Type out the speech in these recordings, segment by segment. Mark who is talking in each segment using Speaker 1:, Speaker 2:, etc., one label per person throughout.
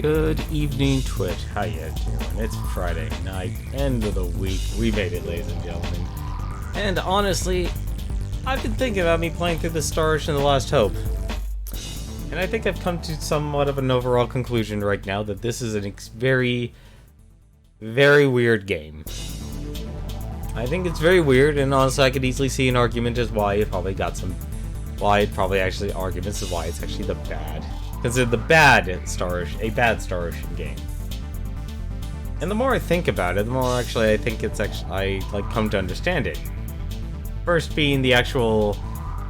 Speaker 1: Good evening, Twitch. How you doing? It's Friday night, end of the week. We made it, ladies and gentlemen. And honestly, I've been thinking about me playing through the Star Ocean of the Lost Hope. And I think I've come to somewhat of an overall conclusion right now that this is a very, very weird game. I think it's very weird, and honestly, I could easily see an argument as why it probably arguments of why it's actually considered the bad Star Ocean game. And the more I think about it, the more actually I think it's I come to understand it. First being the actual,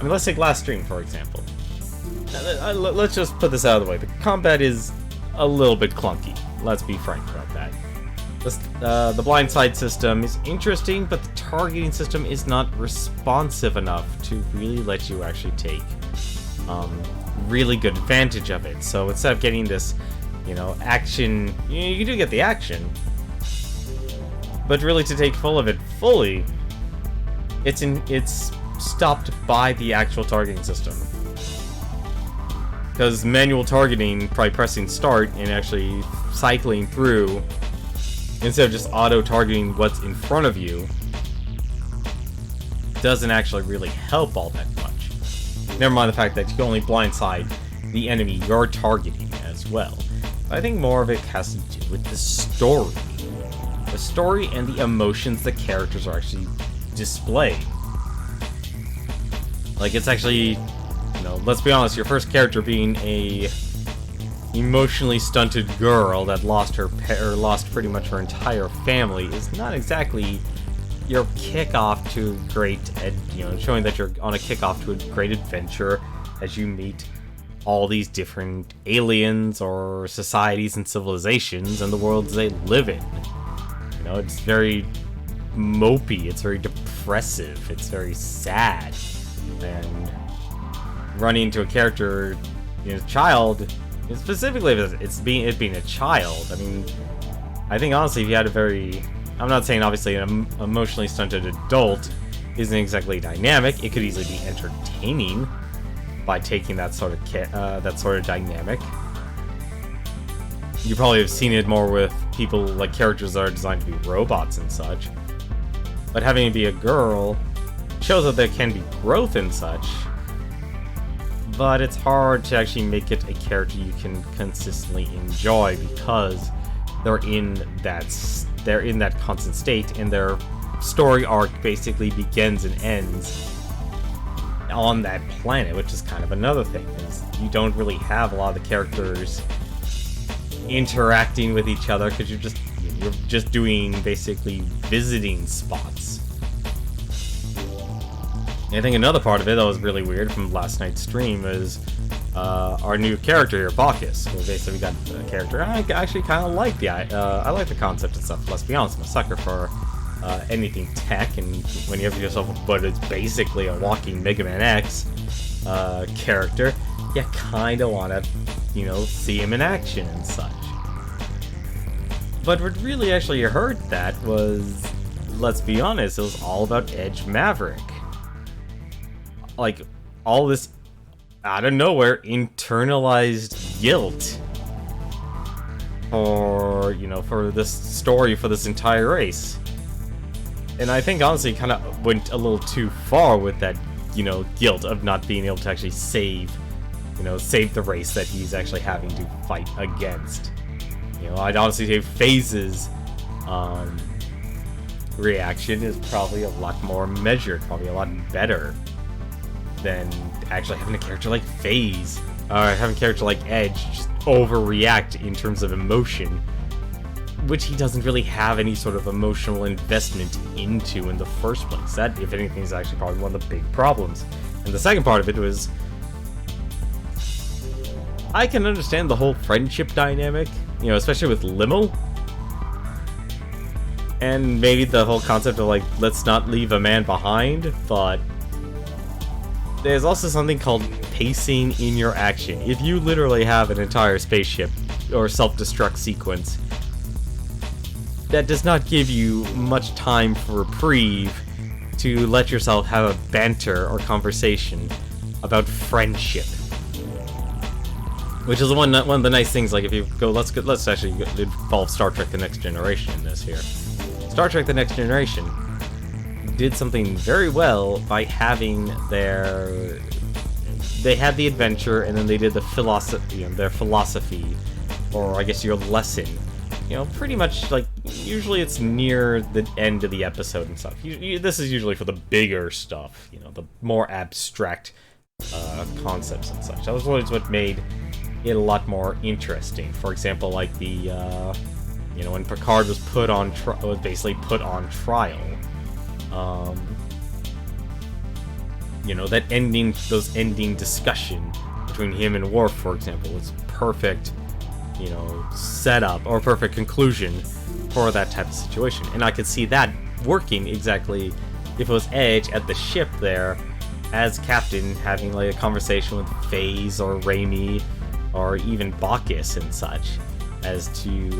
Speaker 1: let's take last stream for example. Let's just put this out of the way. The combat is a little bit clunky. Let's be frank about that. The blindside system is interesting, but the targeting system is not responsive enough to really let you actually take really good advantage of it. So instead of getting this, action, you do get the action, but really to take full of it fully, it's stopped by the actual targeting system. Because manual targeting, probably pressing start and actually cycling through, instead of just auto-targeting what's in front of you, doesn't actually really help all that much. Never mind the fact that you can only blindside the enemy you're targeting as well. But I think more of it has to do with the story. The story and the emotions the characters are actually displaying. Like, it's actually, let's be honest, your first character being a emotionally stunted girl that lost pretty much her entire family is not exactly your kickoff to showing that you're on a kickoff to a great adventure as you meet all these different aliens or societies and civilizations and the worlds they live in. It's very mopey, it's very depressive, it's very sad, and running into a character, child, specifically it being a child. I think honestly, if you had I'm not saying obviously an emotionally stunted adult isn't exactly dynamic. It could easily be entertaining by taking that sort of dynamic. You probably have seen it more with people like characters that are designed to be robots and such. But having it be a girl shows that there can be growth and such. But it's hard to actually make it a character you can consistently enjoy because they're in that constant state, and their story arc basically begins and ends on that planet, which is kind of another thing, is you don't really have a lot of the characters interacting with each other because you're just doing basically visiting spots. And I think another part of it that was really weird from last night's stream is our new character here, Bacchus. So basically, we got a character I actually kind of like. I like the concept and stuff. Let's be honest, I'm a sucker for anything tech, and when you have yourself it's basically a walking Mega Man X character, you kind of want to, see him in action and such. But what really actually hurt that was, let's be honest, it was all about Edge Maverick. Like, all this out of nowhere internalized guilt for this story for this entire race. And I think honestly kind of went a little too far with that, guilt of not being able to actually save the race that he's actually having to fight against. I'd honestly say Phase's reaction is probably a lot more measured, probably a lot better than actually having a character like Phase, or having a character like Edge just overreact in terms of emotion, which he doesn't really have any sort of emotional investment into in the first place. That, if anything, is actually probably one of the big problems. And the second part of it was, I can understand the whole friendship dynamic, especially with Limo, and maybe the whole concept of let's not leave a man behind, but there's also something called pacing in your action. If you literally have an entire spaceship or self-destruct sequence, that does not give you much time for reprieve to let yourself have a banter or conversation about friendship. Which is one of the nice things. Like if you go, let's actually involve Star Trek: The Next Generation in this here. Star Trek: The Next Generation did something very well by having they had the adventure, and then they did the philosophy, their philosophy, or I guess your lesson. Pretty much like usually it's near the end of the episode and stuff. This is usually for the bigger stuff, the more abstract concepts and such. That was always what made it a lot more interesting. For example, like the when Picard was basically put on trial. Those ending discussion between him and Worf, for example, was perfect, setup or perfect conclusion for that type of situation. And I could see that working exactly if it was Edge at the ship there as captain, having like a conversation with FaZe or Raimi or even Bacchus and such as to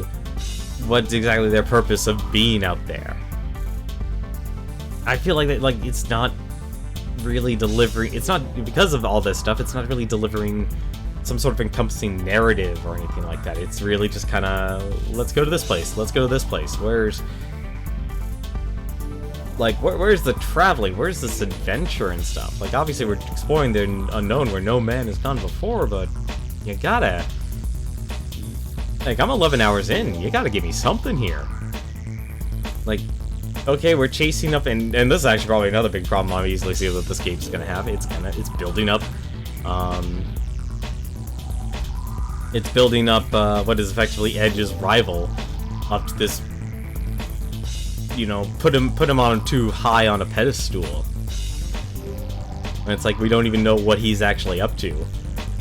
Speaker 1: what's exactly their purpose of being out there. I feel like that, it's not really delivering. It's not, because of all this stuff, it's not really delivering some sort of encompassing narrative or anything like that. It's really just kind of, let's go to this place, let's go to this place. Where's the traveling? Where's this adventure and stuff? Like, obviously we're exploring the unknown where no man has gone before, but you gotta, I'm 11 hours in, you gotta give me something here. Okay, we're chasing up, and this is actually probably another big problem I easily see that this game's gonna have. It's building up, what is effectively Edge's rival up to this, put him on too high on a pedestal. And it's like, we don't even know what he's actually up to.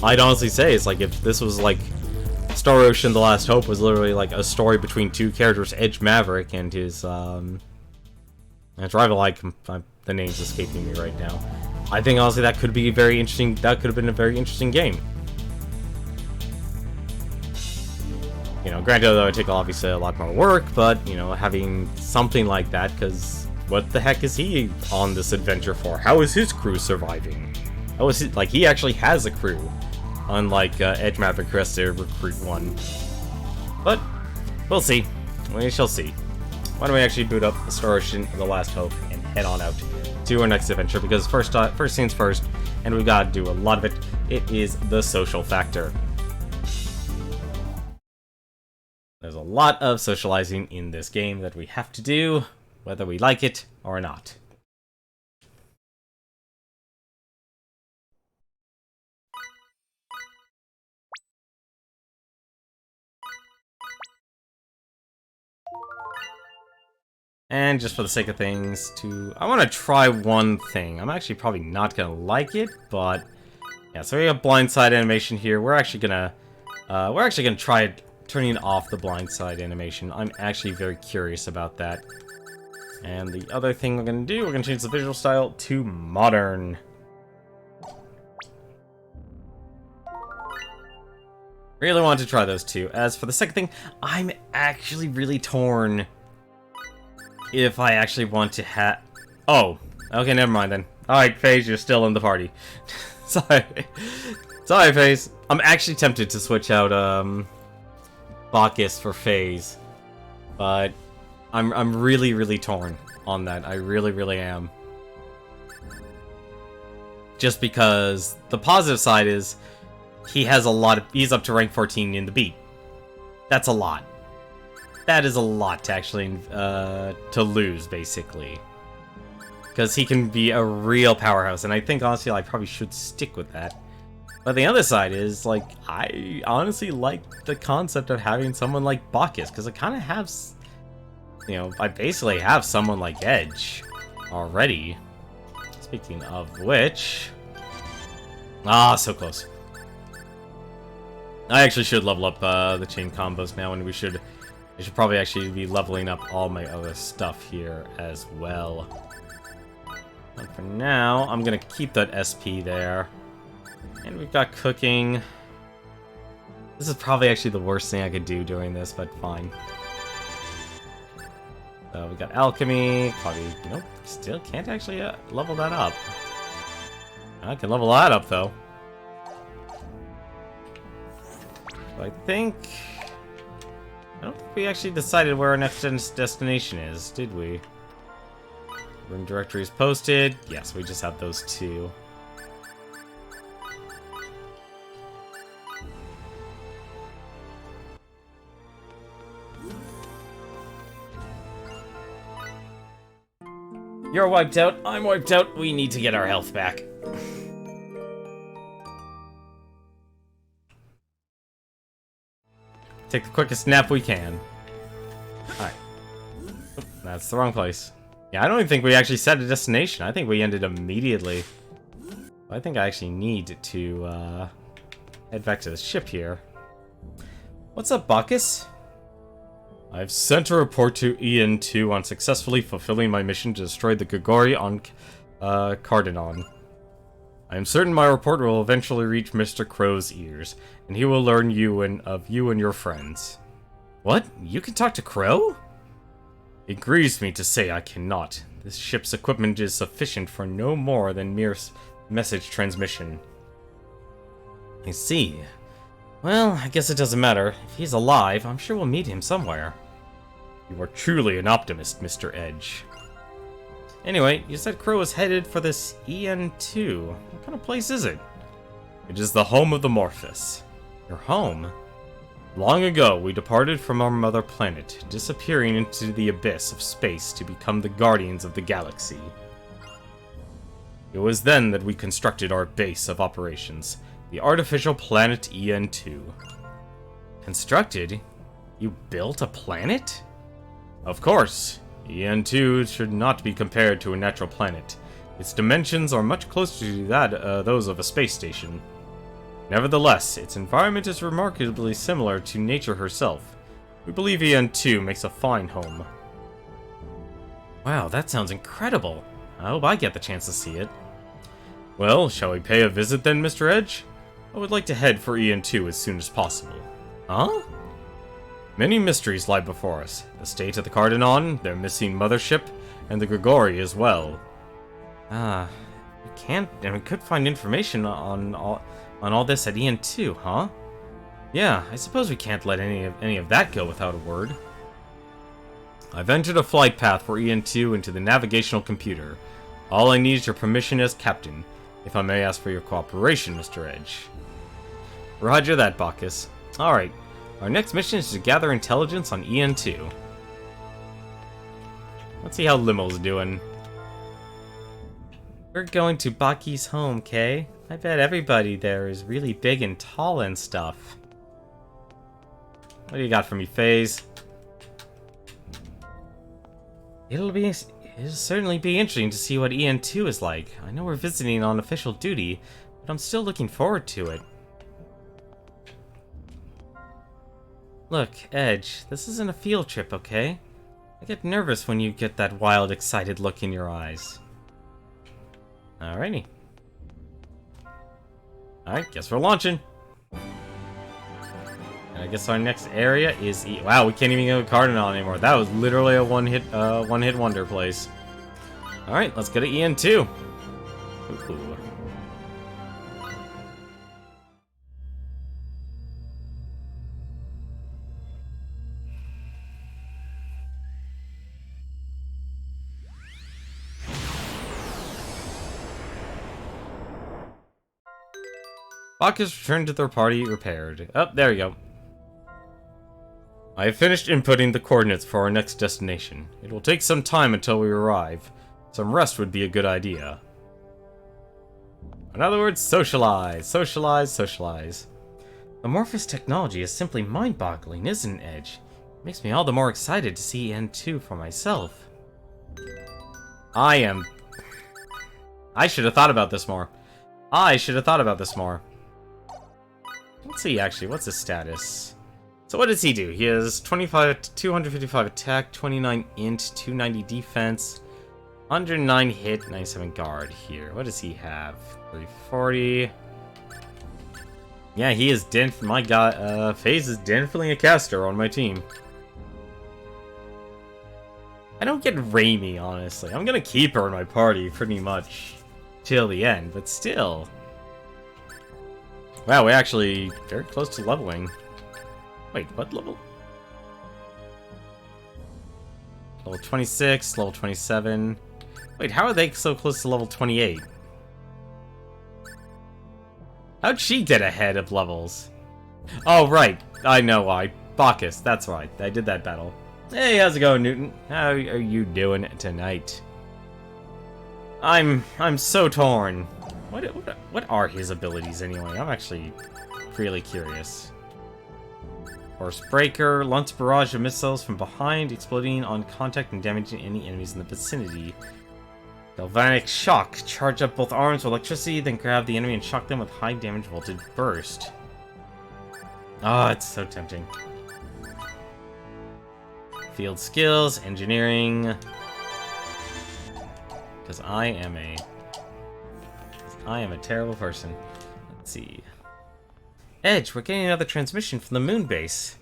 Speaker 1: I'd honestly say, it's like, if this was like Star Ocean The Last Hope was literally like a story between two characters, Edge Maverick and his, its rival, the name's escaping me right now. I think honestly that could be very interesting. That could have been a very interesting game. Granted, though, it would take obviously a lot more work, but having something like that, because what the heck is he on this adventure for? How is his crew surviving? How is he actually has a crew, unlike Edge Maverick, who has to recruit one. But we'll see. We shall see. Why don't we actually boot up the Star Ocean The Last Hope and head on out to our next adventure, because first things first, and we've got to do a lot of it, it is the social factor. There's a lot of socializing in this game that we have to do, whether we like it or not. And just for the sake of things, I want to try one thing. I'm actually probably not gonna like it, but yeah. So we have blindside animation here. We're actually gonna try turning off the blindside animation. I'm actually very curious about that. And the other thing we're gonna do, we're gonna change the visual style to modern. Really want to try those two. As for the second thing, I'm actually really torn if I actually want to have... Oh, okay, never mind then. Alright, FaZe, you're still in the party. Sorry. Sorry, FaZe. I'm actually tempted to switch out, Bacchus for FaZe. But I'm really, really torn on that. I really, really am. Just because the positive side is he has a lot of... He's up to rank 14 in the beat. That's a lot. That is a lot to actually, to lose, basically. Because he can be a real powerhouse, and I think, honestly, I probably should stick with that. But the other side is, I honestly like the concept of having someone like Bacchus, because I kind of have, I basically have someone like Edge already. Speaking of which... Ah, so close. I actually should level up the chain combos now, and I should probably actually be leveling up all my other stuff here as well. But for now, I'm gonna keep that SP there. And we've got cooking. This is probably actually the worst thing I could do doing this, but fine. So we got alchemy. Probably, nope, still can't actually level that up. I can level that up though. I think... I don't think we actually decided where our next destination is, did we? Room directory is posted. Yes, we just have those two. You're wiped out, I'm wiped out, we need to get our health back. Take the quickest nap we can. Alright. That's the wrong place. Yeah, I don't even think we actually set a destination. I think we ended immediately. I think I actually need to head back to the ship here. What's up, Bacchus? I've sent a report to EN2 on successfully fulfilling my mission to destroy the Gogori on Cardanon. I am certain my report will eventually reach Mr. Crow's ears, and he will learn of you and your friends. What? You can talk to Crow? It grieves me to say I cannot. This ship's equipment is sufficient for no more than mere message transmission. I see. Well, I guess it doesn't matter. If he's alive, I'm sure we'll meet him somewhere. You are truly an optimist, Mr. Edge. Anyway, you said Crow is headed for this EN2. What kind of place is it? It is the home of the Morphus. Your home? Long ago, we departed from our mother planet, disappearing into the abyss of space to become the guardians of the galaxy. It was then that we constructed our base of operations, the artificial planet EN2. Constructed? You built a planet? Of course. EN2 should not be compared to a natural planet. Its dimensions are much closer to those of a space station. Nevertheless, its environment is remarkably similar to nature herself. We believe EN2 makes a fine home. Wow, that sounds incredible. I hope I get the chance to see it. Well, shall we pay a visit then, Mr. Edge? I would like to head for EN2 as soon as possible. Huh? Many mysteries lie before us. The state of the Cardanon, their missing mothership, and the Grigori as well. We could find information on all this at EN2, huh? Yeah, I suppose we can't let any of that go without a word. I've entered a flight path for EN2 into the navigational computer. All I need is your permission as captain, if I may ask for your cooperation, Mr. Edge. Roger that, Bacchus. Alright, our next mission is to gather intelligence on EN2. Let's see how Limo's doing. We're going to Baki's home, Kay. I bet everybody there is really big and tall and stuff. What do you got for me, FaZe? It'll certainly be interesting to see what EN2 is like. I know we're visiting on official duty, but I'm still looking forward to it. Look, Edge, this isn't a field trip, okay? I get nervous when you get that wild, excited look in your eyes. Alrighty. Alright, guess we're launching. And I guess our next area is wow, we can't even go to Cardanon anymore. That was literally a one-hit wonder place. Alright, let's go to EN2. Ooh. Bacchus returned to their party repaired. Oh, there we go. I have finished inputting the coordinates for our next destination. It will take some time until we arrive. Some rest would be a good idea. In other words, socialize, socialize, socialize. Amorphous technology is simply mind-boggling, isn't it, Edge? It makes me all the more excited to see N2 for myself. I should have thought about this more. Let's see, actually, what's his status? So what does he do? He has 255 attack, 29 int, 290 defense, 109 hit, 97 guard here. What does he have? 340. Yeah, he is my god, FaZe is definitely a caster on my team. I don't get Raimi, honestly. I'm gonna keep her in my party pretty much till the end, but still. Wow, we're actually very close to leveling. Wait, what level? Level 26, level 27. Wait, how are they so close to level 28? How'd she get ahead of levels? Oh, right. I know why. Bacchus, that's right. I did that battle. Hey, how's it going, Newton? How are you doing tonight? I'm so torn. What are his abilities anyway? I'm actually really curious. Horse Breaker, launch barrage of missiles from behind, exploding on contact and damaging any enemies in the vicinity. Galvanic Shock, charge up both arms with electricity, then grab the enemy and shock them with high damage voltage burst. Oh, it's so tempting. Field skills, engineering. Because I am a terrible person. Let's see. Edge, we're getting another transmission from the moon base.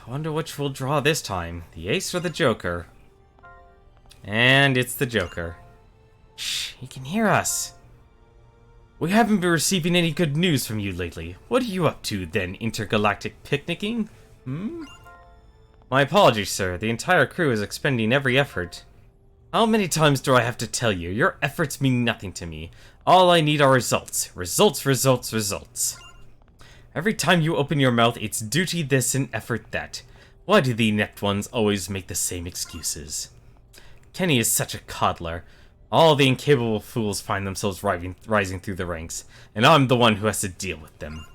Speaker 1: Wonder which we'll draw this time. The ace or the joker? And it's the joker. Shh, he can hear us. We haven't been receiving any good news from you lately. What are you up to, then, intergalactic picnicking? My apologies, sir. The entire crew is expending every effort. How many times do I have to tell you? Your efforts mean nothing to me. All I need are results. Results, results, results. Every time you open your mouth, it's duty this and effort that. Why do the inept ones always make the same excuses? Kenny is such a coddler. All the incapable fools find themselves rising through the ranks, and I'm the one who has to deal with them.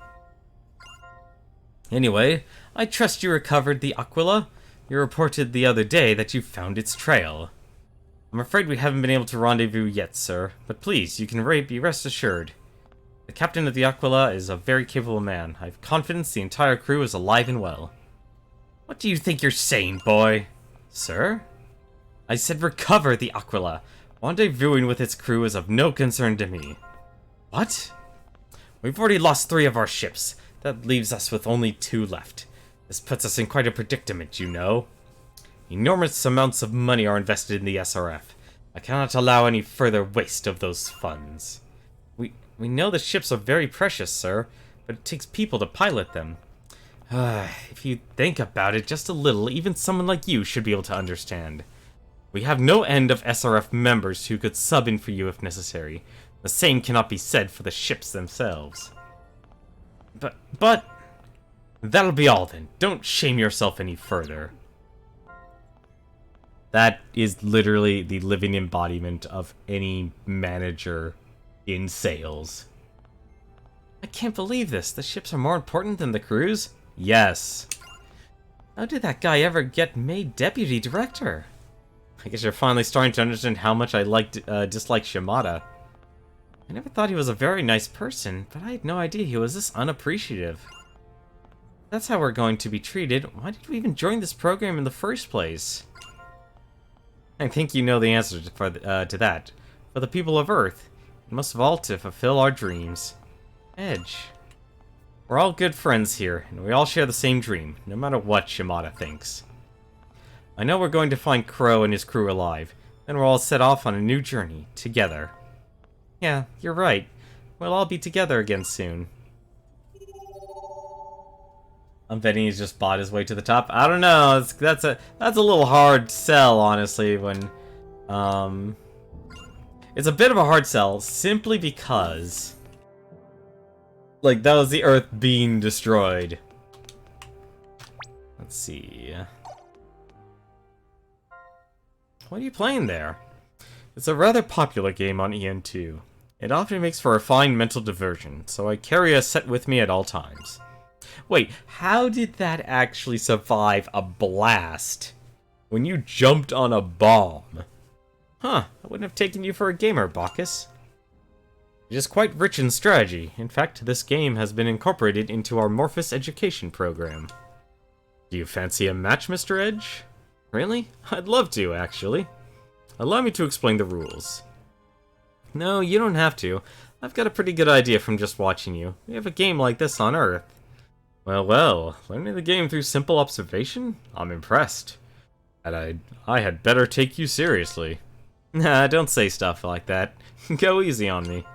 Speaker 1: Anyway, I trust you recovered the Aquila. You reported the other day that you found its trail. I'm afraid we haven't been able to rendezvous yet, sir, but please, you can be rest assured. The captain of the Aquila is a very capable man. I have confidence the entire crew is alive and well. What do you think you're saying, boy? Sir? I said recover the Aquila. Rendezvousing with its crew is of no concern to me. What? We've already lost 3 of our ships. That leaves us with only 2 left. This puts us in quite a predicament, you know. Enormous amounts of money are invested in the SRF. I cannot allow any further waste of those funds. We know the ships are very precious, sir, but it takes people to pilot them. If you think about it just a little, even someone like you should be able to understand. We have no end of SRF members who could sub in for you if necessary. The same cannot be said for the ships themselves. But... That'll be all then. Don't shame yourself any further. That is literally the living embodiment of any manager in sales. I can't believe this. The ships are more important than the crews? Yes. How did that guy ever get made deputy director? I guess you're finally starting to understand how much I dislike Shimada. I never thought he was a very nice person, but I had no idea he was this unappreciative. If that's how we're going to be treated. Why did we even join this program in the first place? I think you know the answer to that. For the people of Earth, we must vault to fulfill our dreams. Edge. We're all good friends here, and we all share the same dream, no matter what Shimada thinks. I know we're going to find Crow and his crew alive, then we'll all set off on a new journey, together. Yeah, you're right. We'll all be together again soon. I'm betting he's just bought his way to the top. I don't know. That's a little hard sell, honestly. When it's a bit of a hard sell simply because, like, that was the Earth being destroyed. Let's see. What are you playing there? It's a rather popular game on EN2. It often makes for a fine mental diversion, so I carry a set with me at all times. Wait, how did that actually survive a blast? When you jumped on a bomb? Huh, I wouldn't have taken you for a gamer, Bacchus. It is quite rich in strategy. In fact, this game has been incorporated into our Morphous education program. Do you fancy a match, Mr. Edge? Really? I'd love to, actually. Allow me to explain the rules. No, you don't have to. I've got a pretty good idea from just watching you. We have a game like this on Earth. Well, learning the game through simple observation? I'm impressed. And I had better take you seriously. Nah, don't say stuff like that. Go easy on me.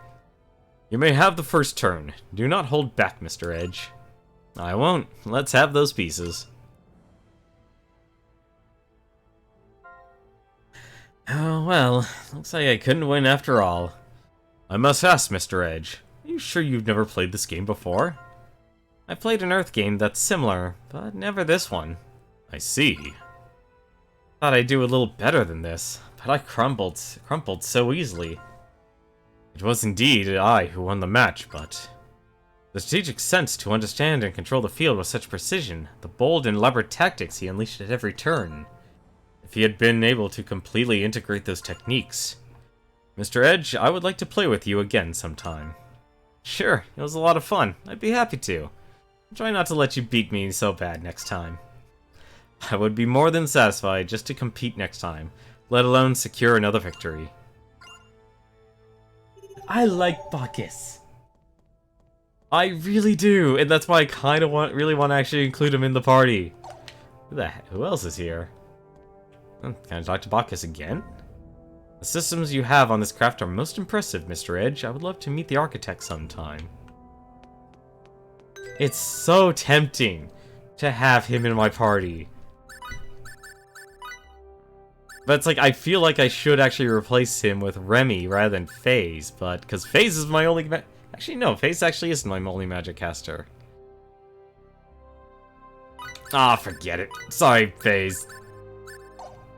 Speaker 1: You may have the first turn. Do not hold back, Mr. Edge. I won't. Let's have those pieces. Oh, well, looks like I couldn't win after all. I must ask, Mr. Edge, are you sure you've never played this game before? I played an Earth game that's similar, but never this one. I see. Thought I'd do a little better than this, but I crumpled so easily. It was indeed I who won the match, but the strategic sense to understand and control the field with such precision, the bold and elaborate tactics he unleashed at every turn. If he had been able to completely integrate those techniques. Mr. Edge, I would like to play with you again sometime. Sure, it was a lot of fun. I'd be happy to. Try not to let you beat me so bad next time. I would be more than satisfied just to compete next time, let alone secure another victory. I like Bacchus. I really do, and that's why I kind of really want to actually include him in the party. Who else is here? Can I talk to Bacchus again? The systems you have on this craft are most impressive, Mr. Edge. I would love to meet the architect sometime. It's so tempting to have him in my party. But it's like, I feel like I should actually replace him with Remy rather than FaZe, but because FaZe is my only actually no, FaZe actually isn't my only magic caster. Ah, forget it. Sorry, FaZe.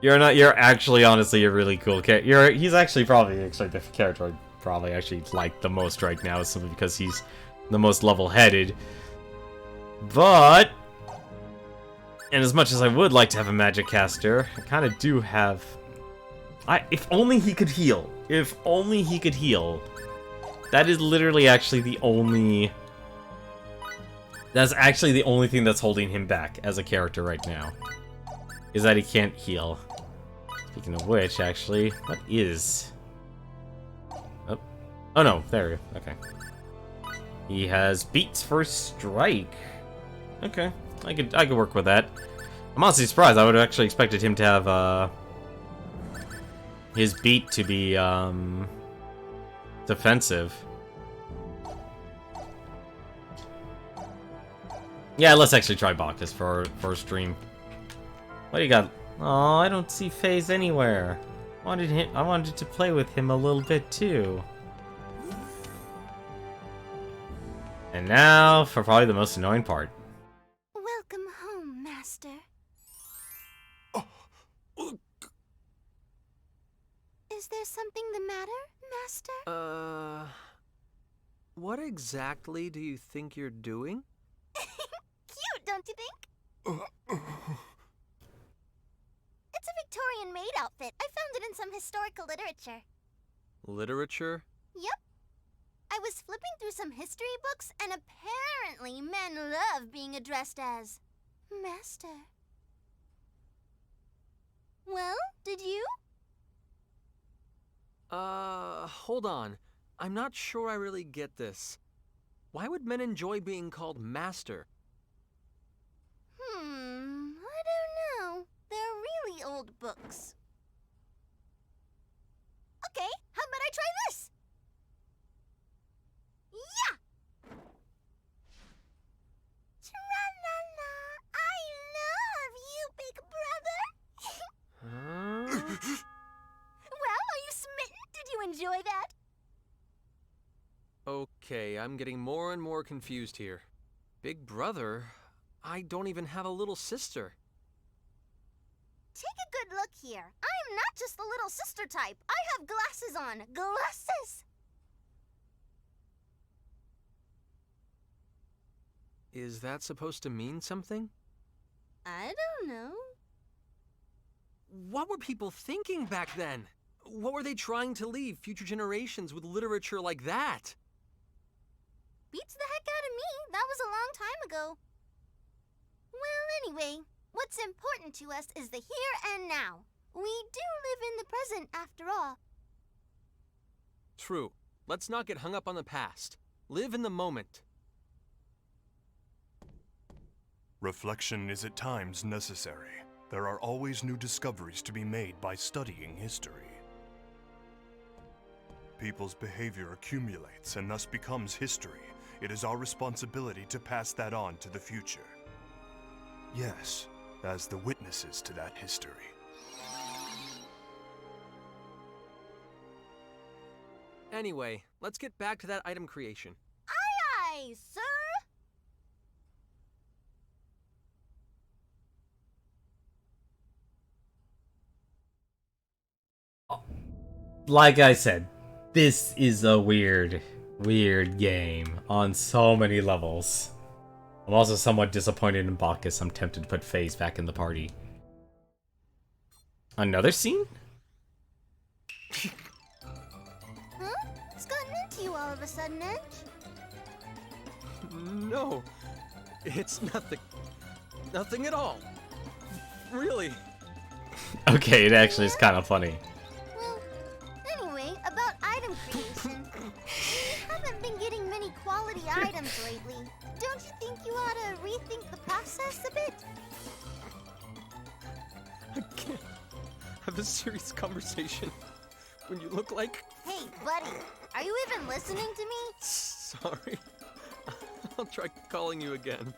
Speaker 1: You're actually honestly a really cool character. He's actually probably the character I probably actually like the most right now, simply because he's the most level-headed. But and as much as I would like to have a magic caster, I kind of do have. If only he could heal. If only he could heal. That is literally actually the only. That's actually the only thing that's holding him back as a character right now. Is that he can't heal. Speaking of which, actually, what is? Oh no, there we go. Okay. He has beats for strike. Okay, I could work with that. I'm honestly surprised. I would have actually expected him to have his beat to be defensive. Yeah, let's actually try Bacchus for a stream. What do you got? Oh, I don't see FaZe anywhere. I wanted to play with him a little bit too. And now for probably the most annoying part.
Speaker 2: Welcome home, Master. Is there something the matter, Master?
Speaker 3: What exactly do you think you're doing?
Speaker 2: Cute, don't you think? It's a Victorian maid outfit. I found it in some historical literature.
Speaker 3: Literature?
Speaker 2: Yep. I was flipping through some history books, and apparently men love being addressed as Master. Well, did you?
Speaker 3: Hold on. I'm not sure I really get this. Why would men enjoy being called Master?
Speaker 2: I don't know. They're really old books. Okay, how about I try this? Yeah! Tra-la-la, I love you, big brother!
Speaker 3: Huh?
Speaker 2: Well, are you smitten? Did you enjoy that?
Speaker 3: Okay, I'm getting more and more confused here. Big brother? I don't even have a little sister.
Speaker 2: Take a good look here. I'm not just the little sister type. I have glasses on. Glasses!
Speaker 3: Is that supposed to mean something?
Speaker 2: I don't know.
Speaker 3: What were people thinking back then? What were they trying to leave future generations with literature like that?
Speaker 2: Beats the heck out of me. That was a long time ago. Well, anyway, what's important to us is the here and now. We do live in the present, after all.
Speaker 3: True. Let's not get hung up on the past. Live in the moment.
Speaker 4: Reflection is at times necessary. There are always new discoveries to be made by studying history. People's behavior accumulates and thus becomes history, It is our responsibility to pass that on to the future. Yes, as the witnesses to that history.
Speaker 3: Anyway, let's get back to that item creation.
Speaker 2: Aye, aye, sir.
Speaker 1: Like I said, this is a weird game on so many levels. I'm also somewhat disappointed in Bacchus. I'm tempted to put FaZe back in the party. Another scene?
Speaker 2: Huh? What's gotten into you all of a sudden, Edge?
Speaker 3: No, it's nothing. Nothing at all. Really.
Speaker 1: Okay, it actually is kind of funny.
Speaker 2: Well, anyway, about item creation. We haven't been getting many quality items lately. Don't you think you ought to rethink the process a bit?
Speaker 3: I can't have a serious conversation when you look like...
Speaker 2: Hey, buddy, are you even listening to me?
Speaker 3: Sorry. I'll try calling you again.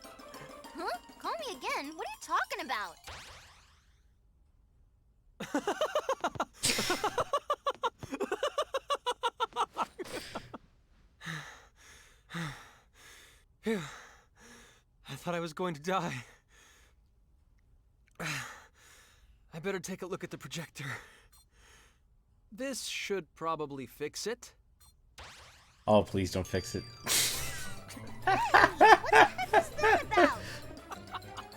Speaker 2: Huh? Call me again? What are you talking about?
Speaker 3: Phew. I thought I was going to die. I better take a look at the projector. This should probably fix it.
Speaker 1: Oh, please don't fix it.
Speaker 2: What the heck is that about?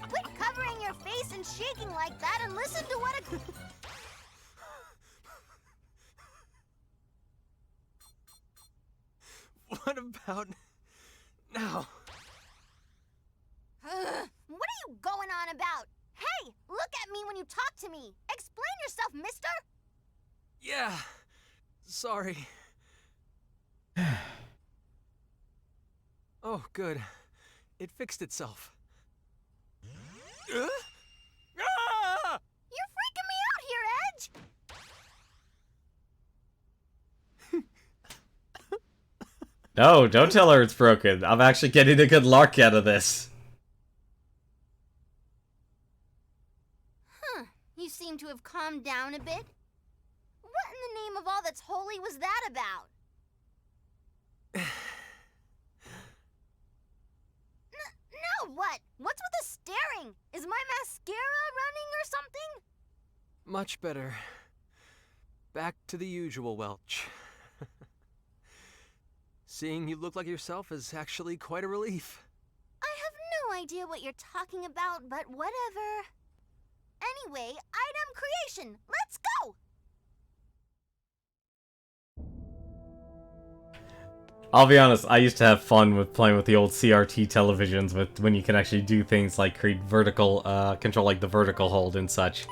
Speaker 2: Quit covering your face and shaking like that and listen to what a...
Speaker 3: What about now?
Speaker 2: What are you going on about? Hey, look at me when you talk to me. Explain yourself, mister.
Speaker 3: Yeah. Sorry. Oh, good. It fixed itself. Ah!
Speaker 2: You're freaking me out here, Edge.
Speaker 1: No, don't tell her it's broken. I'm actually getting a good lark out of this.
Speaker 2: Huh. You seem to have calmed down a bit. What in the name of all that's holy was that about? No, what? What's with the staring? Is my mascara running or something?
Speaker 3: Much better. Back to the usual, Welch. Seeing you look like yourself is actually quite a relief.
Speaker 2: I have no idea what you're talking about, but whatever. Anyway, item creation. Let's go!
Speaker 1: I'll be honest, I used to have fun with playing with the old CRT televisions with when you can actually do things like create vertical, control like the vertical hold and such.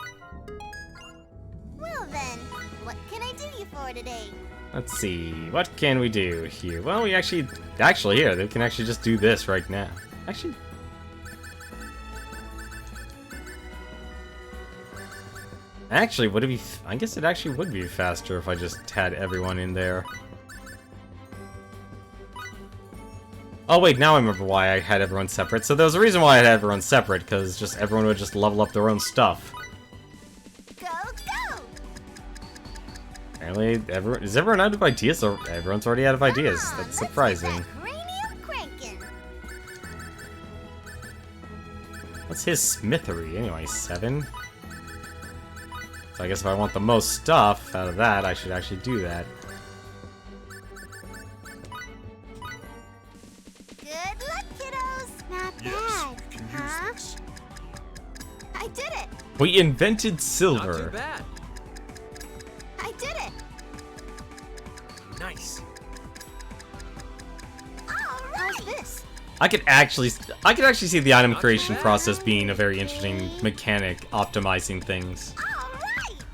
Speaker 2: Well then, what can I do you for today?
Speaker 1: Let's see, what can we do here? Well, we actually here, they can actually just do this right now. Actually... would it be... I guess it actually would be faster if I just had everyone in there. Oh wait, now I remember why I had everyone separate. So there was a reason why I had everyone separate, because just everyone would just level up their own stuff.
Speaker 2: Go, go!
Speaker 1: Apparently, is everyone out of ideas? Or everyone's already out of ideas.
Speaker 2: Come on,
Speaker 1: That's surprising.
Speaker 2: Let's get that cranium cranking.
Speaker 1: What's his smithery? Anyway, 7? So I guess if I want the most stuff out of that, I should actually do that.
Speaker 2: Good luck, kiddos. Not
Speaker 4: Yes,
Speaker 2: bad,
Speaker 4: we can
Speaker 2: huh?
Speaker 4: use this.
Speaker 2: I did it.
Speaker 1: We invented
Speaker 3: Not too
Speaker 1: silver.
Speaker 3: bad.
Speaker 2: I did it.
Speaker 3: Nice.
Speaker 2: All right. How's this?
Speaker 1: I could actually see the item
Speaker 3: Not too
Speaker 1: creation
Speaker 3: bad.
Speaker 1: process being a very interesting mechanic, optimizing things.
Speaker 2: All right.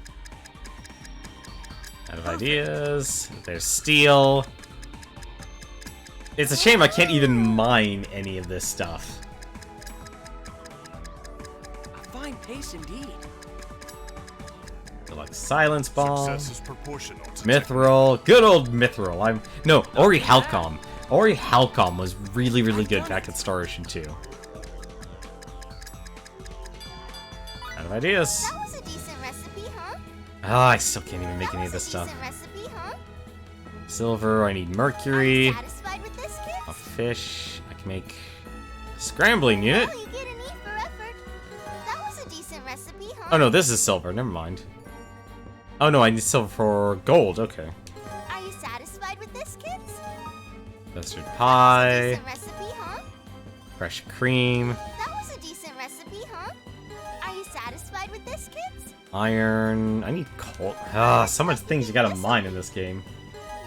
Speaker 1: Out of ideas. There's steel. It's a shame I can't even mine any of this stuff.
Speaker 3: A fine pace indeed.
Speaker 1: So like silence bomb,
Speaker 4: Success is proportional to
Speaker 1: mithril, good old mithril. No, Ori Halcom. Ori Halcom was really, really good back at Star Ocean 2. Out of ideas.
Speaker 2: That was a decent recipe, huh?
Speaker 1: Ah, I still can't even make any of this stuff.
Speaker 2: Recipe, huh?
Speaker 1: Silver, I need mercury.
Speaker 2: Are you satisfied with this, kids?
Speaker 1: A fish. I can make a scrambling unit.
Speaker 2: Well, you get an E for effort. That was a decent recipe, huh?
Speaker 1: Oh no, this is silver. Never mind. Oh no, I need silver for gold. Okay.
Speaker 2: Are you satisfied with this, kids?
Speaker 1: Custard
Speaker 2: A
Speaker 1: pie.
Speaker 2: decent recipe, huh?
Speaker 1: Fresh cream.
Speaker 2: That was a decent recipe, huh? Are you satisfied with this, kids?
Speaker 1: Iron. I need coal. Ah, so much things you gotta mine in this game.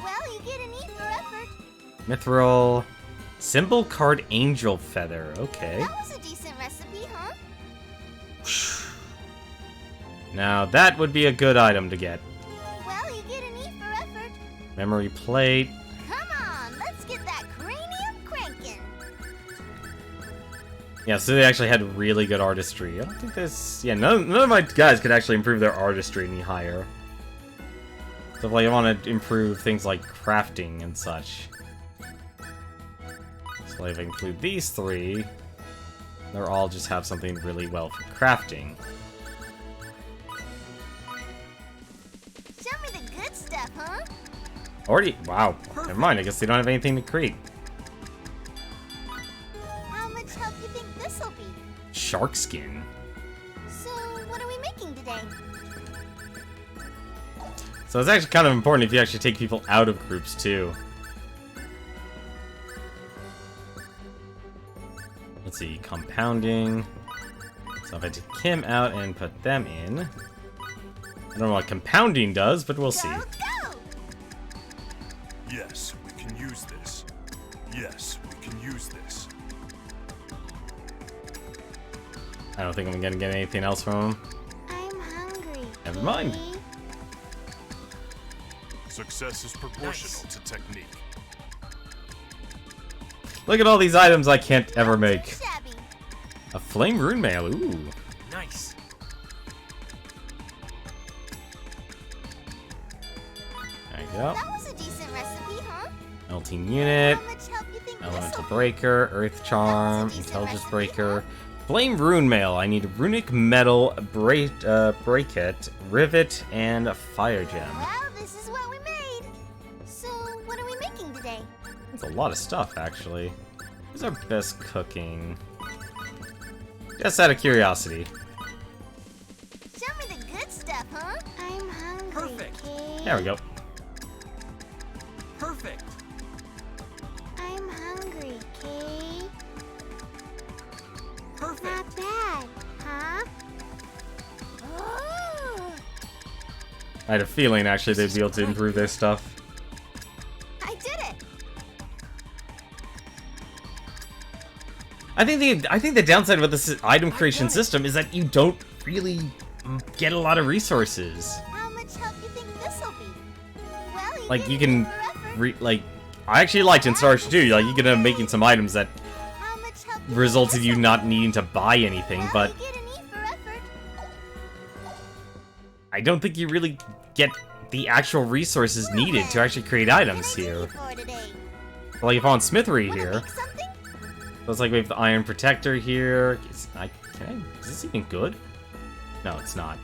Speaker 2: Well, you get an E for effort.
Speaker 1: Mithril. Symbol card angel feather. Okay.
Speaker 2: That was a decent recipe, huh?
Speaker 1: Now that would be a good item to get.
Speaker 2: Well, you get an E for effort.
Speaker 1: Memory plate.
Speaker 2: Come on, let's get that cranium cranking.
Speaker 1: Yeah, so they actually had really good artistry. I don't think this... Yeah, none of my guys could actually improve their artistry any higher. So if like, I want to improve things like crafting and such. So if I include these three, they'll all just have something really well for crafting.
Speaker 2: Show me the good stuff, huh?
Speaker 1: Already... Wow. Never mind, I guess they don't have anything to create.
Speaker 2: How much help you think this'll be?
Speaker 1: Shark skin.
Speaker 2: So, what are we making today?
Speaker 1: So it's actually kind of important if you actually take people out of groups, too. Let's see, compounding. So if I take Kim out and put them in... I don't know what compounding does, but we'll see.
Speaker 2: Go, go!
Speaker 4: Yes, we can use this. Yes, we can use this.
Speaker 1: I don't think I'm gonna get anything else from him.
Speaker 2: I'm hungry.
Speaker 1: Never mind.
Speaker 2: Kitty.
Speaker 4: Success is proportional to technique.
Speaker 1: Look at all these items I can't ever make.
Speaker 2: Shabby.
Speaker 1: A flame rune mail, ooh.
Speaker 3: Nice.
Speaker 1: There you go.
Speaker 2: That was a decent recipe, huh?
Speaker 1: Melting unit,
Speaker 2: How much help you think
Speaker 1: elemental
Speaker 2: this'll be?
Speaker 1: breaker, earth charm,
Speaker 2: That's a decent
Speaker 1: intelligence
Speaker 2: recipe,
Speaker 1: breaker, flame rune mail. I need runic metal, bracket, rivet, and a fire gem.
Speaker 2: Well, this is what we made. So, what are we making today?
Speaker 1: That's a lot of stuff, actually. Who's our best cooking? Just out of curiosity.
Speaker 2: Show me the good stuff, huh? I'm hungry.
Speaker 3: Perfect.
Speaker 2: Kate.
Speaker 1: There we go.
Speaker 3: Perfect.
Speaker 2: I'm hungry, Kate.
Speaker 3: Perfect.
Speaker 2: Not bad, huh? Oh,
Speaker 1: I had a feeling, actually, they'd be able to improve their stuff.
Speaker 2: I did it.
Speaker 1: I think the downside with this item creation system is that you don't really get a lot of resources.
Speaker 2: How much help you think this'll be? Well,
Speaker 1: Like,
Speaker 2: get
Speaker 1: you
Speaker 2: an
Speaker 1: can,
Speaker 2: E for effort.
Speaker 1: I actually liked in Star Ocean 2, like, you can end up making some items that
Speaker 2: How much help you
Speaker 1: resulted
Speaker 2: think
Speaker 1: you
Speaker 2: this'll
Speaker 1: not
Speaker 2: be?
Speaker 1: needing to buy anything,
Speaker 2: Well,
Speaker 1: but
Speaker 2: you get an E for effort.
Speaker 1: I don't think you really get the actual resources needed to actually create items
Speaker 2: What can I do
Speaker 1: here.
Speaker 2: for today?
Speaker 1: Like, if on Smithery
Speaker 2: Wanna
Speaker 1: here,
Speaker 2: make something?
Speaker 1: so it's like we have the Iron Protector here. Is this even good? No, it's not.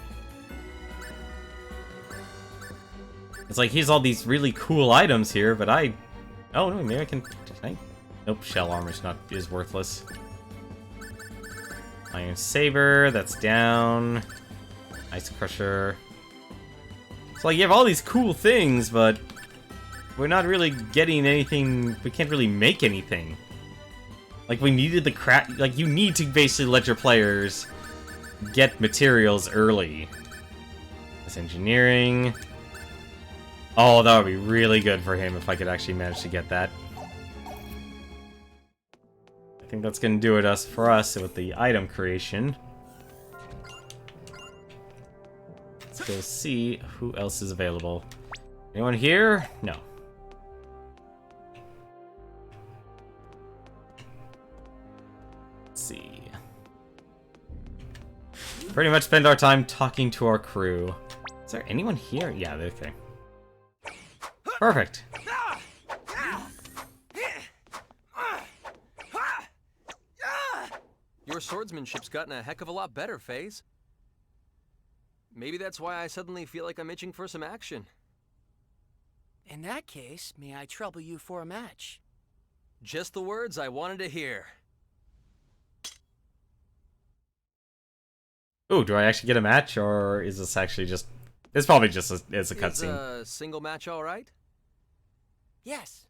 Speaker 1: It's like, here's all these really cool items here, but oh no, maybe I can I... Nope, shell armor's is worthless. Iron Saber, that's down. Ice Crusher. So like, you have all these cool things, but we're not really getting anything. We can't really make anything. Like, we needed the crap. Like, you need to basically let your players get materials early. This engineering. Oh, that would be really good for him if I could actually manage to get that. I think that's gonna do it for us with the item creation. Let's go see who else is available. Anyone here? No. Let's see. Pretty much spend our time talking to our crew. Is there anyone here? Yeah, okay. Perfect.
Speaker 3: swordsmanship's gotten a heck of a lot better, FaZe. Maybe that's why I suddenly feel like I'm itching for some action.
Speaker 5: In that case, may I trouble you for a match?
Speaker 3: Just the words I wanted to hear.
Speaker 1: Ooh, do I actually get a match, or is this actually just... It's probably just it's a
Speaker 3: Is
Speaker 1: cutscene.
Speaker 3: a single match all right?
Speaker 5: Yes.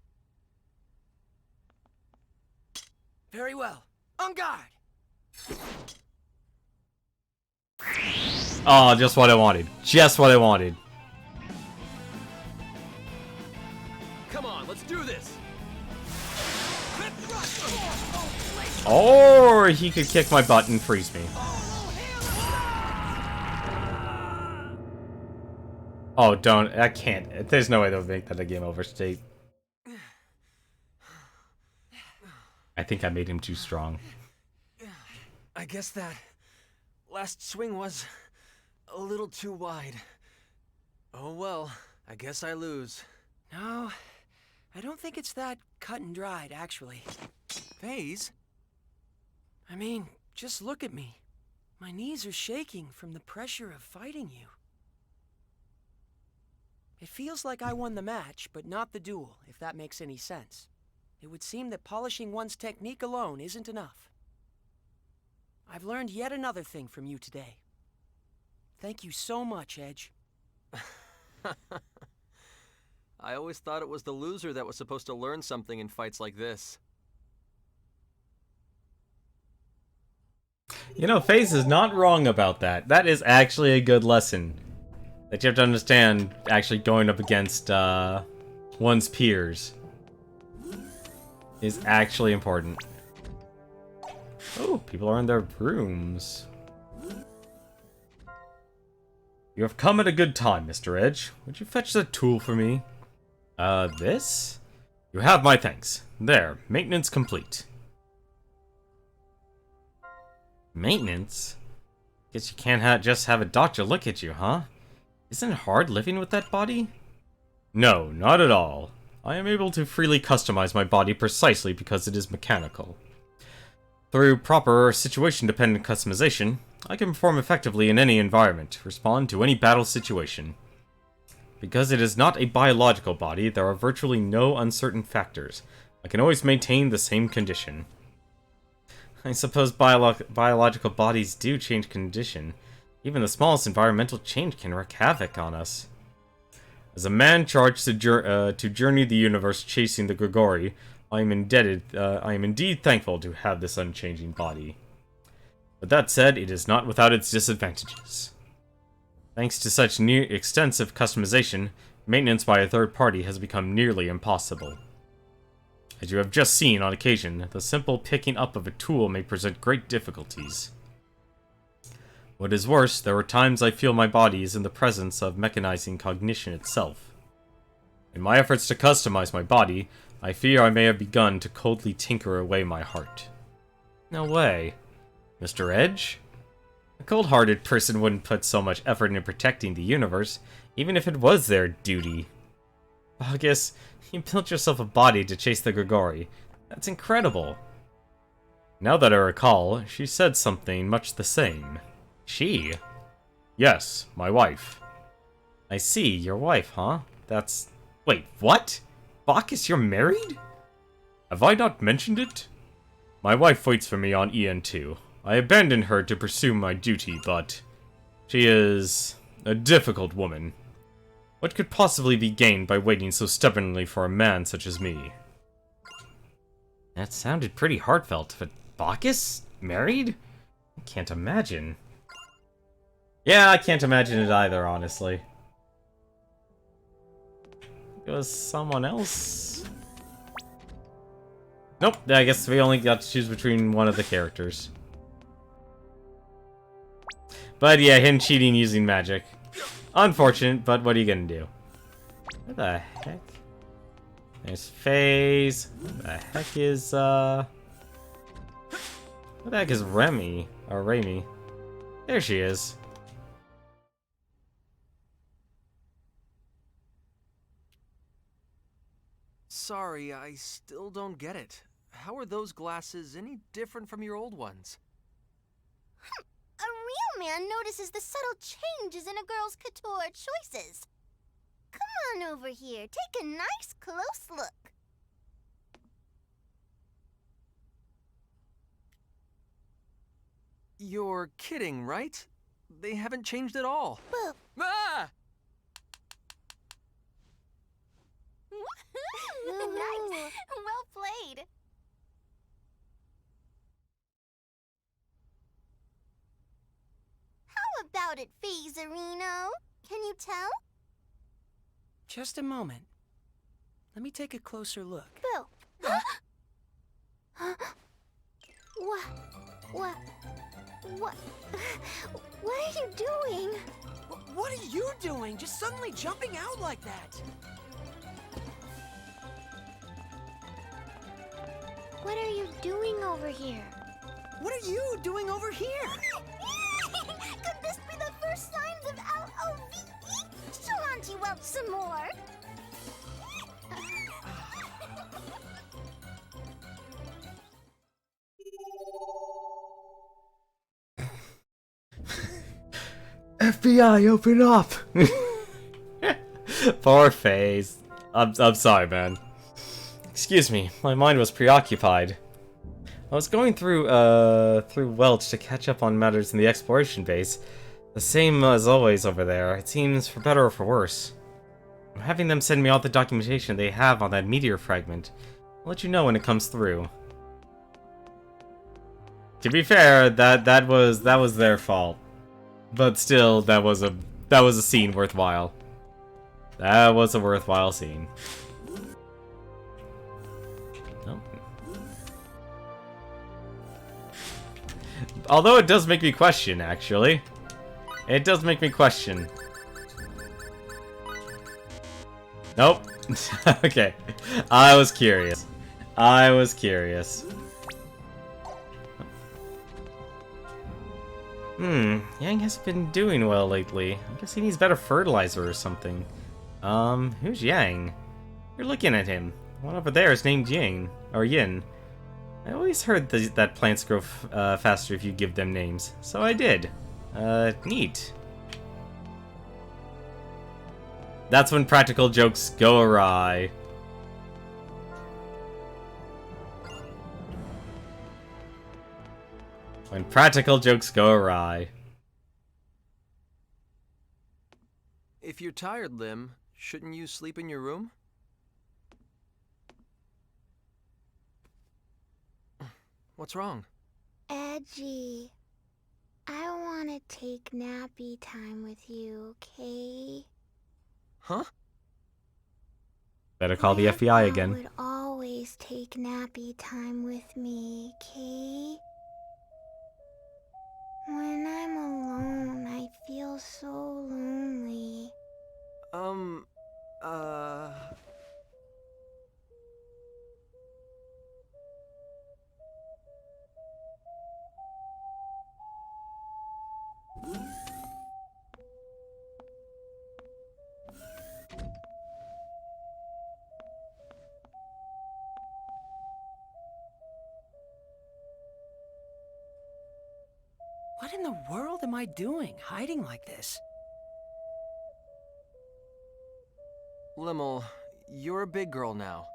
Speaker 5: Very well. On guard!
Speaker 1: Oh, just what I wanted. Just what I wanted.
Speaker 3: Come on, let's do this!
Speaker 1: Or he could kick my butt and freeze me. Oh, don't. I can't. There's no way they'll make that a game over state. I think I made him too strong.
Speaker 3: I guess that last swing was a little too wide. Oh well, I guess I lose.
Speaker 5: No, I don't think it's that cut and dried, actually.
Speaker 3: FaZe?
Speaker 5: I mean, just look at me. My knees are shaking from the pressure of fighting you. It feels like I won the match, but not the duel, if that makes any sense. It would seem that polishing one's technique alone isn't enough. I've learned yet another thing from you today. Thank you so much, Edge.
Speaker 3: I always thought it was the loser that was supposed to learn something in fights like this.
Speaker 1: You know, FaZe is not wrong about that. That is actually a good lesson. That you have to understand, actually going up against one's peers is actually important. Oh, people are in their rooms. You have come at a good time, Mr. Edge. Would you fetch the tool for me? This? You have my thanks. There, maintenance complete. Maintenance? Guess you can't just have a doctor look at you, huh? Isn't it hard living with that body? No, not at all. I am able to freely customize my body precisely because it is mechanical. Through proper situation-dependent customization, I can perform effectively in any environment, respond to any battle situation. Because it is not a biological body, there are virtually no uncertain factors. I can always maintain the same condition. I suppose biological bodies do change condition. Even the smallest environmental change can wreak havoc on us. As a man charged to journey the universe chasing the Grigori, I am indeed thankful to have this unchanging body. But that said, it is not without its disadvantages. Thanks to such extensive customization, maintenance by a third party has become nearly impossible. As you have just seen on occasion, the simple picking up of a tool may present great difficulties. What is worse, there are times I feel my body is in the presence of mechanizing cognition itself. In my efforts to customize my body, I fear I may have begun to coldly tinker away my heart. No way. Mr. Edge? A cold-hearted person wouldn't put so much effort into protecting the universe, even if it was their duty. August, you built yourself a body to chase the Grigori. That's incredible. Now that I recall, she said something much the same. She? Yes, my wife. I see, your wife, huh? That's... Wait, what? Bacchus, you're married? Have I not mentioned it? My wife waits for me on EN2. I abandoned her to pursue my duty, but... she is... a difficult woman. What could possibly be gained by waiting so stubbornly for a man such as me? That sounded pretty heartfelt, but Bacchus? Married? I can't imagine. Yeah, I can't imagine it either, honestly. It was someone else? Nope, I guess we only got to choose between one of the characters. But yeah, him cheating using magic. Unfortunate, but what are you gonna do? What the heck? There's FaZe. What the heck is, what the heck is Remy? Or Remy? There she is.
Speaker 3: Sorry, I still don't get it. How are those glasses any different from your old ones?
Speaker 2: A real man notices the subtle changes in a girl's couture choices. Come on over here. Take a nice close look.
Speaker 3: You're kidding, right? They haven't changed at all.
Speaker 2: But
Speaker 3: Ah!
Speaker 2: nice. Well played. How about it, Phasarino? Can you tell?
Speaker 5: Just a moment. Let me take a closer look.
Speaker 2: Bill. What? What? What? What are you doing?
Speaker 5: What are you doing? Just suddenly jumping out like that?
Speaker 2: What are you doing over here?
Speaker 5: What are you doing over here?
Speaker 2: Could this be the first signs of LOVE? Show Auntie Welch some more.
Speaker 1: FBI, open up! Poor Phase. I'm sorry, man. Excuse me, my mind was preoccupied. I was going through Welch to catch up on matters in the exploration base. The same as always over there. It seems for better or for worse. I'm having them send me all the documentation they have on that meteor fragment. I'll let you know when it comes through. To be fair, that was their fault. But still, that was a scene worthwhile. That was a worthwhile scene. Oh. Although it does make me question, actually. It does make me question. Nope. Okay. I was curious. Yang hasn't been doing well lately. I guess he needs better fertilizer or something. Who's Yang? You're looking at him. The one over there is named Yin. Or Yin. I always heard that plants grow faster if you give them names. So I did. Neat. That's when practical jokes go awry. When practical jokes go awry.
Speaker 3: If you're tired, Lim, shouldn't you sleep in your room? What's wrong?
Speaker 2: Edgy. I want to take nappy time with you, okay?
Speaker 3: Huh?
Speaker 1: Better call the FBI again.
Speaker 2: would always take nappy time with me, okay? When I'm alone, I feel so lonely.
Speaker 5: What in the world am I doing, hiding like this?
Speaker 3: Limmel, you're a big girl now.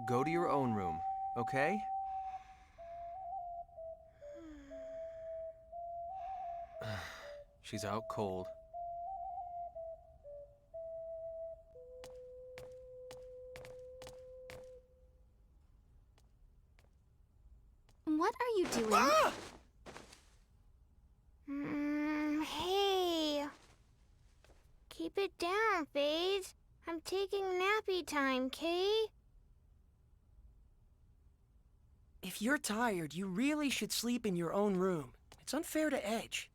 Speaker 3: Go to your own room, okay? She's out cold.
Speaker 2: What are you doing?
Speaker 5: Ah!
Speaker 2: Hey. Keep it down, Phase. I'm taking nappy time, Kay?
Speaker 5: If you're tired, you really should sleep in your own room. It's unfair to Edge.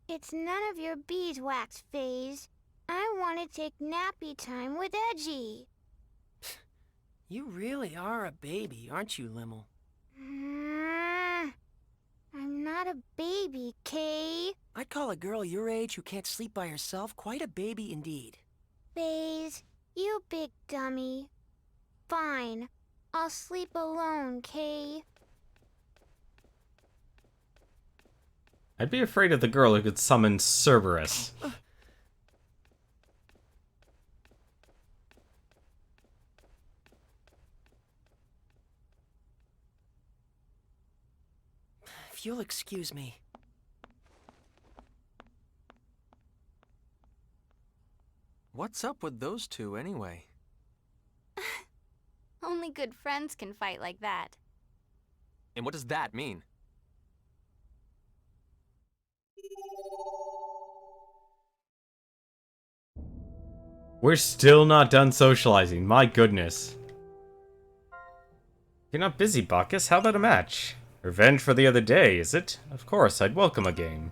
Speaker 2: It's none of your beeswax, Phase. I want to take nappy time with Edgy.
Speaker 5: You really are a baby, aren't you, Limmel?
Speaker 2: I'm not a baby, Kay.
Speaker 5: I'd call a girl your age who can't sleep by herself quite a baby indeed.
Speaker 2: Phase, you big dummy. Fine. I'll sleep alone, Kay.
Speaker 1: I'd be afraid of the girl who could summon Cerberus.
Speaker 5: If you'll excuse me.
Speaker 3: What's up with those two, anyway?
Speaker 2: Only good friends can fight like that.
Speaker 3: And what does that mean?
Speaker 1: We're still not done socializing, my goodness. You're not busy, Bacchus. How about a match? Revenge for the other day, is it? Of course, I'd welcome a game.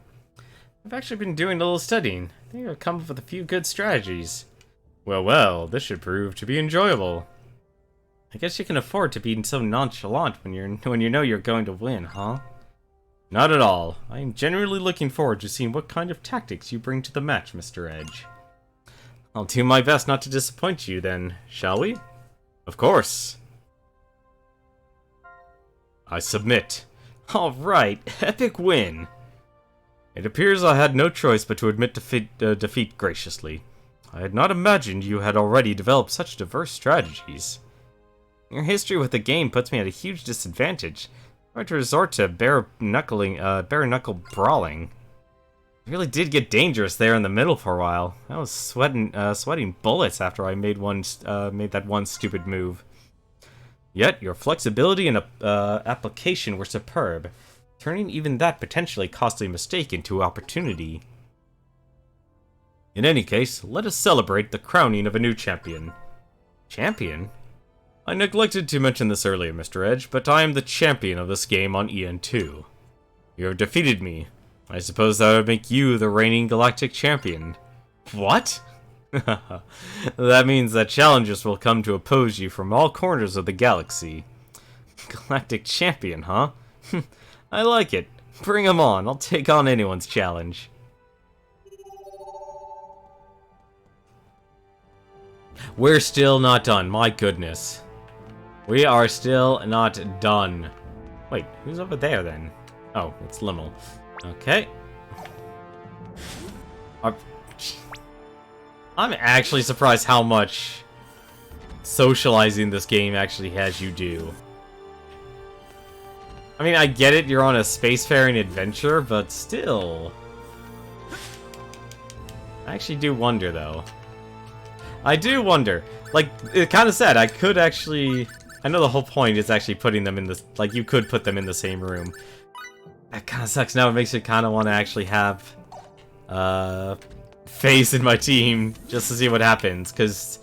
Speaker 1: I've actually been doing a little studying. I think I've come up with a few good strategies. Well, well, this should prove to be enjoyable. I guess you can afford to be so nonchalant when you know you're going to win, huh? Not at all. I am genuinely looking forward to seeing what kind of tactics you bring to the match, Mr. Edge. I'll do my best not to disappoint you then, shall we? Of course. I submit. Alright, epic win. It appears I had no choice but to admit defeat graciously. I had not imagined you had already developed such diverse strategies. Your history with the game puts me at a huge disadvantage. I had to resort to bare knuckle brawling. It really did get dangerous there in the middle for a while. I was sweating bullets after I made that one stupid move. Yet your flexibility and application were superb, turning even that potentially costly mistake into opportunity. In any case, let us celebrate the crowning of a new champion. Champion? I neglected to mention this earlier, Mr. Edge, but I am the champion of this game on EN2. You have defeated me. I suppose that would make you the reigning galactic champion. What? That means that challengers will come to oppose you from all corners of the galaxy. Galactic champion, huh? I like it. Bring 'em on. I'll take on anyone's challenge. We're still not done, my goodness. We are still not done. Wait, who's over there then? Oh, it's Limmel. Okay. I'm actually surprised how much socializing this game actually has you do. I mean, I get it, you're on a spacefaring adventure, but still. I actually do wonder, though. I do wonder. Like, it kind of said, I could actually... I know the whole point is actually putting them in the... Like, you could put them in the same room. That kind of sucks. Now it makes me kind of want to actually have... Phase in my team, just to see what happens. Because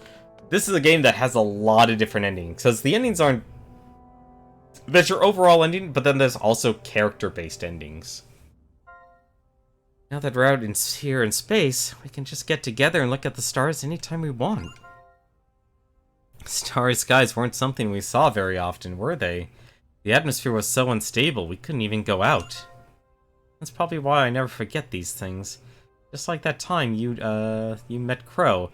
Speaker 1: this is a game that has a lot of different endings. Because the endings aren't... There's your overall ending, but then there's also character-based endings. Now that we're out here in space, we can just get together and look at the stars anytime we want. Starry skies weren't something we saw very often, were they? The atmosphere was so unstable, we couldn't even go out. That's probably why I never forget these things. Just like that time you met Crow.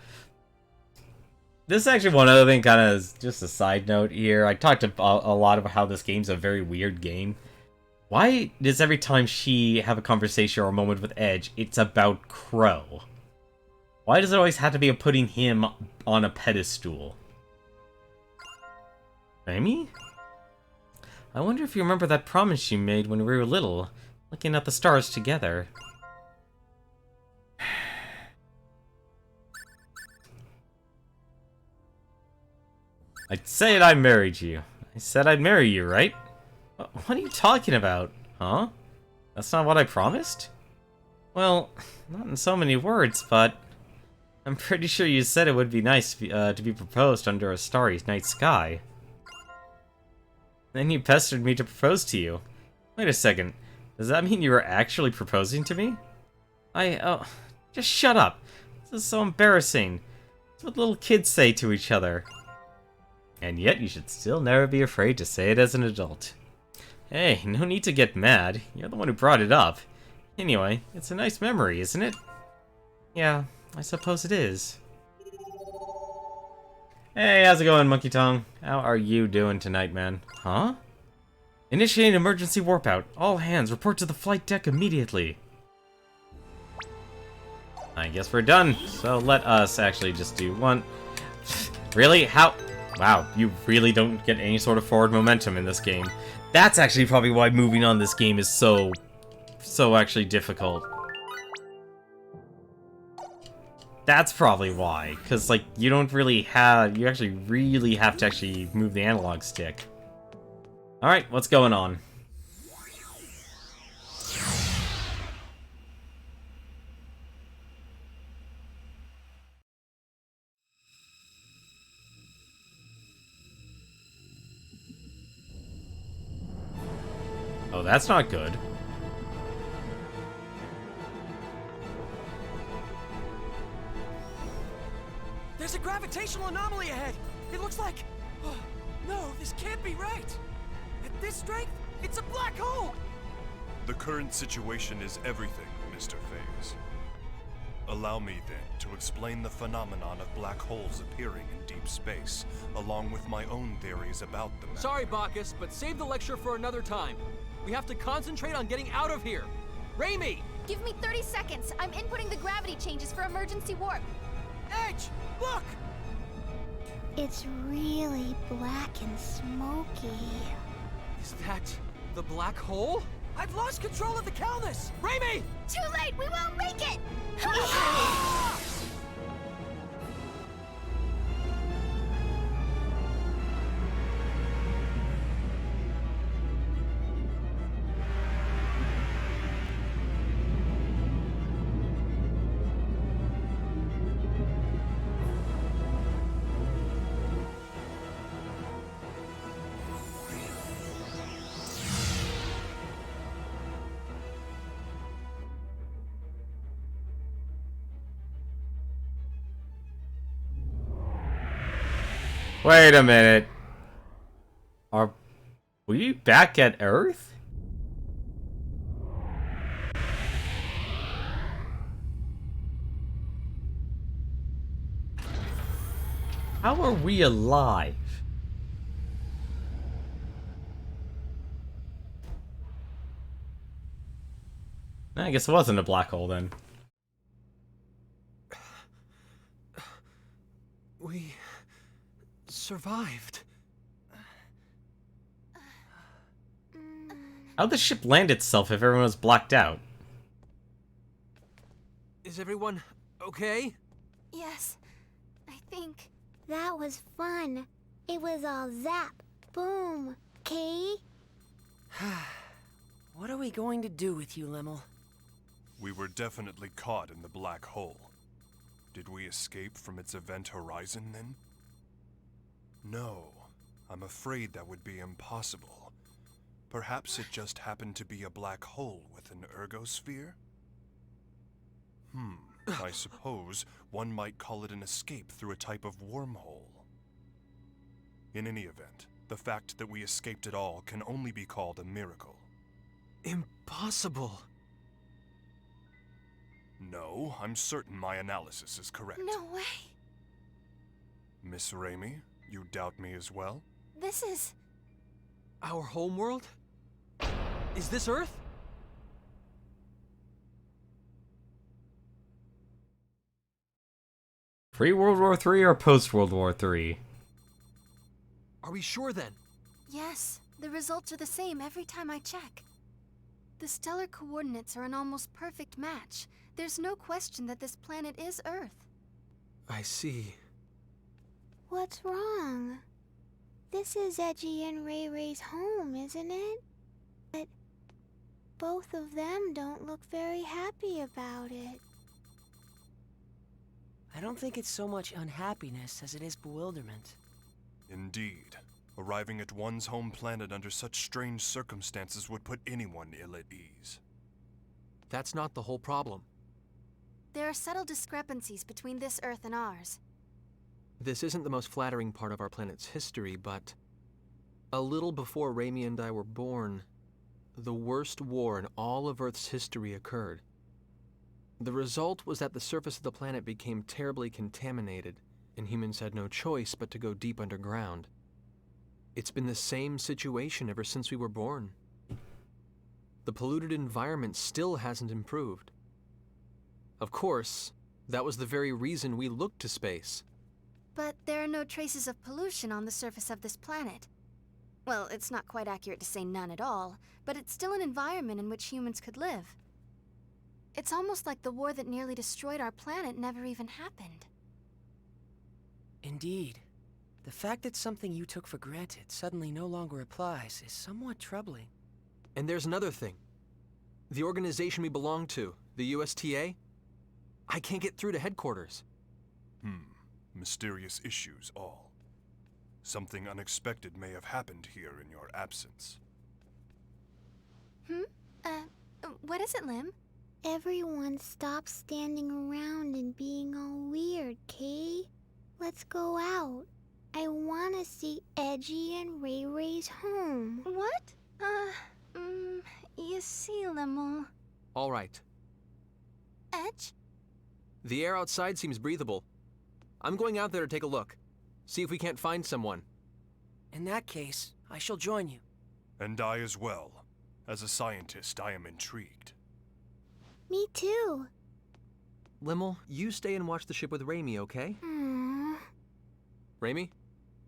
Speaker 1: This is actually one other thing, kind of just a side note here. I talked a lot about how this game's a very weird game. Why does every time she have a conversation or a moment with Edge, it's about Crow? Why does it always have to be putting him on a pedestal? Amy? I wonder if you remember that promise you made when we were little, looking at the stars together. I said I married you. I said I'd marry you, right? What are you talking about? Huh? That's not what I promised? Well, not in so many words, but... I'm pretty sure you said it would be nice to be proposed under a starry night sky. Then you pestered me to propose to you. Wait a second. Does that mean you were actually proposing to me? Oh, just shut up. This is so embarrassing. It's what little kids say to each other. And yet you should still never be afraid to say it as an adult. Hey, no need to get mad. You're the one who brought it up. Anyway, it's a nice memory, isn't it? Yeah, I suppose it is. Hey, how's it going, Monkey Tongue? How are you doing tonight, man? Huh? Initiate emergency warp out. All hands report to the flight deck immediately. I guess we're done. So let us actually just do one. Really? How? Wow, you really don't get any sort of forward momentum in this game. That's actually probably why moving on this game is so actually difficult. That's probably why, because like you don't really have, you actually really have to actually move the analog stick. All right, what's going on? Oh, that's not good.
Speaker 5: There's a gravitational anomaly ahead! It looks like... Oh, no, this can't be right! At this strength, it's a black hole!
Speaker 4: The current situation is everything, Mr. Phase. Allow me, then, to explain the phenomenon of black holes appearing in deep space, along with my own theories about them.
Speaker 3: Sorry, Bacchus, but save the lecture for another time. We have to concentrate on getting out of here. Raimi!
Speaker 2: Give me 30 seconds. I'm inputting the gravity changes for emergency warp.
Speaker 5: Edge, look!
Speaker 2: It's really black and smoky.
Speaker 3: Is that the black hole?
Speaker 5: I've lost control of the Calnus!
Speaker 3: Raimi!
Speaker 2: Too late! We won't make it!
Speaker 1: Wait a minute. Are we back at Earth? How are we alive? I guess it wasn't a black hole then.
Speaker 3: We survived.
Speaker 1: How'd the ship land itself if everyone was blacked out?
Speaker 3: Is everyone okay?
Speaker 2: Yes, I think. That was fun. It was all zap, boom, Kay.
Speaker 5: What are we going to do with you, Limmel?
Speaker 4: We were definitely caught in the black hole. Did we escape from its event horizon, then? No, I'm afraid that would be impossible. Perhaps it just happened to be a black hole with an ergosphere? I suppose one might call it an escape through a type of wormhole. In any event, the fact that we escaped at all can only be called a miracle.
Speaker 3: Impossible.
Speaker 4: No, I'm certain my analysis is correct.
Speaker 2: No way.
Speaker 4: Miss Raimi, you doubt me as well?
Speaker 2: This is...
Speaker 3: Our homeworld? Is this Earth?
Speaker 1: Pre-World War III or post-World War III?
Speaker 3: Are we sure then?
Speaker 2: Yes, the results are the same every time I check. The stellar coordinates are an almost perfect match. There's no question that this planet is Earth.
Speaker 3: I see.
Speaker 2: What's wrong? This is Edgy and Ray Ray's home, isn't it? But both of them don't look very happy about it.
Speaker 5: I don't think it's so much unhappiness as it is bewilderment.
Speaker 4: Indeed. Arriving at one's home planet under such strange circumstances would put anyone ill at ease.
Speaker 3: That's not the whole problem.
Speaker 2: There are subtle discrepancies between this Earth and ours.
Speaker 3: This isn't the most flattering part of our planet's history, but a little before Raimi and I were born, the worst war in all of Earth's history occurred. The result was that the surface of the planet became terribly contaminated, and humans had no choice but to go deep underground. It's been the same situation ever since we were born. The polluted environment still hasn't improved. Of course, that was the very reason we looked to space.
Speaker 2: But there are no traces of pollution on the surface of this planet. Well, it's not quite accurate to say none at all, but it's still an environment in which humans could live. It's almost like the war that nearly destroyed our planet never even happened.
Speaker 5: Indeed. The fact that something you took for granted suddenly no longer applies is somewhat troubling.
Speaker 3: And there's another thing. The organization we belong to, the USTA, I can't get through to headquarters.
Speaker 4: Mysterious issues all. Something unexpected may have happened here in your absence.
Speaker 2: What is it, Lim?
Speaker 6: Everyone stop standing around and being all weird, Kay. Let's go out. I want to see Edgy and Ray Ray's home.
Speaker 2: What? You see, Limmel.
Speaker 3: All right.
Speaker 2: Edge?
Speaker 3: The air outside seems breathable. I'm going out there to take a look. See if we can't find someone.
Speaker 5: In that case, I shall join you.
Speaker 4: And I as well. As a scientist, I am intrigued.
Speaker 6: Me too.
Speaker 3: Limmel, you stay and watch the ship with Raimi, okay? Raimi,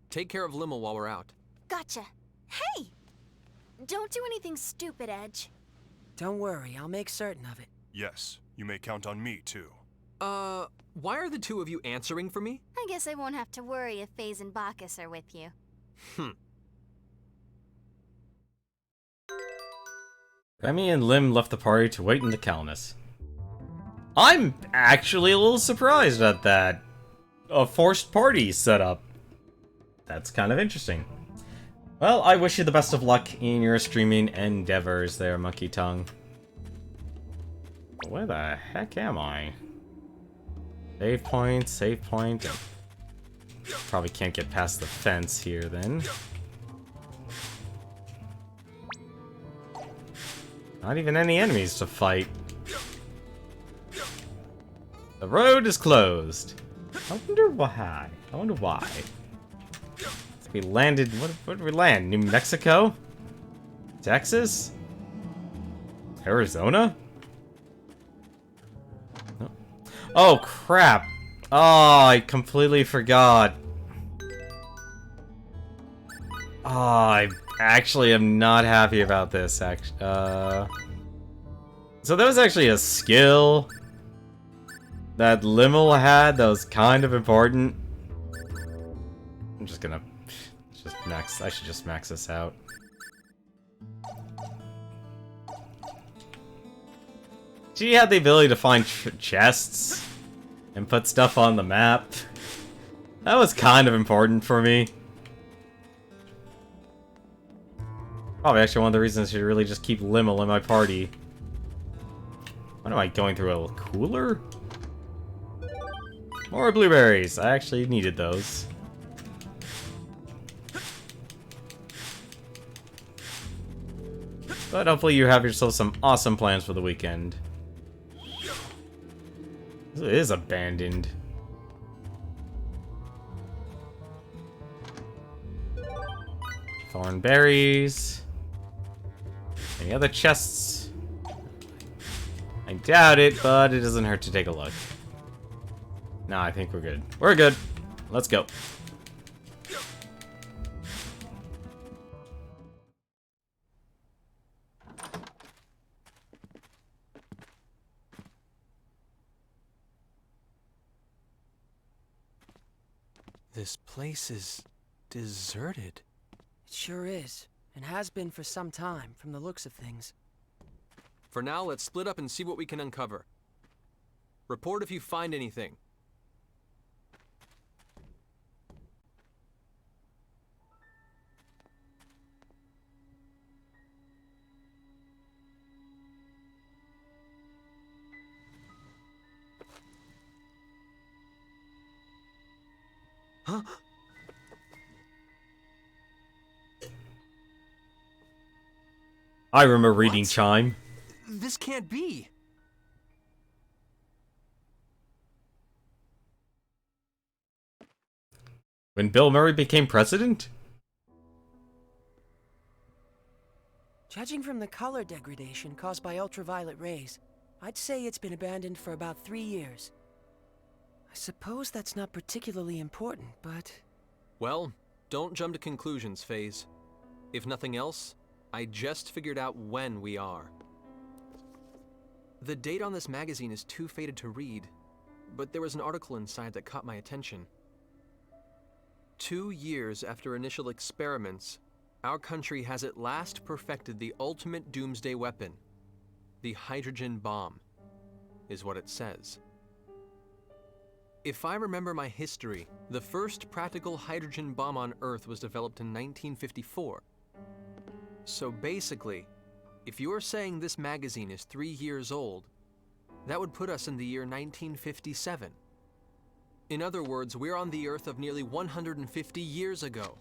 Speaker 3: take care of Limmel while we're out.
Speaker 2: Gotcha. Hey! Don't do anything stupid, Edge.
Speaker 5: Don't worry, I'll make certain of it.
Speaker 4: Yes, you may count on me too.
Speaker 3: Why are the two of you answering for me?
Speaker 2: I guess I won't have to worry if Faze and Bacchus are with you.
Speaker 1: Remy and Lim left the party to wait in the Calnus. I'm actually a little surprised at that. A forced party setup. That's kind of interesting. Well, I wish you the best of luck in your streaming endeavors there, Monkey Tongue. Where the heck am I? Save point, save point. Probably can't get past the fence here then. Not even any enemies to fight. The road is closed. I wonder why. I wonder why. We landed... What did we land? New Mexico? Texas? Arizona? Oh, crap. Oh, I completely forgot. Oh, I actually am not happy about this, actually. So there was actually a skill that Limmel had that was kind of important. I'm just gonna... I should just max this out. She had the ability to find chests and put stuff on the map. That was kind of important for me. Probably actually one of the reasons I should really just keep Limmel in my party. What am I going through? A cooler? More blueberries. I actually needed those. But hopefully you have yourself some awesome plans for the weekend. This is abandoned. Thorn berries. Any other chests? I doubt it, but it doesn't hurt to take a look. No, I think we're good. We're good. Let's go.
Speaker 3: This place is deserted.
Speaker 5: It sure is, and has been for some time, from the looks of things.
Speaker 3: For now, let's split up and see what we can uncover. Report if you find anything. Huh?
Speaker 1: I remember reading
Speaker 3: What?
Speaker 1: Chime.
Speaker 3: This can't be.
Speaker 1: When Bill Murray became president?
Speaker 5: Judging from the color degradation caused by ultraviolet rays, I'd say it's been abandoned for about 3 years. I suppose that's not particularly important, but...
Speaker 3: Well, don't jump to conclusions, FaZe. If nothing else, I just figured out when we are. The date on this magazine is too faded to read, but there was an article inside that caught my attention. 2 years after initial experiments, our country has at last perfected the ultimate doomsday weapon. The hydrogen bomb, is what it says. If I remember my history, the first practical hydrogen bomb on Earth was developed in 1954. So basically, if you're saying this magazine is 3 years old, that would put us in the year 1957. In other words, we're on the Earth of nearly 150 years ago.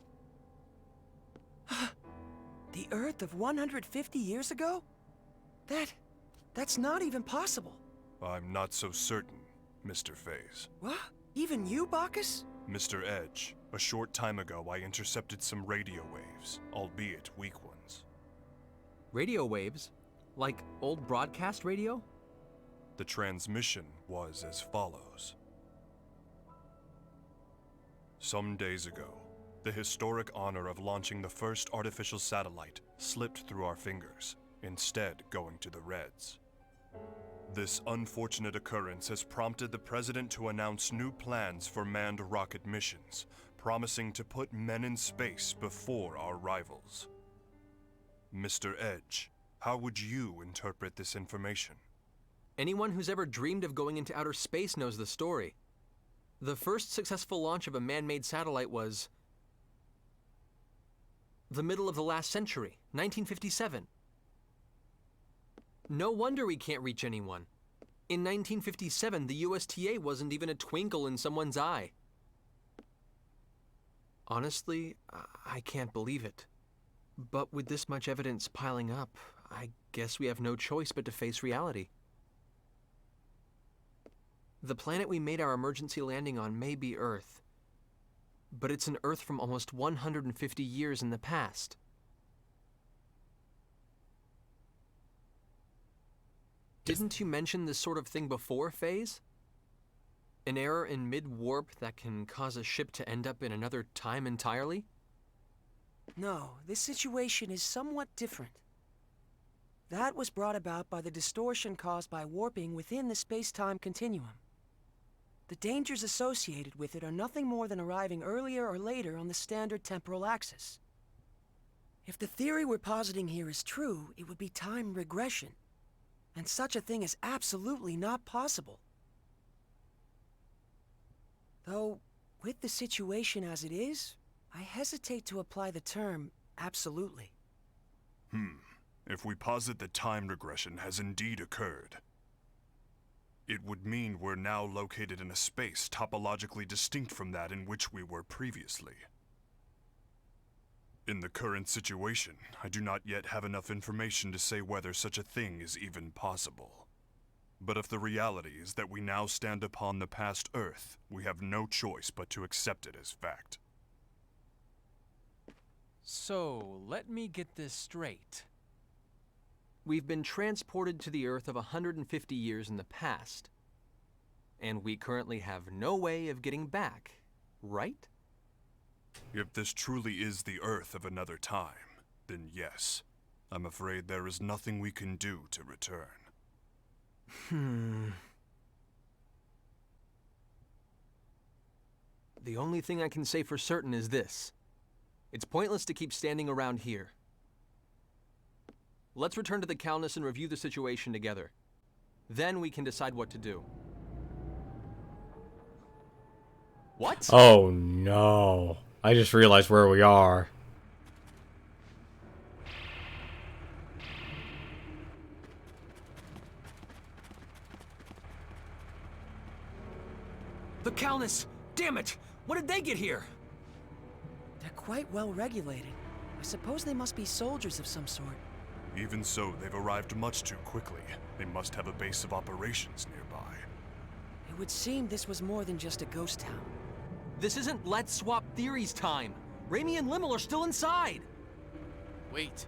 Speaker 5: The Earth of 150 years ago? That's not even possible.
Speaker 4: I'm not so certain, Mr. FaZe.
Speaker 5: What? Even you, Bacchus?
Speaker 4: Mr. Edge, a short time ago I intercepted some radio waves, albeit weak ones.
Speaker 3: Radio waves? Like old broadcast radio?
Speaker 4: The transmission was as follows. Some days ago, the historic honor of launching the first artificial satellite slipped through our fingers, instead going to the Reds. This unfortunate occurrence has prompted the President to announce new plans for manned rocket missions, promising to put men in space before our rivals. Mr. Edge, how would you interpret this information?
Speaker 3: Anyone who's ever dreamed of going into outer space knows the story. The first successful launch of a man-made satellite was the middle of the last century, 1957. No wonder we can't reach anyone. In 1957, the USTA wasn't even a twinkle in someone's eye. Honestly, I can't believe it. But with this much evidence piling up, I guess we have no choice but to face reality. The planet we made our emergency landing on may be Earth, but it's an Earth from almost 150 years in the past. Didn't you mention this sort of thing before, FaZe? An error in mid-warp that can cause a ship to end up in another time entirely?
Speaker 5: No, this situation is somewhat different. That was brought about by the distortion caused by warping within the space-time continuum. The dangers associated with it are nothing more than arriving earlier or later on the standard temporal axis. If the theory we're positing here is true, it would be time regression. And such a thing is absolutely not possible. Though, with the situation as it is, I hesitate to apply the term absolutely.
Speaker 4: If we posit that time regression has indeed occurred, it would mean we're now located in a space topologically distinct from that in which we were previously. In the current situation, I do not yet have enough information to say whether such a thing is even possible. But if the reality is that we now stand upon the past Earth, we have no choice but to accept it as fact.
Speaker 7: So, let me get this straight.
Speaker 3: We've been transported to the Earth of 150 years in the past, and we currently have no way of getting back, right?
Speaker 4: If this truly is the Earth of another time, then yes, I'm afraid there is nothing we can do to return.
Speaker 3: The only thing I can say for certain is this. It's pointless to keep standing around here. Let's return to the Calnus and review the situation together. Then we can decide what to do. What?
Speaker 1: Oh no. I just realized where we are.
Speaker 3: The Calnus! Damn it! When did they get here?
Speaker 5: They're quite well regulated. I suppose they must be soldiers of some sort.
Speaker 4: Even so, they've arrived much too quickly. They must have a base of operations nearby.
Speaker 5: It would seem this was more than just a ghost town.
Speaker 3: This isn't Let's Swap Theories time. Raimi and Limmel are still inside.
Speaker 7: Wait.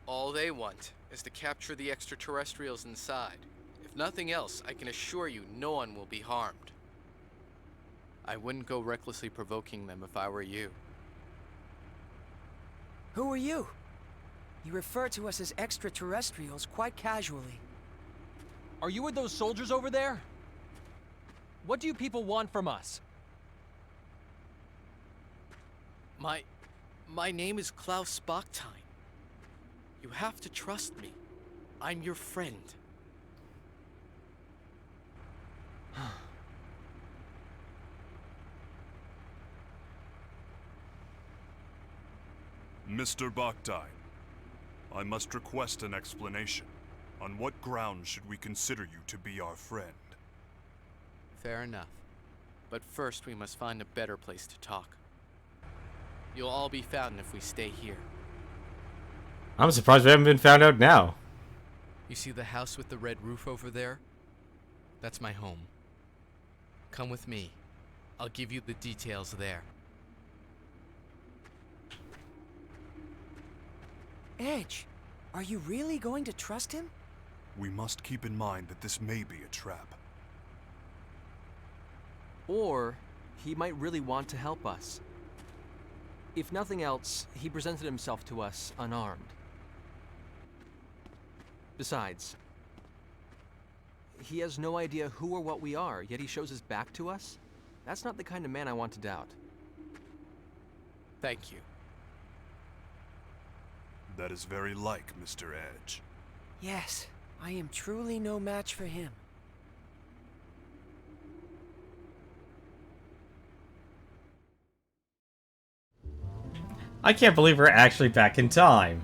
Speaker 8: All they want is to capture the extraterrestrials inside. If nothing else, I can assure you no one will be harmed. I wouldn't go recklessly provoking them if I were you.
Speaker 5: Who are you? You refer to us as extraterrestrials quite casually.
Speaker 7: Are you with those soldiers over there? What do you people want from us?
Speaker 8: My name is Klaus Backtine. You have to trust me. I'm your friend.
Speaker 4: Mr. Backtine, I must request an explanation. On what grounds should we consider you to be our friend?
Speaker 8: Fair enough. But first we must find a better place to talk. You'll all be found if we stay here.
Speaker 1: I'm surprised we haven't been found out now.
Speaker 8: You see the house with the red roof over there? That's my home. Come with me. I'll give you the details there.
Speaker 5: Edge, are you really going to trust him?
Speaker 4: We must keep in mind that this may be a trap.
Speaker 3: Or he might really want to help us. If nothing else, he presented himself to us unarmed. Besides, he has no idea who or what we are, yet he shows his back to us? That's not the kind of man I want to doubt.
Speaker 8: Thank you.
Speaker 4: That is very like Mr. Edge.
Speaker 5: Yes, I am truly no match for him.
Speaker 1: I can't believe we're actually back in time.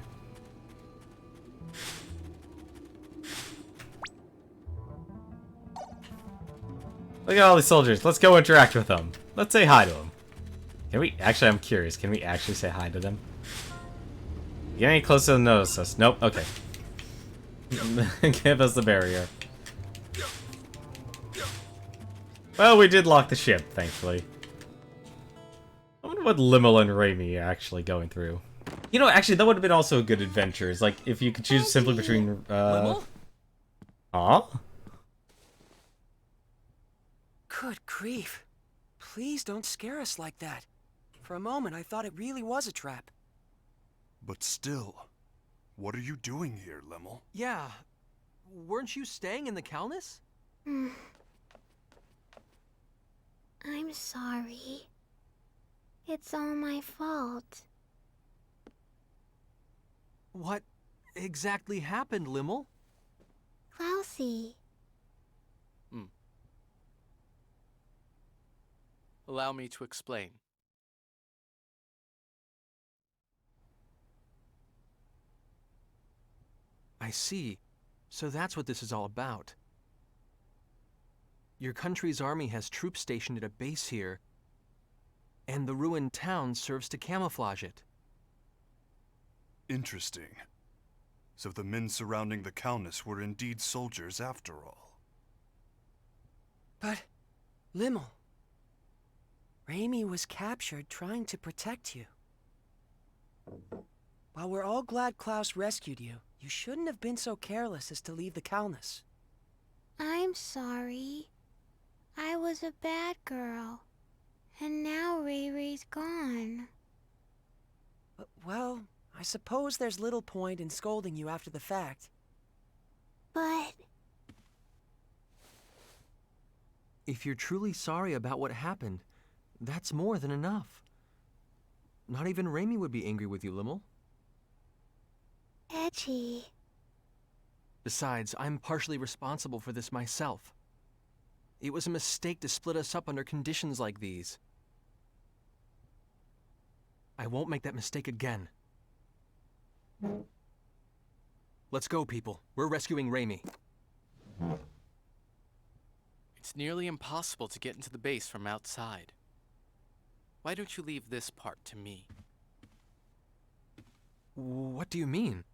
Speaker 1: Look at all these soldiers. Let's go interact with them. Let's say hi to them. Can we? Actually, I'm curious. Can we actually say hi to them? Get any closer to notice us? Nope. Okay. Give us the barrier. Well, we did lock the ship, thankfully. I wonder what Limmel and Raimi are actually going through. You know, actually, that would have been also a good adventure. It's like, if you could choose simply between,
Speaker 5: Limmel?
Speaker 1: Huh?
Speaker 5: Good grief. Please don't scare us like that. For a moment, I thought it really was a trap.
Speaker 4: But still, what are you doing here, Limmel?
Speaker 3: Yeah, weren't you staying in the Calnus?
Speaker 6: I'm sorry. It's all my fault.
Speaker 3: What exactly happened, Limmel?
Speaker 6: Klausy.
Speaker 8: Allow me to explain.
Speaker 3: I see. So that's what this is all about. Your country's army has troops stationed at a base here, and the ruined town serves to camouflage it.
Speaker 4: Interesting. So the men surrounding the Calnus were indeed soldiers after all.
Speaker 5: But, Limmel, Raimi was captured trying to protect you. While we're all glad Klaus rescued you, you shouldn't have been so careless as to leave the Calnus.
Speaker 6: I'm sorry. I was a bad girl. And now Ray Ray's gone.
Speaker 5: Well, I suppose there's little point in scolding you after the fact.
Speaker 6: But
Speaker 3: If you're truly sorry about what happened, that's more than enough. Not even Raimi would be angry with you, Limmel.
Speaker 6: Edgy.
Speaker 3: Besides, I'm partially responsible for this myself. It was a mistake to split us up under conditions like these. I won't make that mistake again. Let's go, people. We're rescuing Raimi.
Speaker 8: It's nearly impossible to get into the base from outside. Why don't you leave this part to me?
Speaker 3: What do you mean?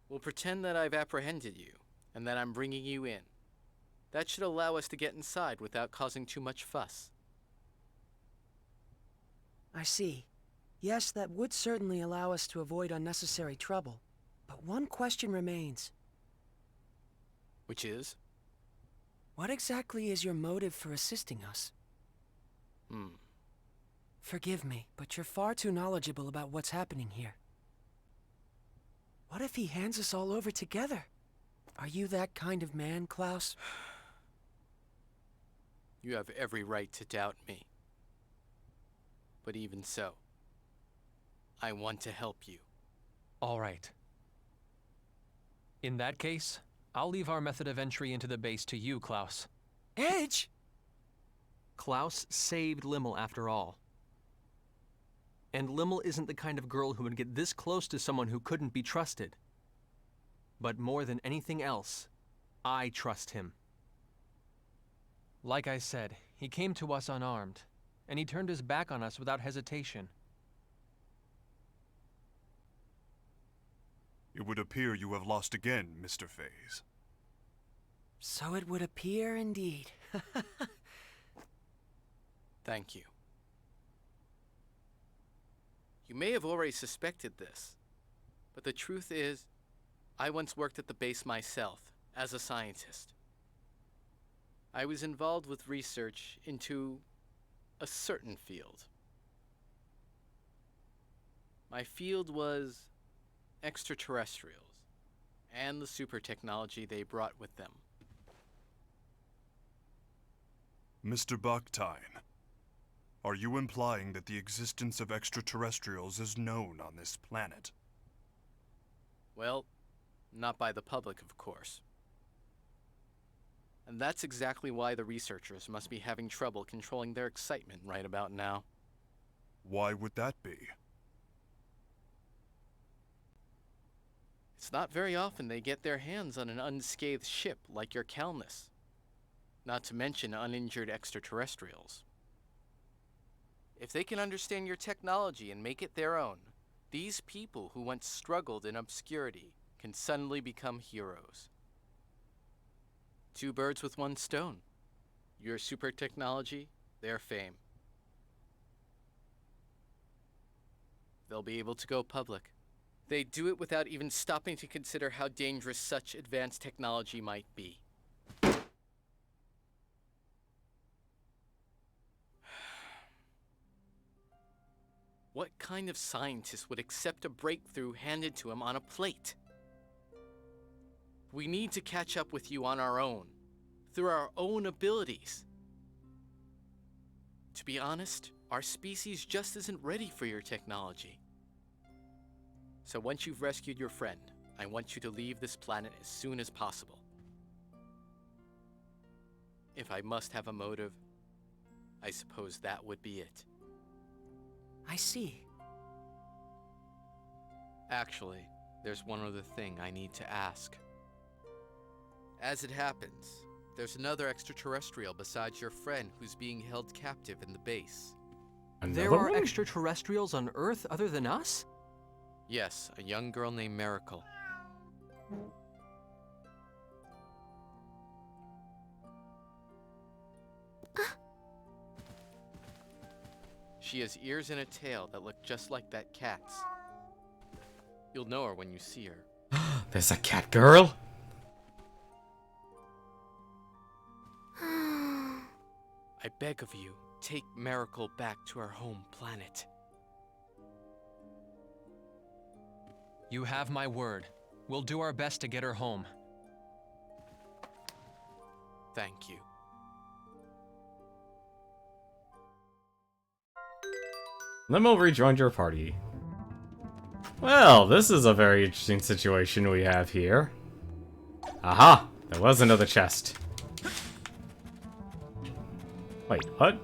Speaker 8: We'll pretend that I've apprehended you, and that I'm bringing you in. That should allow us to get inside without causing too much fuss.
Speaker 5: I see. Yes, that would certainly allow us to avoid unnecessary trouble. But one question remains.
Speaker 8: Which is?
Speaker 5: What exactly is your motive for assisting us? Forgive me, but you're far too knowledgeable about what's happening here. What if he hands us all over together? Are you that kind of man, Klaus?
Speaker 8: You have every right to doubt me. But even so, I want to help you.
Speaker 7: All right. In that case, I'll leave our method of entry into the base to you, Klaus.
Speaker 5: Edge!
Speaker 3: Klaus saved Limmel after all. And Limmel isn't the kind of girl who would get this close to someone who couldn't be trusted. But more than anything else, I trust him.
Speaker 7: Like I said, he came to us unarmed, and he turned his back on us without hesitation.
Speaker 4: It would appear you have lost again, Mr. Faze.
Speaker 5: So it would appear indeed.
Speaker 8: Thank you. You may have already suspected this, but the truth is, I once worked at the base myself, as a scientist. I was involved with research into a certain field. My field was extraterrestrials, and the super technology they brought with them.
Speaker 4: Mr. Baktine, are you implying that the existence of extraterrestrials is known on this planet?
Speaker 8: Well, not by the public, of course. And that's exactly why the researchers must be having trouble controlling their excitement right about now.
Speaker 4: Why would that be?
Speaker 8: It's not very often they get their hands on an unscathed ship like your Calnus. Not to mention uninjured extraterrestrials. If they can understand your technology and make it their own, these people who once struggled in obscurity can suddenly become heroes. Two birds with one stone. Your super technology, their fame. They'll be able to go public. They do it without even stopping to consider how dangerous such advanced technology might be. What kind of scientist would accept a breakthrough handed to him on a plate? We need to catch up with you on our own, through our own abilities. To be honest, our species just isn't ready for your technology. So once you've rescued your friend, I want you to leave this planet as soon as possible. If I must have a motive, I suppose that would be it.
Speaker 5: I see.
Speaker 8: Actually, there's one other thing I need to ask. As it happens, there's another extraterrestrial besides your friend who's being held captive in the base.
Speaker 3: There are extraterrestrials on Earth other than us?
Speaker 8: Yes, a young girl named Miracle. She has ears and a tail that look just like that cat's. You'll know her when you see her.
Speaker 1: There's a cat girl?
Speaker 8: I beg of you, take Miracle back to her home planet.
Speaker 7: You have my word. We'll do our best to get her home.
Speaker 8: Thank you.
Speaker 1: Limo rejoined your party. Well, this is a very interesting situation we have here. Aha! There was another chest. Wait, what?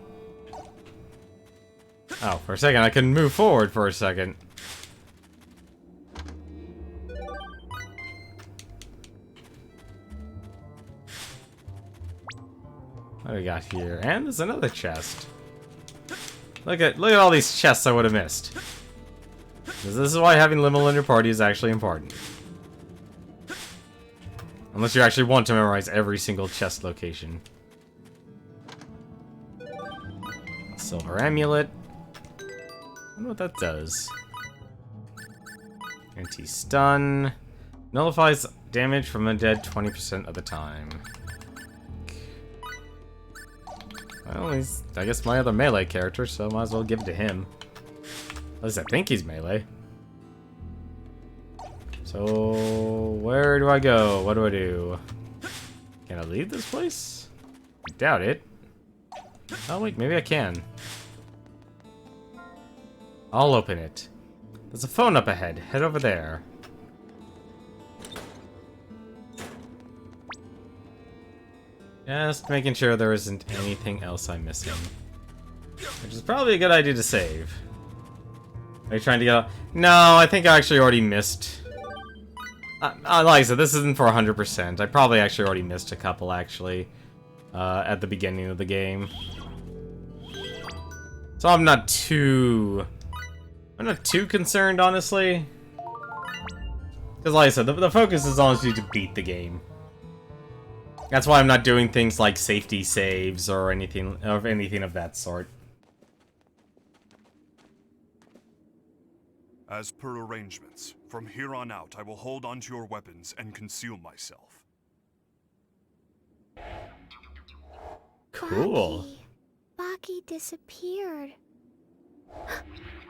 Speaker 1: Oh, for a second, I couldn't move forward for a second. What do we got here? And there's another chest. Look at all these chests I would have missed. This is why having Limmel in your party is actually important. Unless you actually want to memorize every single chest location. A silver amulet. I wonder what that does. Anti-stun. Nullifies damage from undead 20% of the time. Well, he's, I guess, my other melee character, so might as well give it to him. At least I think he's melee. So, where do I go? What do I do? Can I leave this place? I doubt it. Oh wait, maybe I can. I'll open it. There's a phone up ahead. Head over there. Just making sure there isn't anything else I'm missing. Which is probably a good idea to save. Are you trying to get... No, I think I actually already missed... like I said, this isn't for 100%. I probably actually already missed a couple, actually. At the beginning of the game. So I'm not too concerned, honestly. Because like I said, the focus is honestly to beat the game. That's why I'm not doing things like safety saves or anything of that sort.
Speaker 4: As per arrangements, from here on out, I will hold onto your weapons and conceal myself.
Speaker 1: Cool.
Speaker 6: Baki disappeared.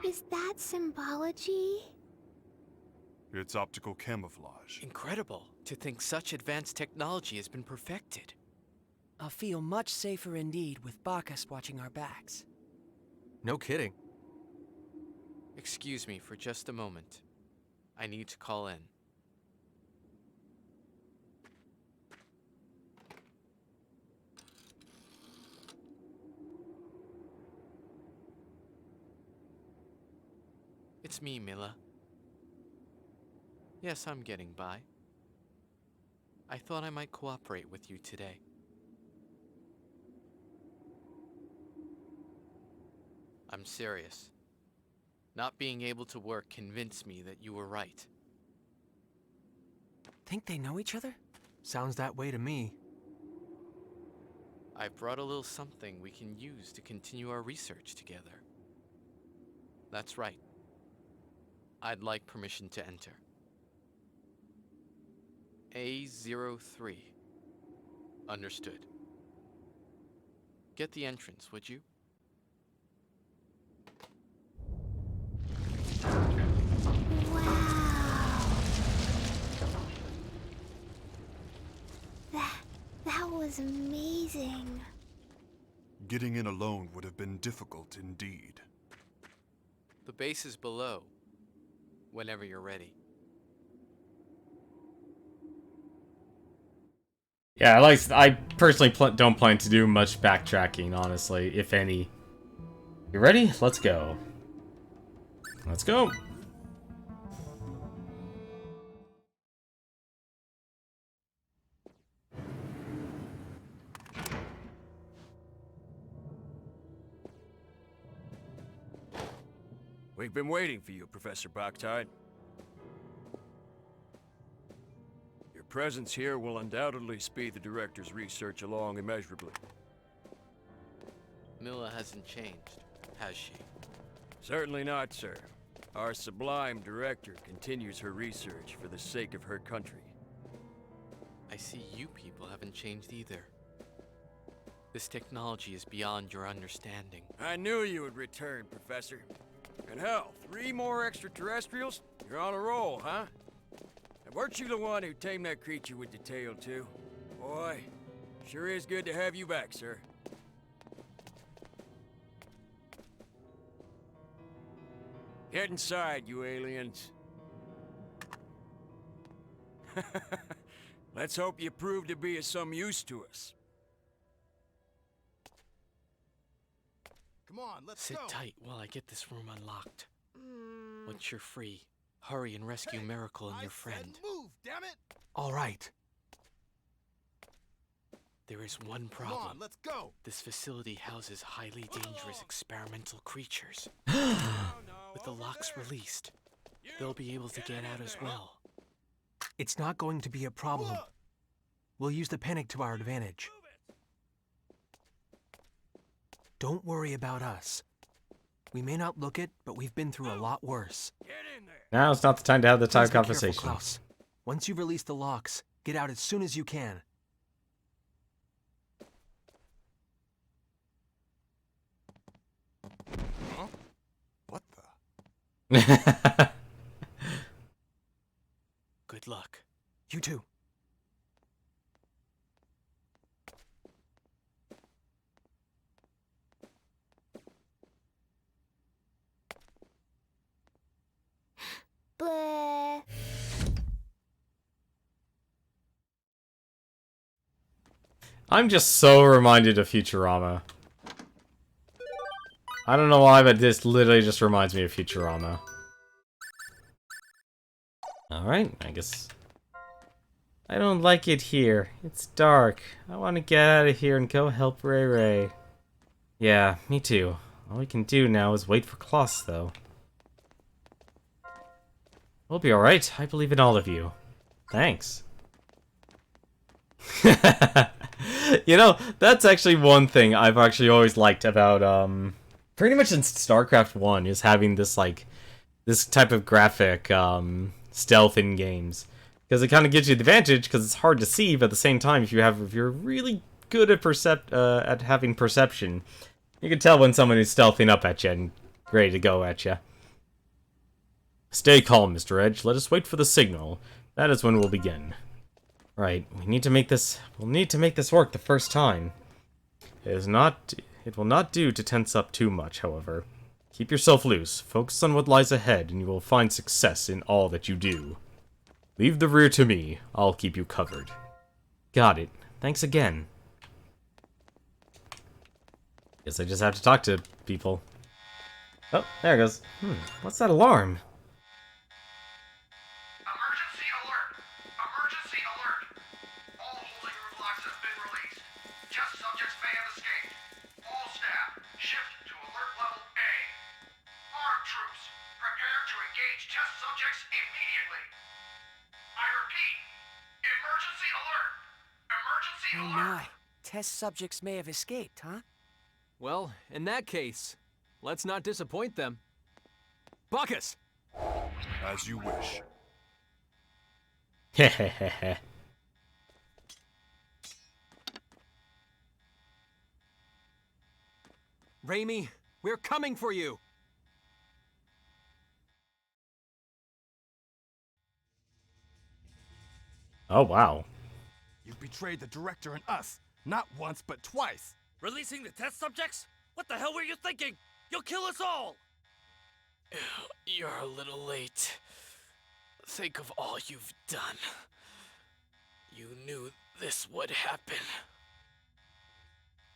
Speaker 6: Is that symbology?
Speaker 4: It's optical camouflage.
Speaker 8: Incredible to think such advanced technology has been perfected.
Speaker 5: I'll feel much safer indeed with Bacchus watching our backs.
Speaker 3: No kidding.
Speaker 8: Excuse me for just a moment. I need to call in. It's me, Mila. Yes, I'm getting by. I thought I might cooperate with you today. I'm serious. Not being able to work convinced me that you were right.
Speaker 5: Think they know each other?
Speaker 3: Sounds that way to me.
Speaker 8: I've brought a little something we can use to continue our research together. That's right. I'd like permission to enter. A03. Understood. Get the entrance, would you?
Speaker 6: Wow. That was amazing.
Speaker 4: Getting in alone would have been difficult indeed.
Speaker 8: The base is below. Whenever you're ready.
Speaker 1: Yeah, I personally don't plan to do much backtracking, honestly, if any. You ready? Let's go. Let's go.
Speaker 9: We've been waiting for you, Professor Backtide. Your presence here will undoubtedly speed the Director's research along immeasurably.
Speaker 8: Mila hasn't changed, has she?
Speaker 9: Certainly not, sir. Our sublime Director continues her research for the sake of her country.
Speaker 8: I see you people haven't changed either. This technology is beyond your understanding.
Speaker 9: I knew you would return, Professor. And hell, 3 more extraterrestrials? You're on a roll, huh? And weren't you the one who tamed that creature with the tail, too? Boy, sure is good to have you back, sir. Get inside, you aliens. Let's hope you prove to be of some use to us.
Speaker 10: Come on, let's
Speaker 8: Sit
Speaker 10: go.
Speaker 8: tight while I get this room unlocked. Once you're free, hurry and rescue Miracle and your friend.
Speaker 10: Said move, damn it.
Speaker 3: All right.
Speaker 8: There is one
Speaker 10: Come
Speaker 8: problem.
Speaker 10: on, let's go.
Speaker 8: This facility houses highly dangerous experimental creatures. With the locks released, they'll be able to get out as well.
Speaker 3: It's not going to be a problem. We'll use the panic to our advantage. Don't worry about us. We may not look it, but we've been through a lot worse.
Speaker 4: Get in there!
Speaker 1: Now it's not the time to have the
Speaker 3: Please
Speaker 1: time
Speaker 3: be careful,
Speaker 1: conversation.
Speaker 3: Klaus. Once you've released the locks, get out as soon as you can.
Speaker 4: Huh? What the?
Speaker 5: Good luck.
Speaker 3: You too.
Speaker 6: Bleh.
Speaker 1: I'm just so reminded of Futurama. I don't know why, but this literally just reminds me of Futurama. Alright, I guess... I don't like it here. It's dark. I want to get out of here and go help Ray Ray. Yeah, me too. All we can do now is wait for Kloss, though. We'll be alright. I believe in all of you. Thanks. You know, that's actually one thing I've actually always liked about, pretty much since StarCraft 1, is having this, like, this type of graphic, stealth in games. Because it kind of gives you the advantage, because it's hard to see, but at the same time, if you're really good at having perception, you can tell when someone is stealthing up at you and ready to go at you. Stay calm, Mr. Edge. Let us wait for the signal. That is when we'll begin. Right, we'll need to make this work the first time. It will not do to tense up too much, however. Keep yourself loose, focus on what lies ahead, and you will find success in all that you do. Leave the rear to me, I'll keep you covered. Got it. Thanks again. Guess I just have to talk to people. Oh, there it goes. What's that alarm?
Speaker 10: Emergency alert! Emergency alert! All holding room locks have been released. Test subjects may have escaped. All staff, shift to alert level A. Armed troops, prepare to engage test subjects immediately. I repeat, emergency alert! Emergency
Speaker 5: Oh
Speaker 10: alert!
Speaker 5: my. Test subjects may have escaped, huh?
Speaker 3: Well, in that case, let's not disappoint them. Bacchus!
Speaker 4: As you wish.
Speaker 1: Hehehehe.
Speaker 3: Raimi, we're coming for you!
Speaker 1: Oh, wow.
Speaker 11: You betrayed the director and us, not once but twice.
Speaker 9: Releasing the test subjects? What the hell were you thinking? You'll kill us all!
Speaker 8: You're a little late. Think of all you've done. You knew this would happen.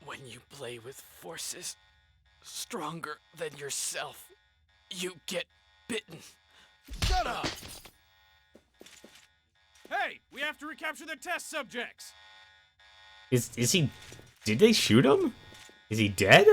Speaker 8: When you play with forces stronger than yourself, you get bitten.
Speaker 11: Shut up!
Speaker 10: Hey, we have to recapture the test subjects!
Speaker 1: Is he... Did they shoot him? Is he dead?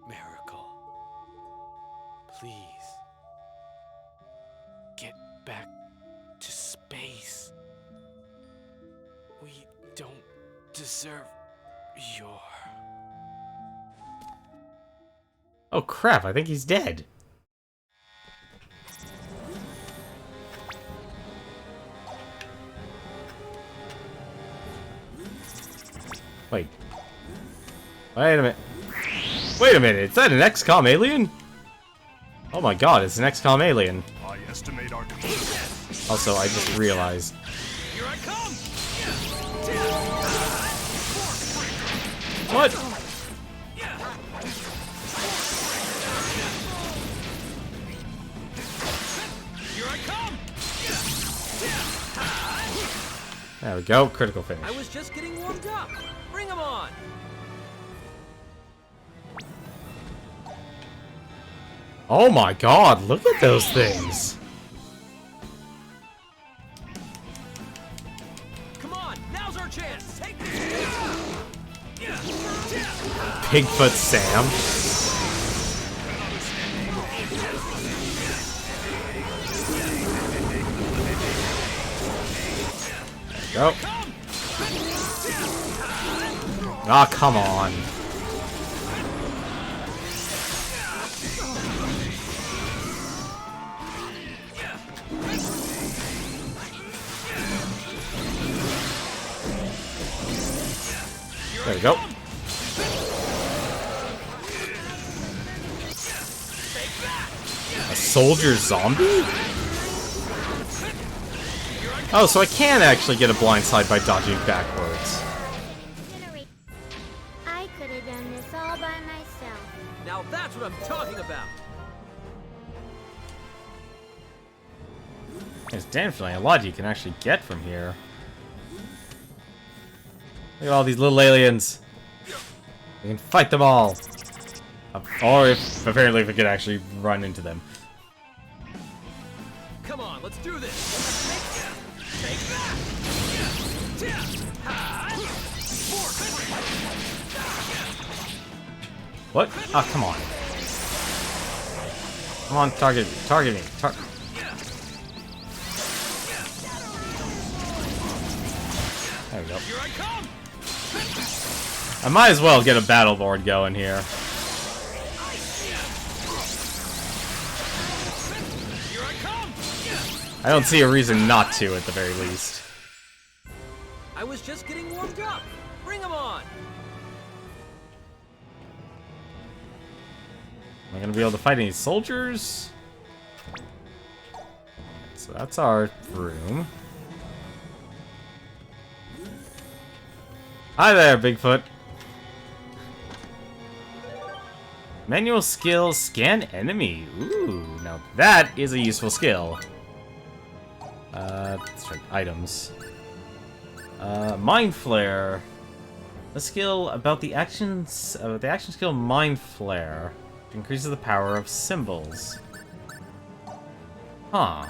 Speaker 8: Miracle. Please. Get back to space. We don't deserve your...
Speaker 1: Oh crap, I think he's dead. Wait. Wait a minute. Wait a minute, is that an XCOM alien? Oh my god, it's an XCOM alien.
Speaker 4: I estimate our...
Speaker 1: Also, I just realized.
Speaker 9: Here I come!
Speaker 1: What?
Speaker 9: Here I come!
Speaker 1: There we go, critical finish.
Speaker 3: I was just getting warmed up. Bring him on!
Speaker 1: Oh my god, look at those things!
Speaker 3: Come on, now's our chance! Take this!
Speaker 1: Bigfoot Sam. Go. Ah, come on. There we go. A soldier zombie? Oh, so I can actually get a blindside by dodging backwards.
Speaker 6: I could have done this all by myself.
Speaker 5: Now that's what I'm talking about.
Speaker 1: There's definitely a lot you can actually get from here. Look at all these little aliens. We can fight them all. Or if apparently if we could actually run into them.
Speaker 5: Come on, let's do this. Take
Speaker 1: What? Oh, come on. Come on, target me. Target me. There we go.
Speaker 5: Here I come.
Speaker 1: I might as well get a battle board going here.
Speaker 5: Here I come.
Speaker 1: I don't see a reason not to, at the very least.
Speaker 5: I was just getting warmed up. Bring 'em on.
Speaker 1: Am I gonna be able to fight any soldiers? So that's our room. Hi there, Bigfoot. Manual skill, scan enemy. Ooh, now that is a useful skill. Let's check items. Mind Flare. A skill about the action skill Mind Flare. Which increases the power of symbols. Huh.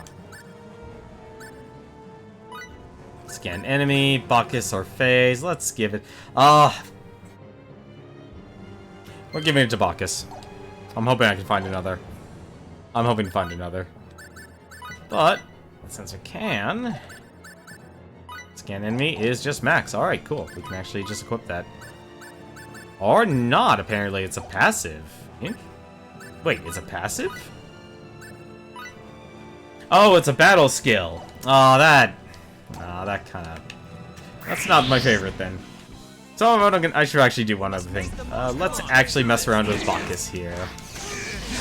Speaker 1: Scan enemy, Bacchus or phase. Let's give it. We're giving it to Bacchus. I'm hoping I can find another. But since I can, scan enemy is just max. All right, cool. We can actually just equip that. Or not. Apparently, it's a passive. Wait, it's a passive? Oh, it's a battle skill. Oh, that kind of... That's not my favorite, then. So I should actually do one other thing. Let's actually mess around with Bacchus here.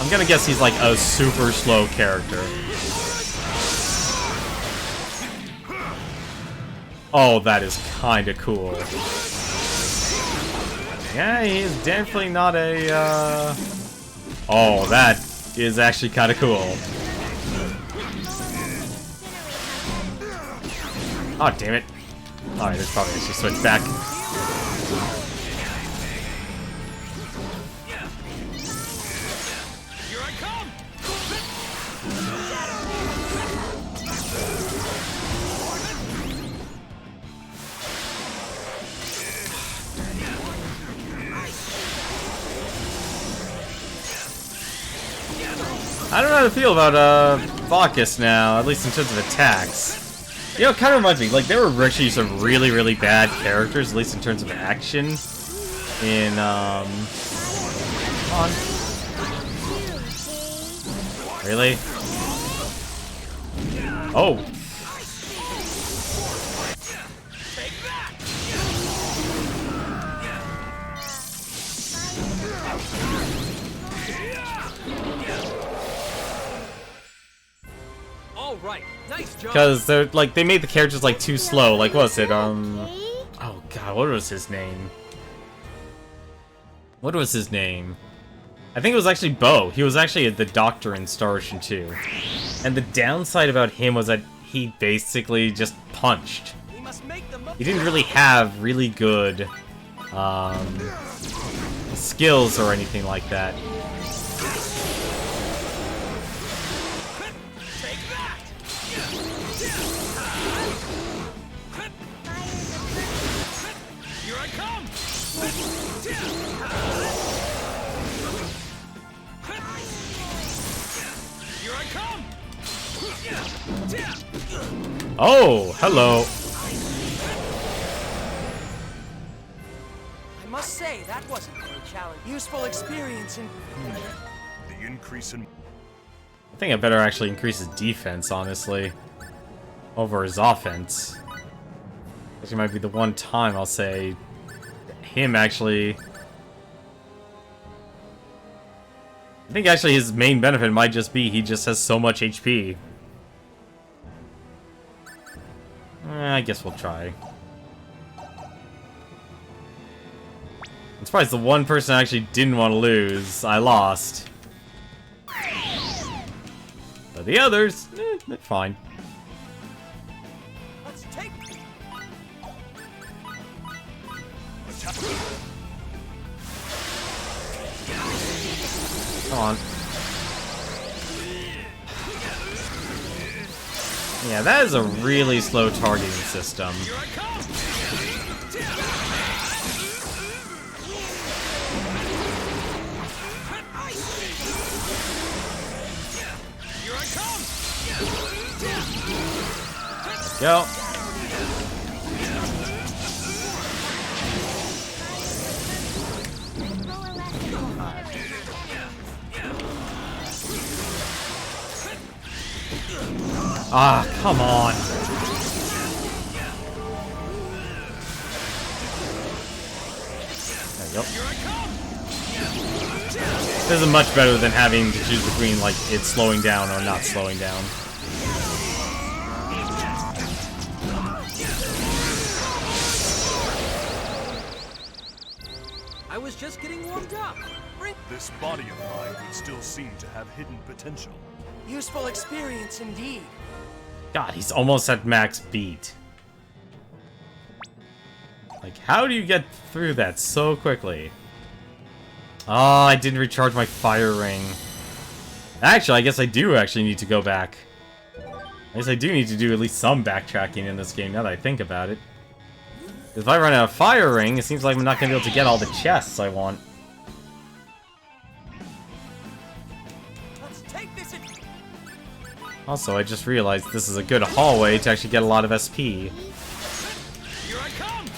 Speaker 1: I'm gonna guess he's like a super slow character. Oh, that is kind of cool. Yeah, he's definitely not a... Oh, that is actually kind of cool. Oh, damn it. Alright, there's probably actually switch back.
Speaker 5: Here I come.
Speaker 1: I don't know how to feel about Bacchus now, at least in terms of attacks. You know, it kind of reminds me, like, there were actually some really, really bad characters, at least in terms of action, in, come on. Really? Oh!
Speaker 5: All right, nice job.
Speaker 1: Because they're like they made the characters like too slow. Like what was it? Oh god, what was his name? What was his name? I think it was actually Bo. He was actually the doctor in Star Ocean 2. And the downside about him was that he basically just punched. He didn't really have really good skills or anything like that.
Speaker 5: Here I come. Here I come.
Speaker 1: Oh, hello.
Speaker 5: Useful experience in...
Speaker 4: The increase in...
Speaker 1: I think I better actually increase his defense, honestly, over his offense. This might be the one time I'll say him actually... I think actually his main benefit might just be he just has so much HP. I guess we'll try. I'm surprised the one person I actually didn't want to lose, I lost. But the others, they're fine.
Speaker 5: Let's take...
Speaker 1: Come on. Yeah, that is a really slow targeting system. Let's go. Ah, come on. There you go. This is much better than having to choose between, like, it slowing down or not slowing down.
Speaker 7: I was just getting warmed up.
Speaker 4: This body of mine would still seem to have hidden potential.
Speaker 5: Useful experience indeed.
Speaker 1: God, he's almost at max beat. Like, how do you get through that so quickly? Oh, I didn't recharge my fire ring. Actually, I guess I do actually need to go back. I guess I do need to do at least some backtracking in this game now that I think about it. If I run out of fire ring, it seems like I'm not going to be able to get all the chests I want.
Speaker 5: Let's take this in...
Speaker 1: Also, I just realized this is a good hallway to actually get a lot of SP.
Speaker 5: Here I come!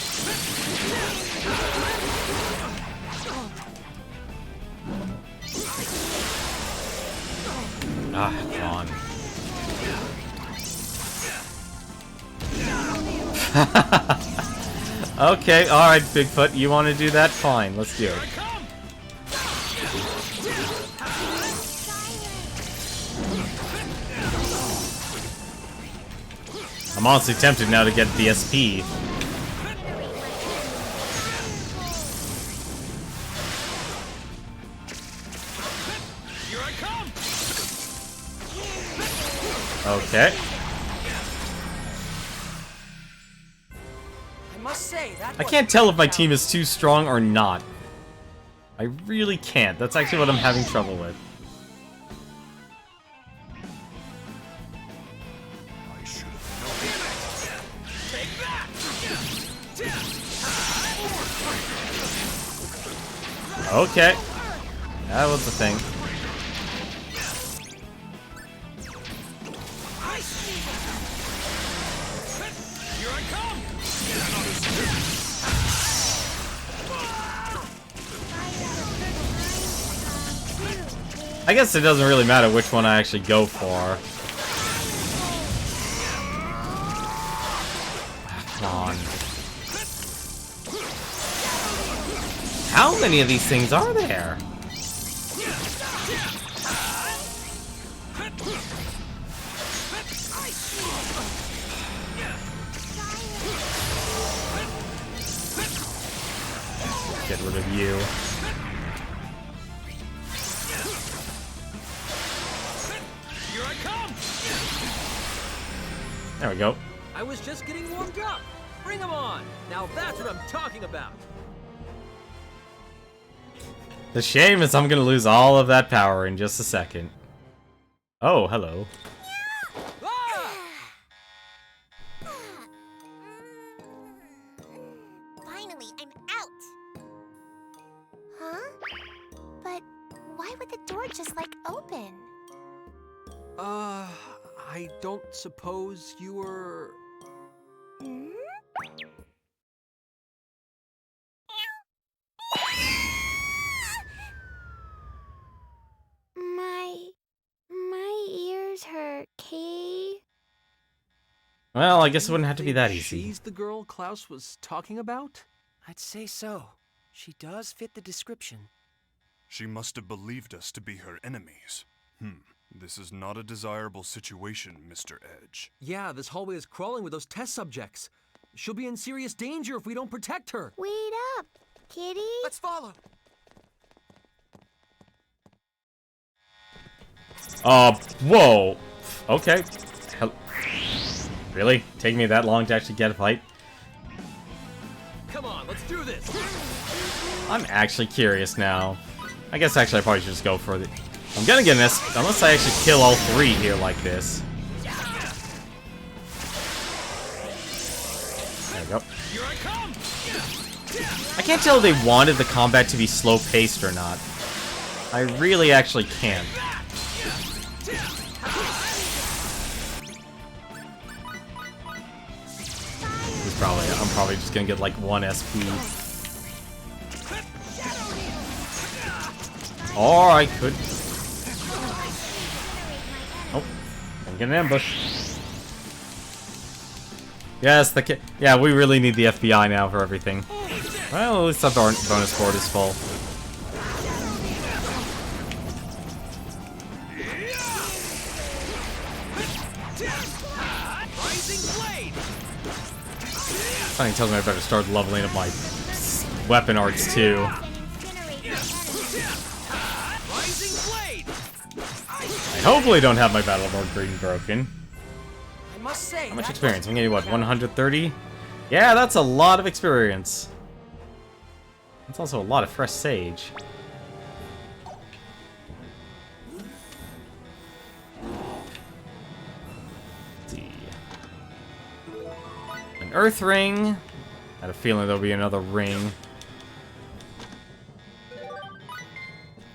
Speaker 1: Ah, come on. Okay, alright, Bigfoot, you want to do that? Fine, let's do it. I'm honestly tempted now to get the SP. Okay.
Speaker 5: I must say, that
Speaker 1: I can't tell if my team is too strong or not. I really can't. That's actually what I'm having trouble with.
Speaker 4: I should have
Speaker 1: Okay. That was the thing.
Speaker 5: Here I come!
Speaker 1: I guess it doesn't really matter which one I actually go for. Come on. How many of these things are there? Get rid of you.
Speaker 5: Here I come!
Speaker 1: There we go.
Speaker 7: I was just getting warmed up. Bring them on. Now that's what I'm talking about.
Speaker 1: The shame is I'm gonna lose all of that power in just a second. Oh, hello.
Speaker 2: Finally, I'm out! Huh? But why would the door just, like, open?
Speaker 3: I don't suppose you were...
Speaker 2: Hmm?
Speaker 1: Well, I guess it
Speaker 3: You
Speaker 1: wouldn't have to be
Speaker 3: think
Speaker 1: that easy.
Speaker 3: She's the girl Klaus was talking about?
Speaker 5: I'd say so. She does fit the description.
Speaker 4: She must have believed us to be her enemies. This is not a desirable situation, Mr. Edge.
Speaker 3: Yeah, this hallway is crawling with those test subjects. She'll be in serious danger if we don't protect her.
Speaker 6: Wait up, kitty.
Speaker 5: Let's follow.
Speaker 1: Whoa. Okay. Really? Take me that long to actually get a fight?
Speaker 3: Come on, let's do this.
Speaker 1: I'm actually curious now. I guess actually I probably should just go for the... I'm gonna get this, unless I actually kill all three here like this. There we go. I can't tell if they wanted the combat to be slow-paced or not. I really actually can't. I'm probably just gonna get like 1 SP. Or I could... Oh, I'm getting an ambush. Yes, yeah, we really need the FBI now for everything. Well, at least our bonus board is full. Something tells me I better start leveling up my weapon arts too. I hopefully don't have my battle board being broken.
Speaker 5: I must say,
Speaker 1: How much experience? I'm getting what, 130? Yeah, that's a lot of experience. That's also a lot of fresh sage. Let's see. An earth ring. I had a feeling there'll be another ring.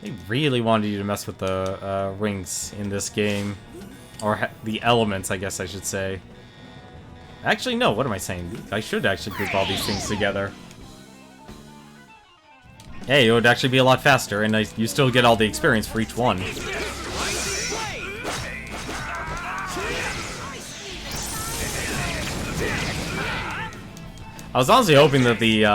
Speaker 1: They really wanted you to mess with the rings in this game. Or the elements, I guess I should say. Actually, no, what am I saying? I should actually group all these things together. Hey, it would actually be a lot faster, and you still get all the experience for each one. I was honestly hoping that the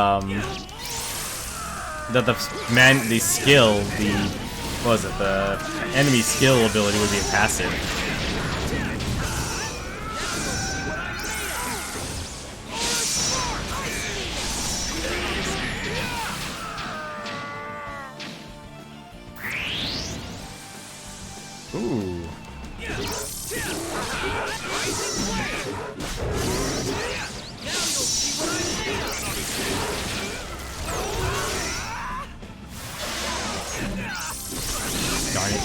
Speaker 1: enemy skill ability would be a passive. Ooh. Darn it.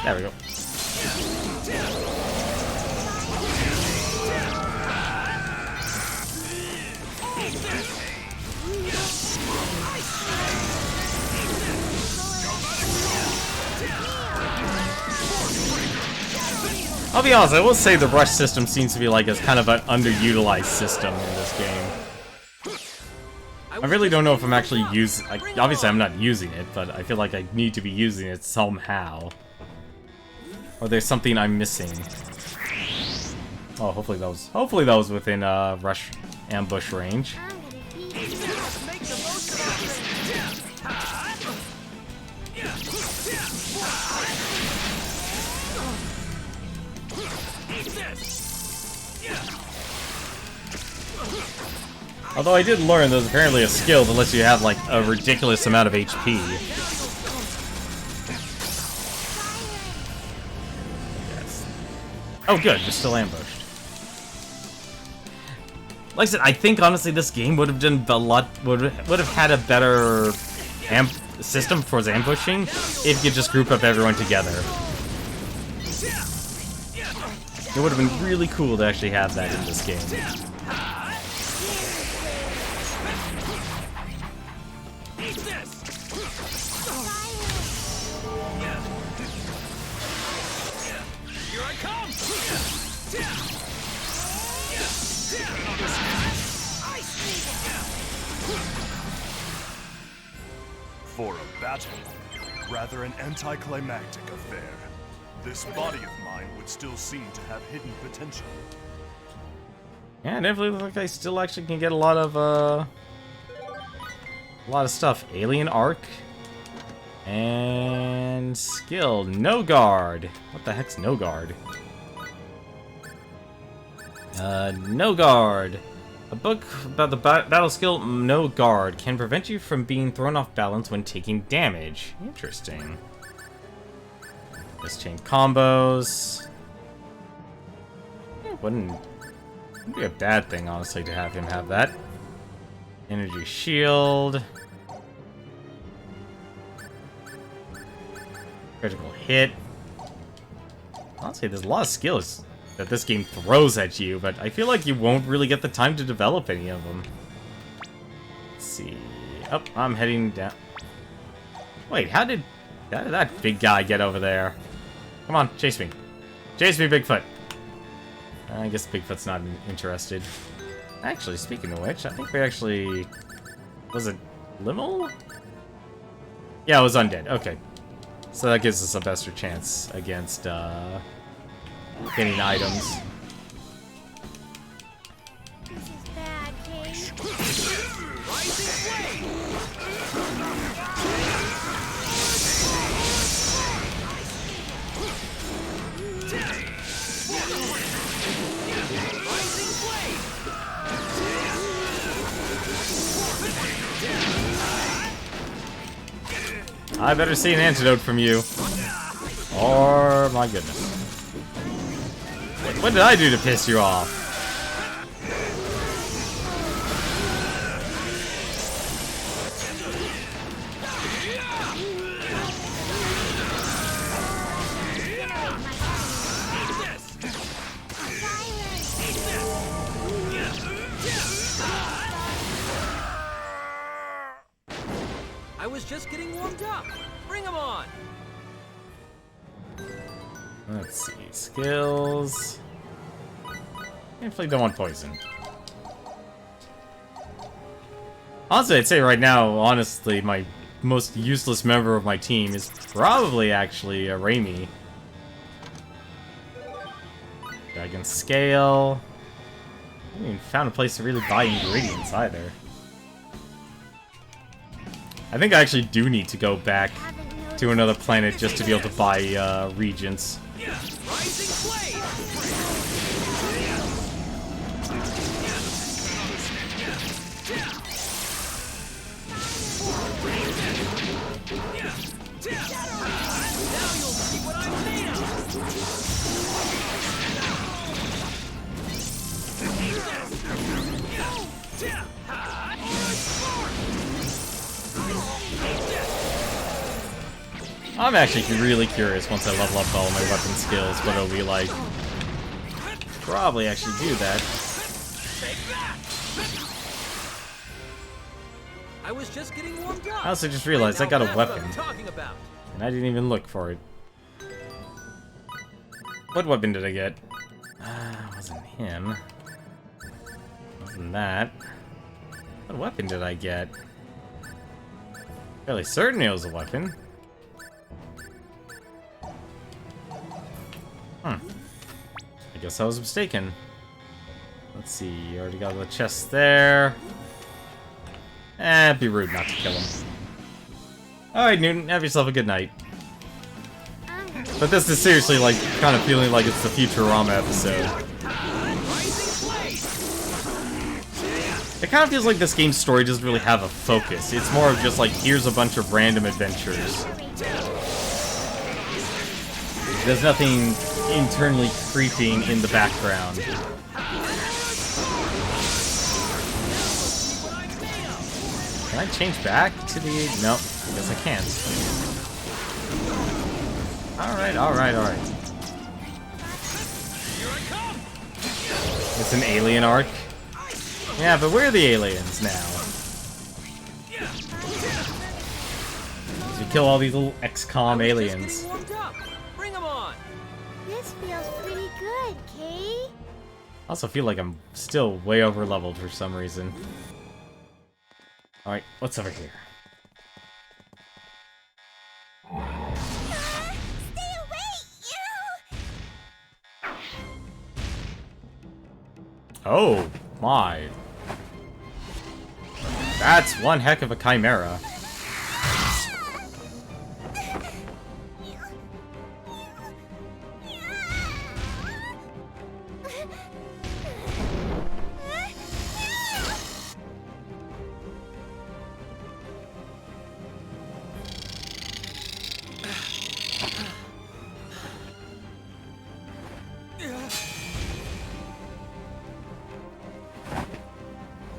Speaker 1: There we go. I'll be honest, I will say the rush system seems to be like a kind of an underutilized system in this game. I really don't know if I'm actually obviously I'm not using it, but I feel like I need to be using it somehow. Or there's something I'm missing. Oh, hopefully that was within rush ambush range. Although I did learn there's apparently a skill that lets you have like a ridiculous amount of HP. Yes. Oh good, you're still ambushed. Like I said, I think honestly this game would have done a lot would have had a better system for ambushing if you could just group up everyone together. It would have been really cool to actually have that in this game.
Speaker 4: For a battle, rather an anticlimactic affair. This body of mine would still seem to have hidden potential.
Speaker 1: Yeah, it definitely looks like I still actually can get a lot of stuff. Alien Arc. And skill, no guard. What the heck's no guard? No guard. A book about the battle skill no guard can prevent you from being thrown off balance when taking damage. Interesting. Just chain combos. Wouldn't be a bad thing, honestly, to have him have that. Energy shield. Critical hit. Honestly, there's a lot of skills that this game throws at you, but I feel like you won't really get the time to develop any of them. Let's see. Oh, I'm heading down. Wait, how did that big guy get over there? Come on, chase me. Chase me, Bigfoot. I guess Bigfoot's not interested. Actually, speaking of which, I think we actually... Was it Limmel? Yeah, it was undead. Okay. So that gives us a better chance against, getting items.
Speaker 6: This is bad, Kay.
Speaker 1: I better see an antidote from you. Or, my goodness. What did I do to piss you off?
Speaker 7: I was just getting warmed up. Bring 'em on.
Speaker 1: Let's see. Skills. Definitely don't want poison. Honestly, I'd say right now, honestly, my most useless member of my team is probably actually Raimi. Dragon Scale. I haven't even found a place to really buy ingredients either. I think I actually do need to go back to another planet just to be able to buy regents. I'm actually really curious once I level up all my weapon skills, what it'll be like. Probably actually do that.
Speaker 7: I was just getting warmed up.
Speaker 1: I also just realized I got a weapon,
Speaker 7: About.
Speaker 1: and I didn't even look for it. What weapon did I get? Wasn't him. Wasn't that. What weapon did I get? Fairly certain it was a weapon. I guess I was mistaken. Let's see, you already got the chest there. It'd be rude not to kill him. Alright, Newton, have yourself a good night. But this is seriously, like, kind of feeling like it's the Futurama episode. It kind of feels like this game's story doesn't really have a focus. It's more of just like, here's a bunch of random adventures. There's nothing internally creeping in the background. Can I change back to the... Nope, I guess I can't. Alright. It's an alien arc? Yeah, but we're the aliens now. You kill all these little XCOM aliens.
Speaker 7: Bring 'em on.
Speaker 6: This feels pretty good, Kay.
Speaker 1: I also feel like I'm still way over leveled for some reason. Alright, what's over here?
Speaker 2: Stay away, you!
Speaker 1: Oh, my. That's one heck of a chimera.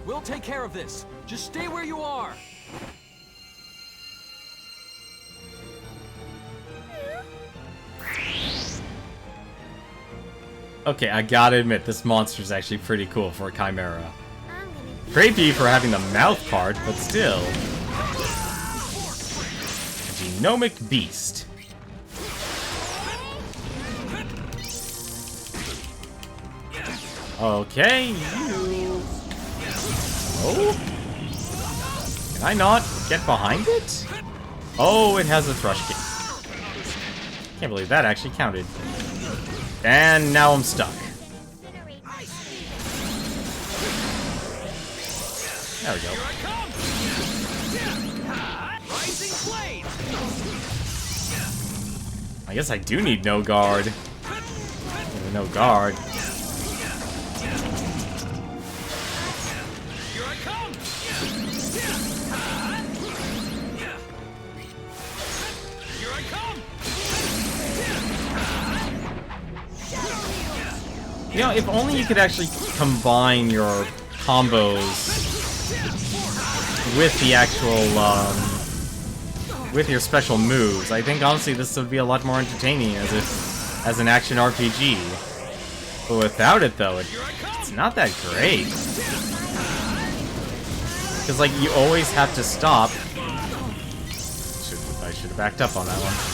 Speaker 7: We'll take care of this. Just stay where you are.
Speaker 1: Okay, I gotta admit, this monster's actually pretty cool for a chimera.
Speaker 6: I'm gonna be
Speaker 1: Creepy for having the mouth part, but still. Genomic beast. Okay, you. Oh? Can I not get behind it? Oh, it has a thrush kick. Can't believe that actually counted. And now I'm stuck. There we go. I guess I do need no guard. No guard. You know, if only you could actually combine your combos with the actual, with your special moves. I think, honestly, this would be a lot more entertaining as an action RPG. But without it, though, it's not that great. Because, like, you always have to stop. I should have backed up on that one.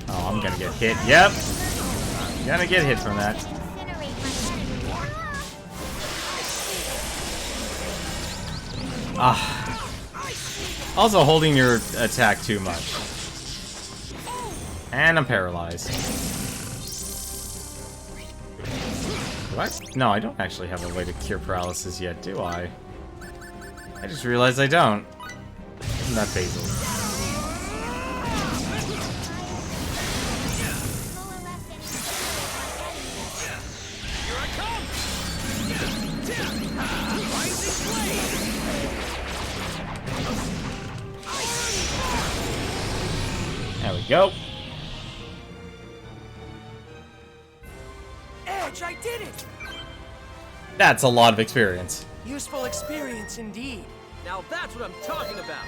Speaker 1: Oh, I'm gonna get hit. Yep. I'm gonna get hit from that. Ah. Also holding your attack too much. And I'm paralyzed. What? No, I don't actually have a way to cure paralysis yet, do I? I just realized I don't. Isn't that basil? There we go.
Speaker 5: Edge, I did it!
Speaker 1: That's a lot of experience.
Speaker 5: Useful experience indeed.
Speaker 7: Now that's what I'm talking about.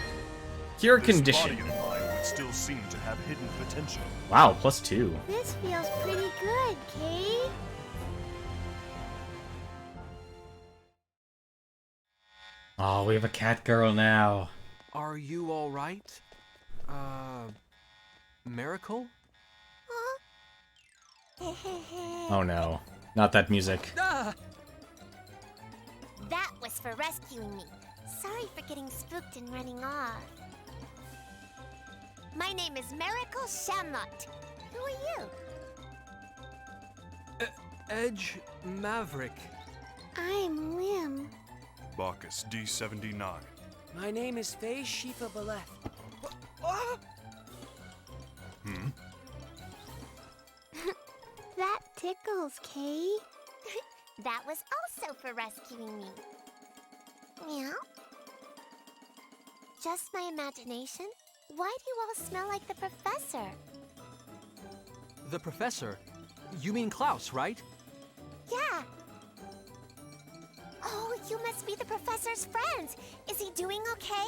Speaker 1: Cure
Speaker 4: This
Speaker 1: condition.
Speaker 4: body of mine would still seem to have hidden potential.
Speaker 1: Wow, +2.
Speaker 6: This feels pretty good, Kay.
Speaker 1: Oh, we have a cat girl now.
Speaker 3: Are you all right? Miracle?
Speaker 1: Oh no, not that music.
Speaker 3: Ah!
Speaker 2: That was for rescuing me. Sorry for getting spooked and running off. My name is Miracle Shamlot. Who are you?
Speaker 3: Edge Maverick.
Speaker 6: I'm Lim.
Speaker 4: Bacchus D79.
Speaker 5: My name is Faye Shifa Balef. Ah!
Speaker 4: Hmm?
Speaker 6: That tickles, Kay.
Speaker 2: That was also for rescuing me. Meow? Just my imagination? Why do you all smell like the professor?
Speaker 3: The professor? You mean Klaus, right?
Speaker 2: Yeah. Oh, you must be the professor's friends. Is he doing okay?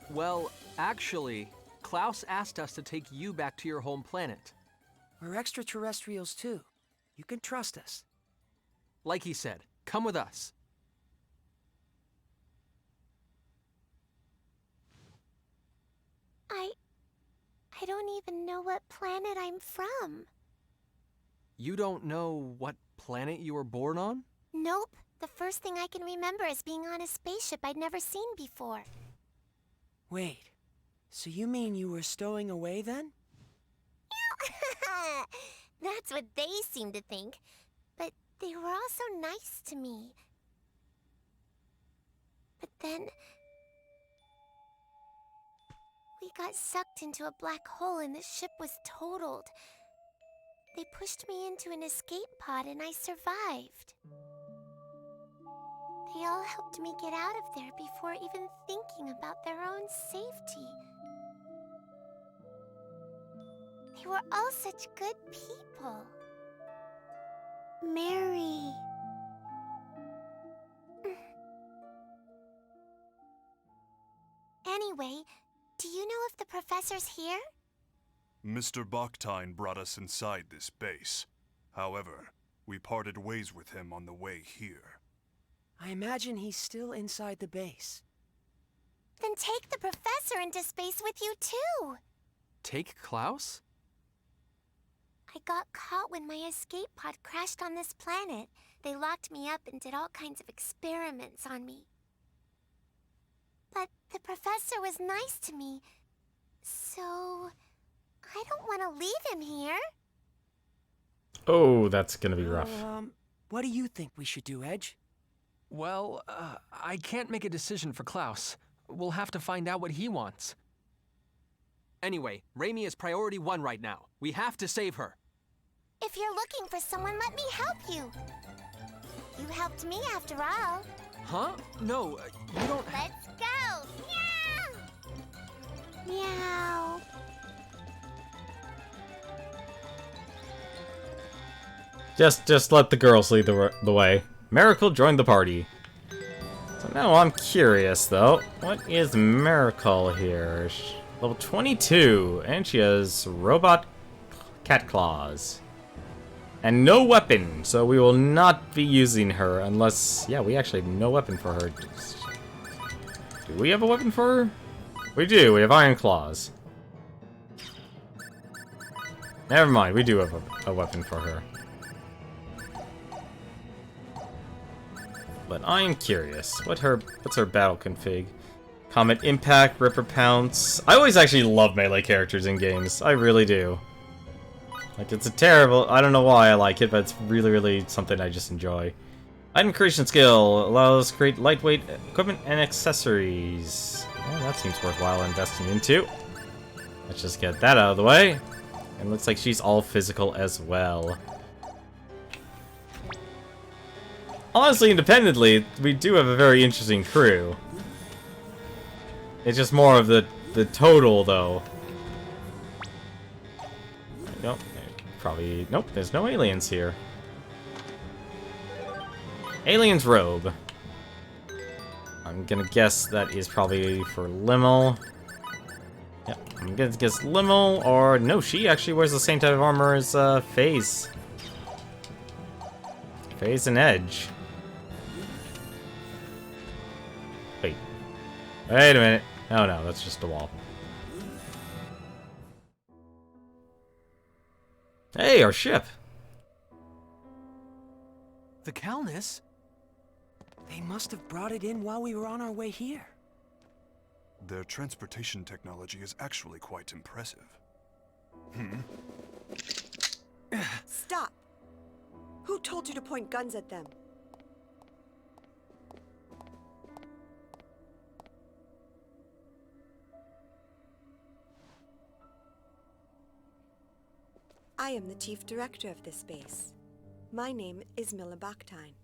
Speaker 3: Well, actually, Klaus asked us to take you back to your home planet.
Speaker 5: We're extraterrestrials too. You can trust us.
Speaker 3: Like he said, come with us.
Speaker 2: I don't even know what planet I'm from.
Speaker 3: You don't know what planet you were born on?
Speaker 2: Nope. The first thing I can remember is being on a spaceship I'd never seen before.
Speaker 5: Wait, So you mean you were stowing away then?
Speaker 6: That's what they seem to think. But they were all so nice to me. But then we got sucked into a black hole and the ship was totaled. They pushed me into an escape pod and I survived. They all helped me get out of there before even thinking about their own safety. They were all such good people. Mary. Anyway, do you know if the professor's here?
Speaker 4: Mr. Baktine brought us inside this base. However, we parted ways with him on the way here.
Speaker 5: I imagine he's still inside the base.
Speaker 6: Then take the professor into space with you too.
Speaker 3: Take Klaus?
Speaker 6: I got caught when my escape pod crashed on this planet. They locked me up and did all kinds of experiments on me. But the professor was nice to me, so I don't want to leave him here.
Speaker 1: Oh, that's gonna be rough.
Speaker 5: What do you think we should do, Edge?
Speaker 3: Well, I can't make a decision for Klaus. We'll have to find out what he wants. Anyway, Raimi is priority 1 right now. We have to save her.
Speaker 6: If you're looking for someone, let me help you. You helped me after all.
Speaker 3: Huh? No, you don't...
Speaker 6: Let's go! Meow! Meow.
Speaker 1: Just let the girls lead the way. Miracle joined the party. So now I'm curious, though. What is Miracle here? Level 22, and she has robot cat claws. And no weapon, so we will not be using her unless... Yeah, we actually have no weapon for her. Do we have a weapon for her? We do, we have iron claws. Never mind, we do have a weapon for her. But I am curious. What's her battle config? Comet Impact, Ripper Pounce. I always actually love melee characters in games. I really do. Like, it's a terrible... I don't know why I like it, but it's really something I just enjoy. Item creation skill allows to create lightweight equipment and accessories. Well, that seems worthwhile investing into. Let's just get that out of the way. And looks like she's all physical as well. Honestly, independently, we do have a very interesting crew. It's just more of the total, though. Nope. Probably... Nope, there's no aliens here. Alien's robe. I'm gonna guess that is probably for Limmel. Yep, I'm gonna guess Limmel, or... No, she actually wears the same type of armor as FaZe. FaZe and Edge. Wait. Wait a minute. Oh no, that's just a wall. Hey, our ship!
Speaker 5: The Calnus? They must have brought it in while we were on our way here.
Speaker 4: Their transportation technology is actually quite impressive.
Speaker 12: Stop! Who told you to point guns at them? I am the chief director of this base. My name is Milla Baktine.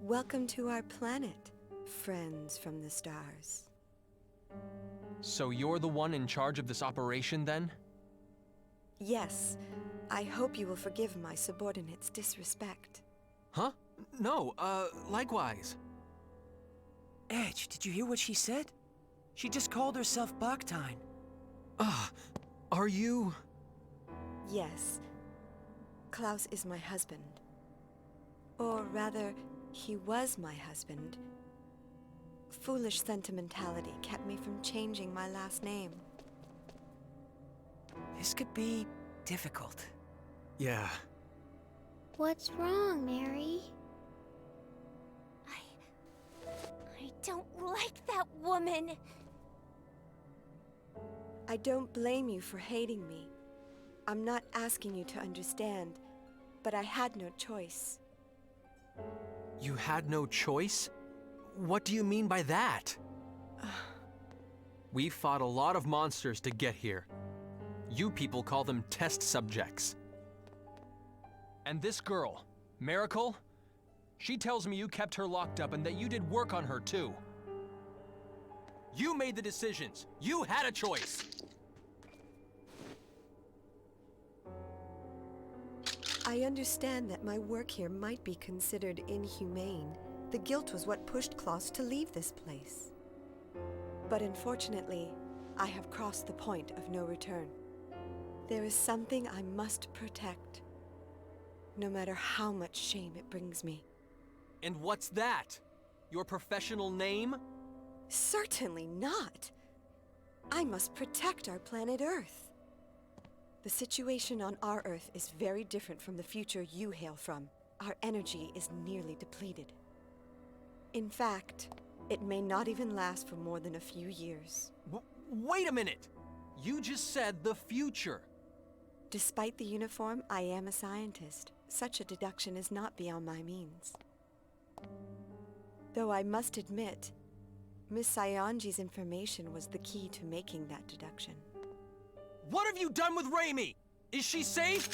Speaker 12: Welcome to our planet, friends from the stars.
Speaker 3: So you're the one in charge of this operation, then?
Speaker 12: Yes, I hope you will forgive my subordinate's disrespect.
Speaker 3: Huh? No, likewise.
Speaker 5: Edge, did you hear what she said? She just called herself Baktine.
Speaker 3: Are you...
Speaker 12: Yes. Klaus is my husband. Or rather, he was my husband. Foolish sentimentality kept me from changing my last name.
Speaker 5: This could be difficult.
Speaker 3: Yeah.
Speaker 6: What's wrong, Mary?
Speaker 2: I don't like that woman.
Speaker 12: I don't blame you for hating me. I'm not asking you to understand, but I had no choice.
Speaker 3: You had no choice? What do you mean by that? We fought a lot of monsters to get here. You people call them test subjects.
Speaker 7: And this girl, Miracle? She tells me you kept her locked up and that you did work on her too. You made the decisions. You had a choice.
Speaker 12: I understand that my work here might be considered inhumane. The guilt was what pushed Klaus to leave this place. But unfortunately, I have crossed the point of no return. There is something I must protect, no matter how much shame it brings me.
Speaker 3: And what's that? Your professional name?
Speaker 12: Certainly not. I must protect our planet Earth. The situation on our Earth is very different from the future you hail from. Our energy is nearly depleted. In fact, it may not even last for more than a few years.
Speaker 3: Wait a minute! You just said the future.
Speaker 12: Despite the uniform, I am a scientist. Such a deduction is not beyond my means. Though I must admit, Miss Saionji's information was the key to making that deduction.
Speaker 3: What have you done with Raimi? Is she safe?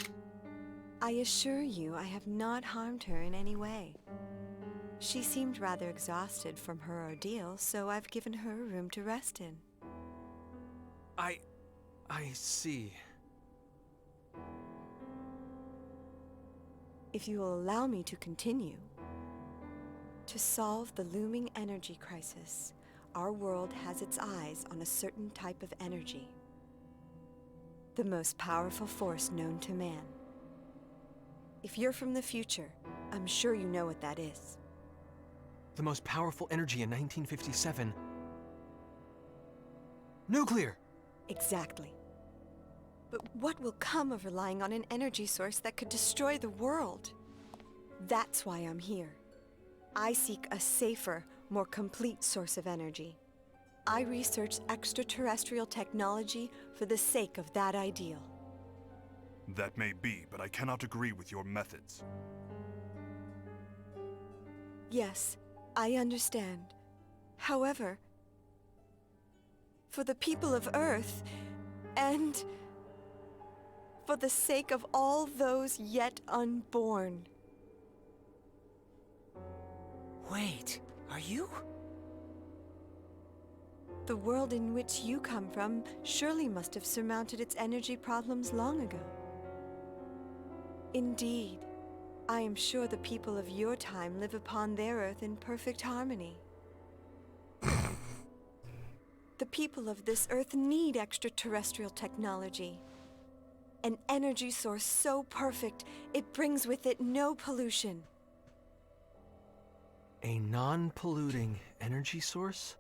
Speaker 12: I assure you I have not harmed her in any way. She seemed rather exhausted from her ordeal, so I've given her a room to rest in.
Speaker 3: I see.
Speaker 12: If you will allow me to continue. To solve the looming energy crisis, our world has its eyes on a certain type of energy. The most powerful force known to man. If you're from the future, I'm sure you know what that is.
Speaker 3: The most powerful energy in 1957. Nuclear!
Speaker 12: Exactly. But what will come of relying on an energy source that could destroy the world? That's why I'm here. I seek a safer, more complete source of energy. I research extraterrestrial technology for the sake of that ideal.
Speaker 4: That may be, but I cannot agree with your methods.
Speaker 12: Yes, I understand. However, for the people of Earth, and for the sake of all those yet unborn.
Speaker 5: Wait, are you?
Speaker 12: The world in which you come from surely must have surmounted its energy problems long ago. Indeed, I am sure the people of your time live upon their Earth in perfect harmony. The people of this Earth need extraterrestrial technology. An energy source so perfect, it brings with it no pollution.
Speaker 3: A non-polluting energy source?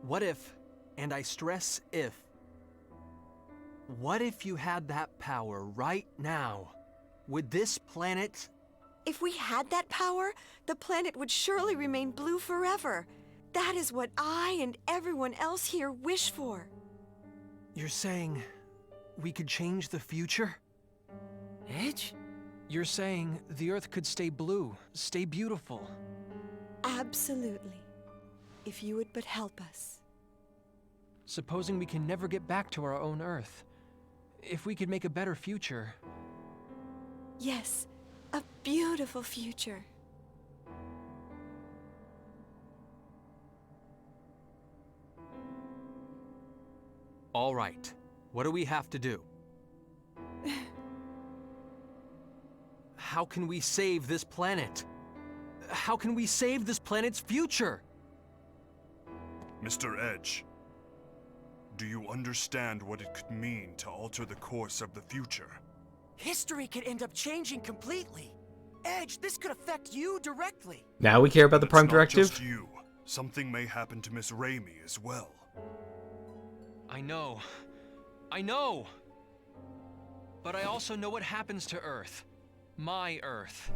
Speaker 3: What if, and I stress if, what if you had that power right now? Would this planet...
Speaker 12: If we had that power, the planet would surely remain blue forever. That is what I and everyone else here wish for.
Speaker 3: You're saying we could change the future?
Speaker 5: Edge?
Speaker 3: You're saying the Earth could stay blue, stay beautiful.
Speaker 12: Absolutely. If you would but help us.
Speaker 3: Supposing we can never get back to our own Earth. If we could make a better future.
Speaker 12: Yes, a beautiful future.
Speaker 3: All right. What do we have to do? How can we save this planet? How can we save this planet's future?
Speaker 4: Mr. Edge, do you understand what it could mean to alter the course of the future?
Speaker 5: History could end up changing completely. Edge, this could affect you directly.
Speaker 1: Now we care about the Prime
Speaker 4: It's not
Speaker 1: Directive?
Speaker 4: just you. Something may happen to Miss Raimi as well.
Speaker 3: I know. I know! But I also know what happens to Earth. My Earth.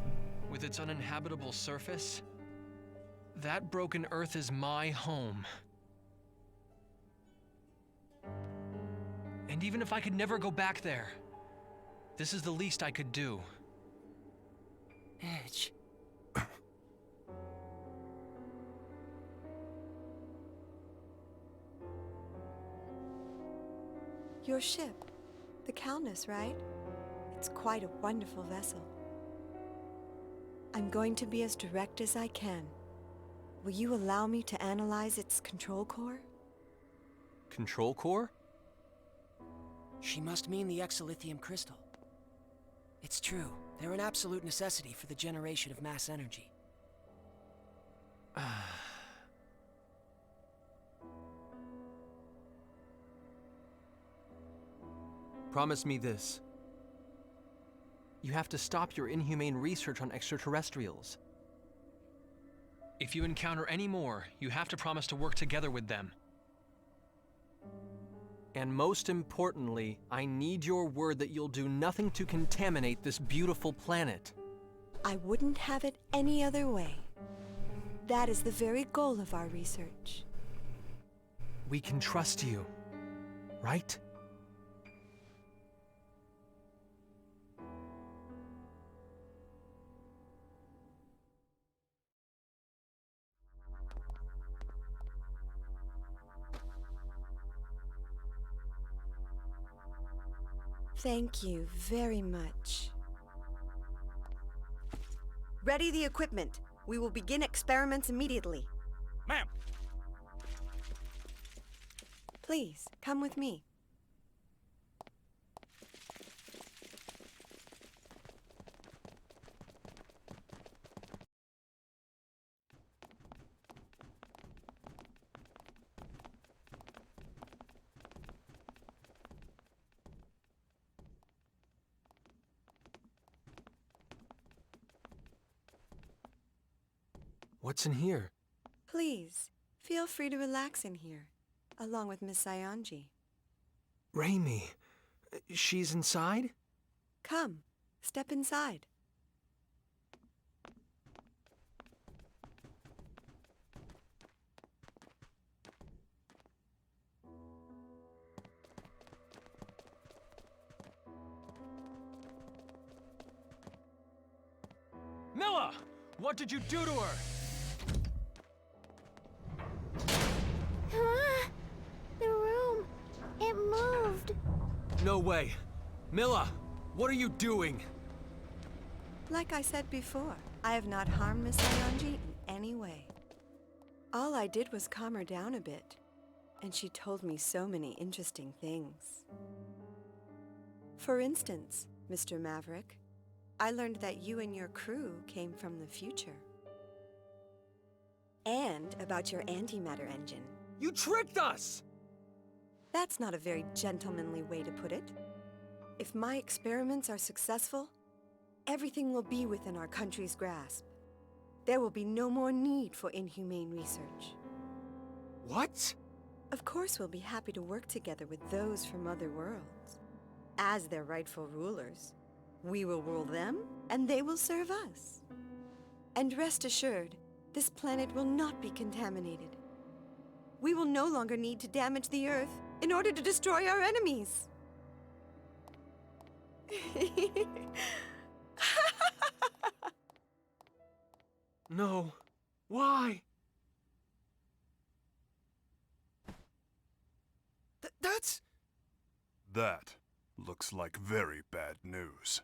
Speaker 3: With its uninhabitable surface.
Speaker 7: That broken Earth is my home. And even if I could never go back there, this is the least I could do.
Speaker 5: Edge.
Speaker 12: Your ship, the Calnus, right? It's quite a wonderful vessel. I'm going to be as direct as I can. Will you allow me to analyze its control core?
Speaker 3: Control core?
Speaker 5: She must mean the exolithium crystal. It's true. They're an absolute necessity for the generation of mass energy.
Speaker 3: Promise me this. You have to stop your inhumane research on extraterrestrials.
Speaker 7: If you encounter any more, you have to promise to work together with them.
Speaker 3: And most importantly, I need your word that you'll do nothing to contaminate this beautiful planet.
Speaker 12: I wouldn't have it any other way. That is the very goal of our research.
Speaker 3: We can trust you, right?
Speaker 12: Thank you very much. Ready the equipment. We will begin experiments immediately.
Speaker 11: Ma'am!
Speaker 12: Please, come with me.
Speaker 3: What's in here?
Speaker 12: Please, feel free to relax in here, along with Miss Saionji.
Speaker 3: Raimi. She's inside?
Speaker 12: Come, step inside.
Speaker 7: Milla! What did you do to her?
Speaker 6: The room, it moved.
Speaker 3: No way. Milla, what are you doing?
Speaker 12: Like I said before, I have not harmed Miss Saionji in any way. All I did was calm her down a bit, and she told me so many interesting things. For instance, Mr. Maverick, I learned that you and your crew came from the future. And about your antimatter engine.
Speaker 3: You tricked us!
Speaker 12: That's not a very gentlemanly way to put it. If my experiments are successful, everything will be within our country's grasp. There will be no more need for inhumane research.
Speaker 3: What?
Speaker 12: Of course, we'll be happy to work together with those from other worlds. As their rightful rulers, we will rule them, and they will serve us. And rest assured, this planet will not be contaminated. We will no longer need to damage the Earth in order to destroy our enemies.
Speaker 3: No. Why? That's...
Speaker 4: That looks like very bad news.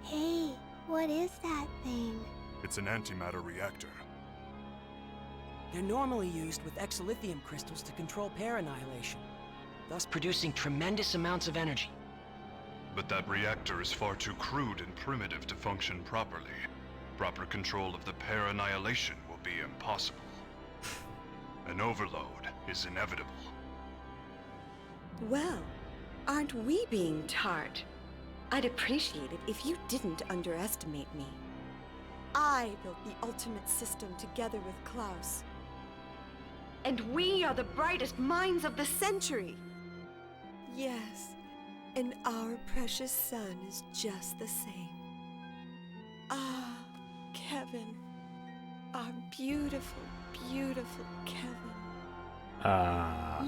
Speaker 6: Hey, what is that thing?
Speaker 4: It's an antimatter reactor.
Speaker 5: They're normally used with exolithium crystals to control pair annihilation, thus producing tremendous amounts of energy.
Speaker 4: But that reactor is far too crude and primitive to function properly. Proper control of the pair annihilation will be impossible. An overload is inevitable.
Speaker 12: Well, aren't we being tart? I'd appreciate it if you didn't underestimate me. I built the ultimate system together with Klaus. And we are the brightest minds of the century. Yes, and our precious sun is just the same. Ah, Kevin. Our beautiful, beautiful Kevin.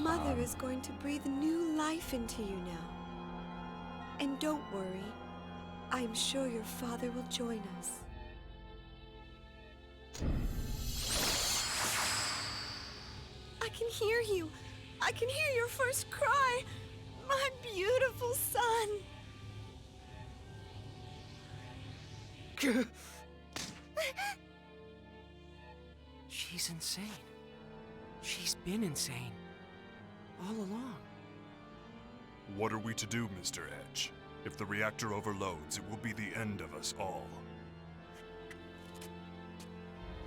Speaker 12: Mother is going to breathe new life into you now. And don't worry, I'm sure your father will join us. I can hear you. I can hear your first cry. My beautiful son.
Speaker 5: She's insane. She's been insane. All along.
Speaker 4: What are we to do, Mr. Edge? If the reactor overloads, it will be the end of us all.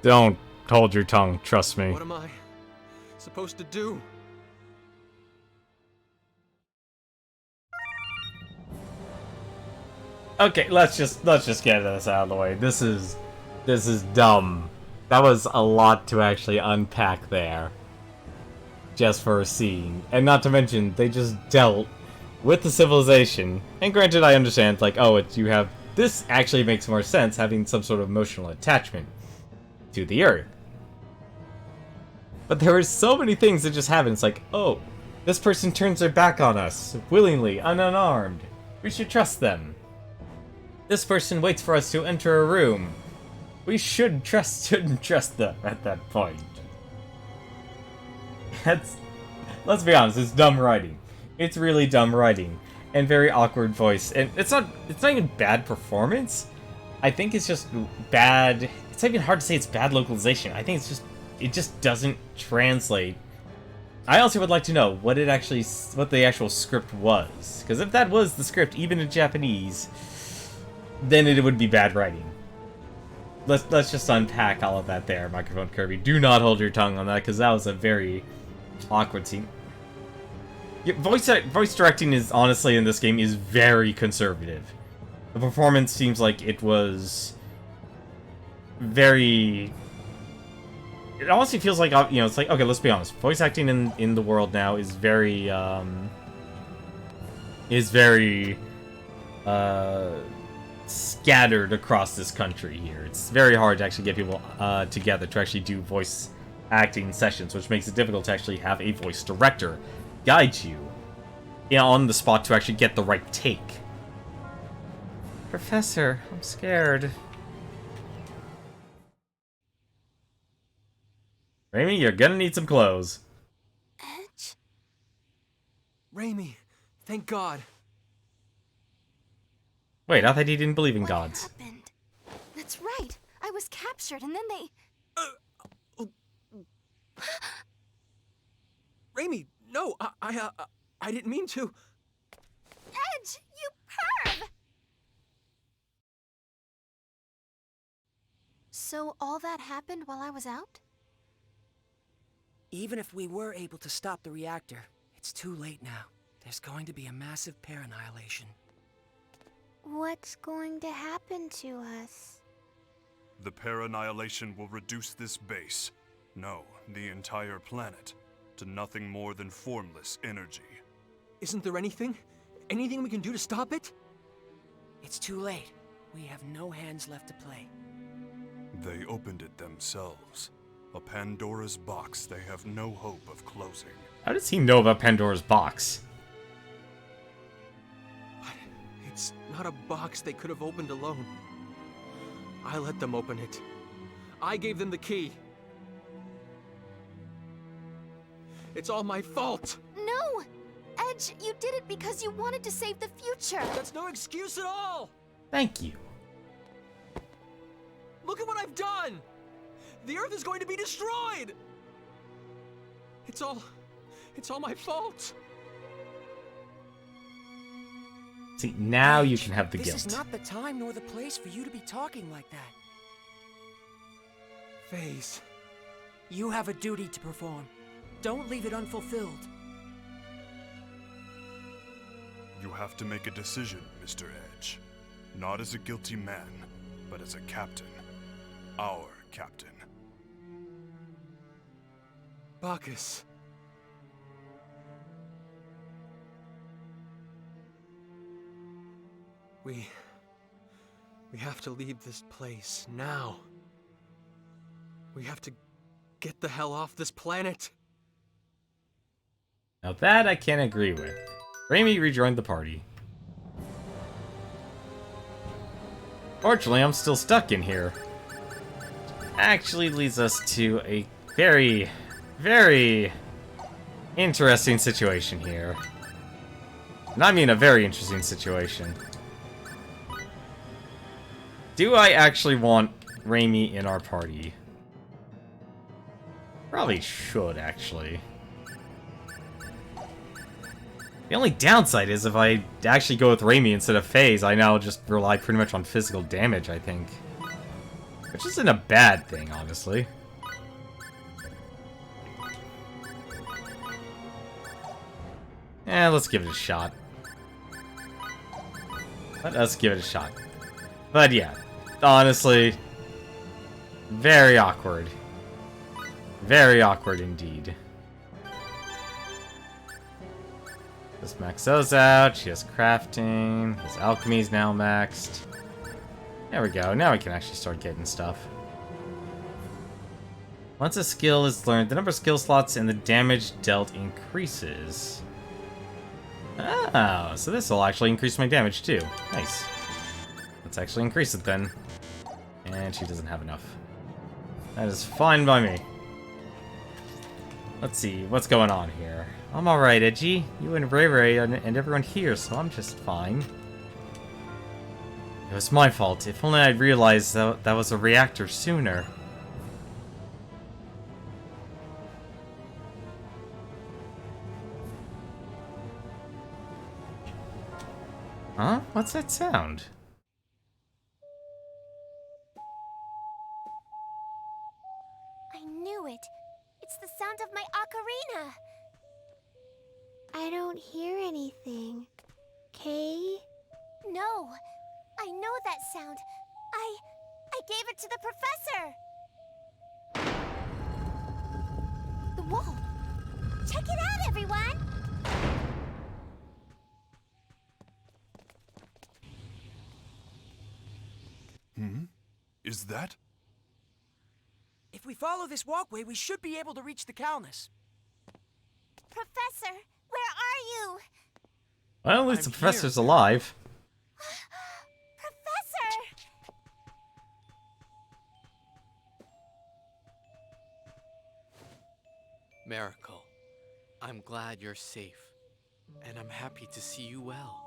Speaker 1: Don't hold your tongue, trust me.
Speaker 3: What am I supposed to do?
Speaker 1: Okay, let's just get this out of the way. This is dumb. That was a lot to actually unpack there. Just for a scene. And not to mention, they just dealt with the civilization. And granted, I understand, like, oh, you have... This actually makes more sense, having some sort of emotional attachment to the Earth. But there were so many things that just happened. It's like, oh, this person turns their back on us, willingly, unarmed. We should trust them. This person waits for us to enter a room. We shouldn't trust them at that point. Let's be honest, it's dumb writing. It's really dumb writing. And very awkward voice. And it's not even bad performance. I think it's just bad... It's not even hard to say it's bad localization. I think it just doesn't translate. I also would like to know what the actual script was. Because if that was the script, even in Japanese, then it would be bad writing. Let's just unpack all of that there, Microphone Kirby. Do not hold your tongue on that, because that was a very awkward scene. Yeah, voice directing is, honestly, in this game, is very conservative. The performance seems like it was very... It honestly feels like, you know, it's like, okay, let's be honest. Voice acting in the world now is very, scattered across this country here. It's very hard to actually get people together to actually do voice acting sessions, which makes it difficult to actually have a voice director guide you, on the spot to actually get the right take. Professor, I'm scared. Raimi, you're gonna need some clothes.
Speaker 2: Edge?
Speaker 3: Raimi, thank God.
Speaker 1: Wait, I thought he didn't believe in
Speaker 2: What
Speaker 1: gods.
Speaker 2: happened? That's right. I was captured and then they...
Speaker 3: Raimi, no, I didn't mean to.
Speaker 2: Edge, you perv! So all that happened while I was out?
Speaker 5: Even if we were able to stop the reactor, it's too late now. There's going to be a massive pair annihilation.
Speaker 6: What's going to happen to us?
Speaker 4: The pair annihilation will reduce this base, no, the entire planet, to nothing more than formless energy.
Speaker 3: Isn't there anything we can do to stop it?
Speaker 5: It's too late. We have no hands left to play.
Speaker 4: They opened it themselves. A Pandora's box they have no hope of closing.
Speaker 1: How does he know about Pandora's box?
Speaker 3: It's not a box they could have opened alone. I let them open it. I gave them the key. It's all my fault!
Speaker 2: No! Edge, you did it because you wanted to save the future!
Speaker 3: That's no excuse at all!
Speaker 1: Thank you.
Speaker 3: Look at what I've done! The Earth is going to be destroyed! It's all my fault!
Speaker 1: See, now you can have the
Speaker 5: This
Speaker 1: guilt.
Speaker 5: is not the time nor the place for you to be talking like that.
Speaker 3: Phase.
Speaker 5: You have a duty to perform. Don't leave it unfulfilled.
Speaker 4: You have to make a decision, Mr. Edge. Not as a guilty man, but as a captain. Our captain.
Speaker 3: Bacchus. We have to leave this place now. We have to get the hell off this planet.
Speaker 1: Now that I can agree with. Raimi rejoined the party. Fortunately, I'm still stuck in here. Actually leads us to a very, very interesting situation here. And I mean a very interesting situation. Do I actually want Raimi in our party? Probably should, actually. The only downside is if I actually go with Raimi instead of Phase, I now just rely pretty much on physical damage, I think. Which isn't a bad thing, honestly. Let's give it a shot. Let us give it a shot. But yeah, honestly, very awkward. Very awkward indeed. Let's max those out. She has crafting. His alchemy is now maxed. There we go. Now we can actually start getting stuff. Once a skill is learned, the number of skill slots and the damage dealt increases. Oh, so this will actually increase my damage too. Nice. Let's actually increase it then. And she doesn't have enough. That is fine by me. Let's see, what's going on here? I'm alright, Edgy. You and Ray Ray and everyone here, so I'm just fine. It was my fault. If only I'd realized that was a reactor sooner. Huh? What's that sound?
Speaker 6: I knew it. It's the sound of my ocarina. I don't hear anything. Kay? No. I know that sound. I gave it to the professor. The wall. Check it out, everyone.
Speaker 4: Is that?
Speaker 5: If we follow this walkway, we should be able to reach the Calnus.
Speaker 6: Professor, where are you?
Speaker 1: Well, at least the professor's alive.
Speaker 6: Professor!
Speaker 8: Miracle, I'm glad you're safe, and I'm happy to see you well.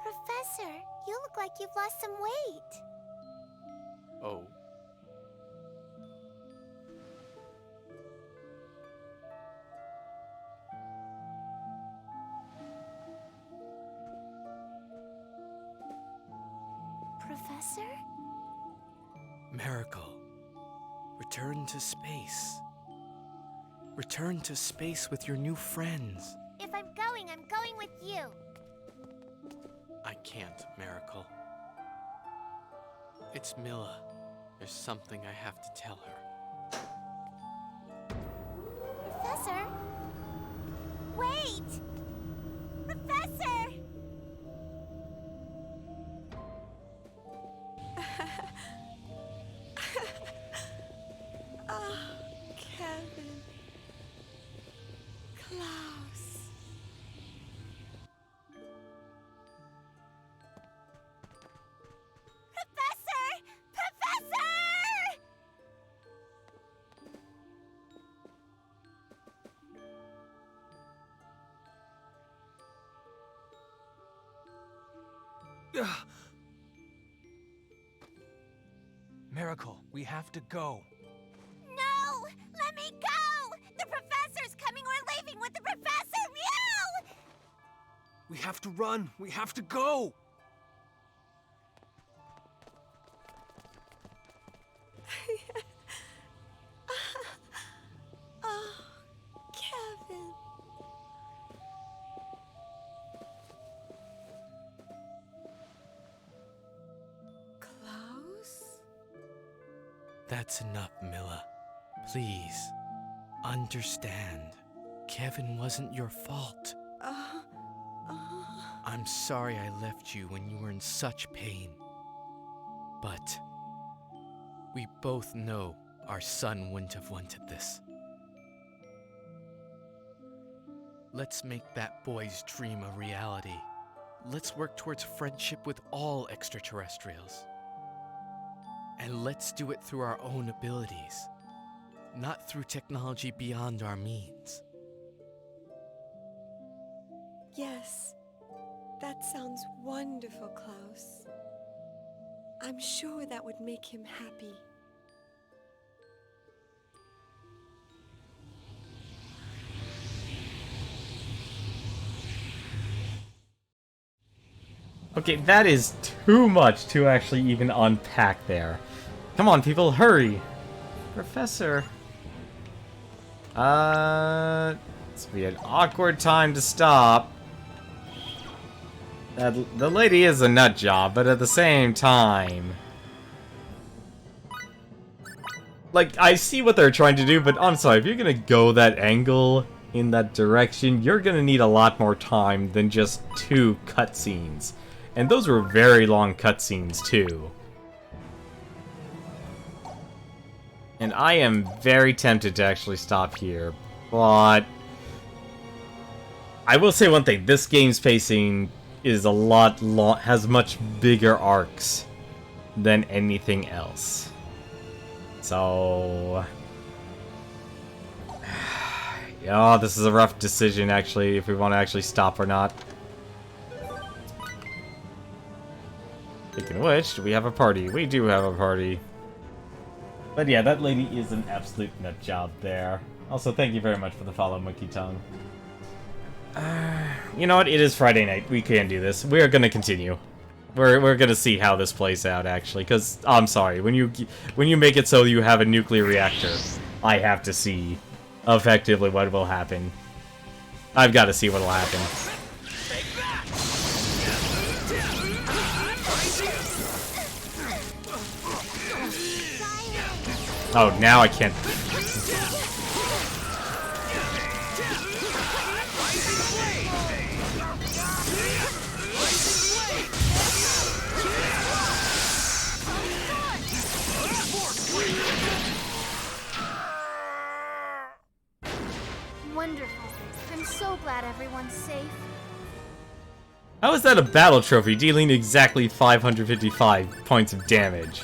Speaker 6: Professor, you look like you've lost some weight.
Speaker 8: Oh?
Speaker 6: Professor?
Speaker 8: Miracle, return to space. Return to space with your new friends.
Speaker 6: If I'm going with you.
Speaker 8: I can't, Miracle. It's Milla. There's something I have to tell her.
Speaker 6: Professor? Wait! Professor!
Speaker 12: Oh, Kevin. Klaus.
Speaker 6: Professor! Professor!
Speaker 7: Miracle, we have to go.
Speaker 6: No! Let me go! The professor's coming! We're leaving with the professor! No!
Speaker 3: We have to run. We have to go.
Speaker 12: Oh, Kevin. Klaus?
Speaker 8: That's enough, Milla. Please. Understand. Kevin wasn't your fault. I'm sorry I left you when you were in such pain. But we both know our son wouldn't have wanted this. Let's make that boy's dream a reality. Let's work towards friendship with all extraterrestrials. And let's do it through our own abilities, not through technology beyond our means.
Speaker 12: Yes, that sounds wonderful, Klaus. I'm sure that would make him happy.
Speaker 1: Okay, that is too much to actually even unpack there. Come on, people, hurry! Professor. It's be an awkward time to stop. The lady is a nut job, but at the same time... Like, I see what they're trying to do, but I'm sorry, if you're gonna go that angle in that direction, you're gonna need a lot more time than just 2 cutscenes. And those were very long cutscenes, too. And I am very tempted to actually stop here, but... I will say one thing, this game's pacing is a lot has much bigger arcs than anything else. So... yeah, this is a rough decision, actually, if we want to actually stop or not. Speaking of which, do we have a party? We do have a party. But yeah, that lady is an absolute nut job there. Also, thank you very much for the follow, Monkey Tongue. You know what? It is Friday night. We can do this. We are going to continue. We're going to see how this plays out, actually. Because, I'm sorry, when you make it so you have a nuclear reactor, I have to see effectively what will happen. I've got to see what will happen. Oh, now I can't.
Speaker 2: Wonderful. I'm so glad everyone's safe.
Speaker 1: How is that a battle trophy, dealing exactly 555 points of damage?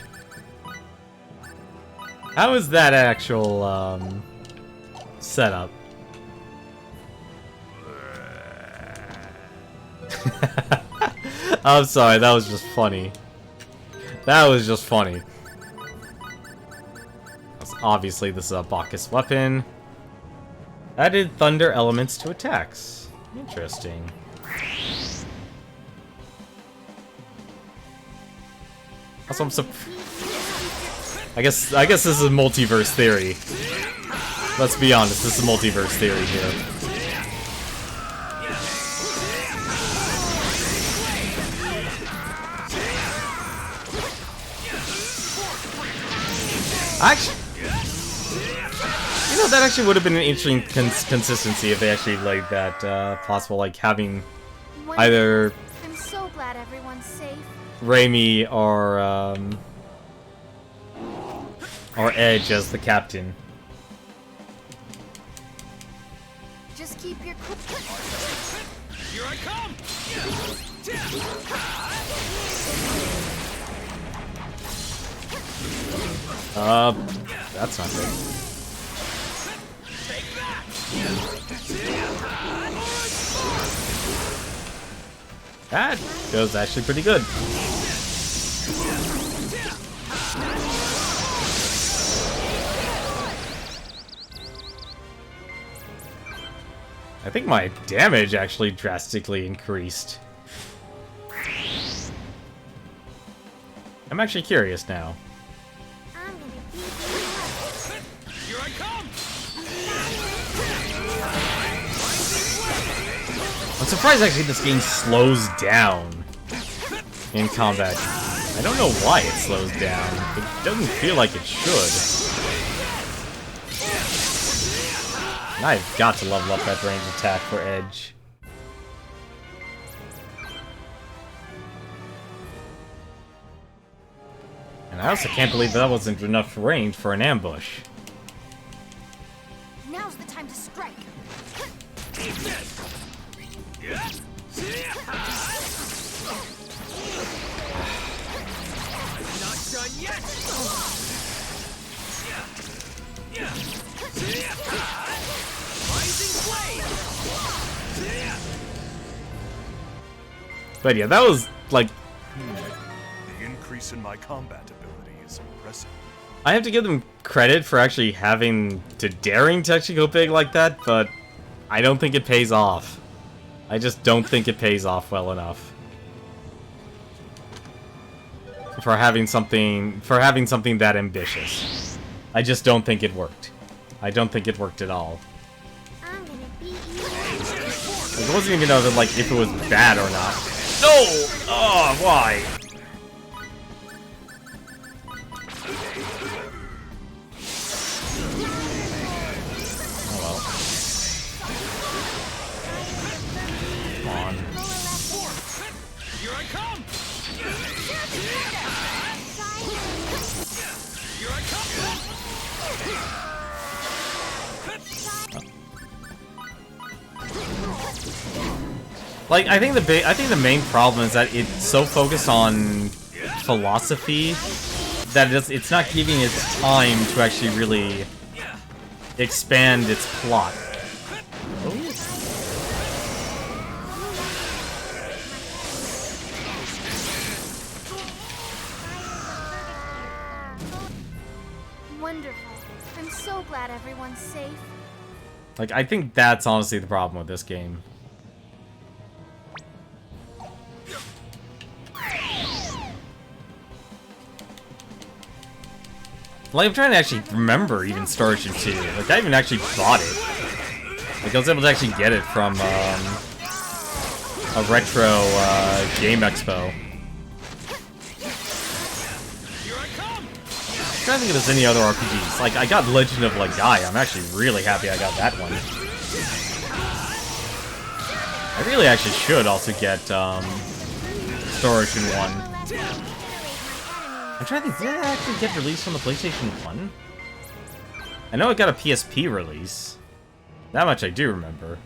Speaker 1: How is that actual, setup? I'm sorry, that was just funny. That was just funny. Obviously, this is a Bacchus weapon. Added thunder elements to attacks. Interesting. Also, I'm I guess this is multiverse theory. Let's be honest, this is multiverse theory here. Actually, you know, that actually would have been an interesting consistency if they actually like that possible, like having either
Speaker 2: I'm so glad everyone's safe.
Speaker 1: Raimi or Edge as the captain.
Speaker 2: Just keep your cool.
Speaker 9: Here I come!
Speaker 1: That's not good. That goes actually pretty good. I think my damage actually drastically increased. I'm actually curious now.
Speaker 9: Here I come!
Speaker 1: I'm surprised actually this game slows down in combat. I don't know why it slows down. It doesn't feel like it should. And I've got to level up that range attack for Edge. And I also can't believe that wasn't enough range for an ambush.
Speaker 2: Now's the time to strike.
Speaker 9: Not done yet! Rising flame!
Speaker 1: But yeah, that was like...
Speaker 4: The increase in my combat ability is impressive.
Speaker 1: I have to give them credit for actually daring to actually go big like that, but I don't think it pays off. I just don't think it pays off well enough. For having something that ambitious. I just don't think it worked. I don't think it worked at all.
Speaker 6: I'm gonna beat you.
Speaker 1: It wasn't even know that, like, if it was bad or not. No! Oh, why? Oh well. Come on.
Speaker 9: Here I come! Here I come!
Speaker 1: Like, I think the main problem is that it's so focused on philosophy that it's not giving it time to actually really expand its plot.
Speaker 2: Wonderful. I'm so glad everyone's safe.
Speaker 1: Like, I think that's honestly the problem with this game. Like, I'm trying to actually remember even Star Ocean 2. Like, I even actually bought it. Like, I was able to actually get it from, a retro, game expo. I'm trying to think if there's any other RPGs. Like, I got Legend of Legai. I'm actually really happy I got that one. I really actually should also get, Star Ocean 1. I'm trying to think, did it actually get released on the PlayStation 1? I know it got a PSP release. That much I do remember.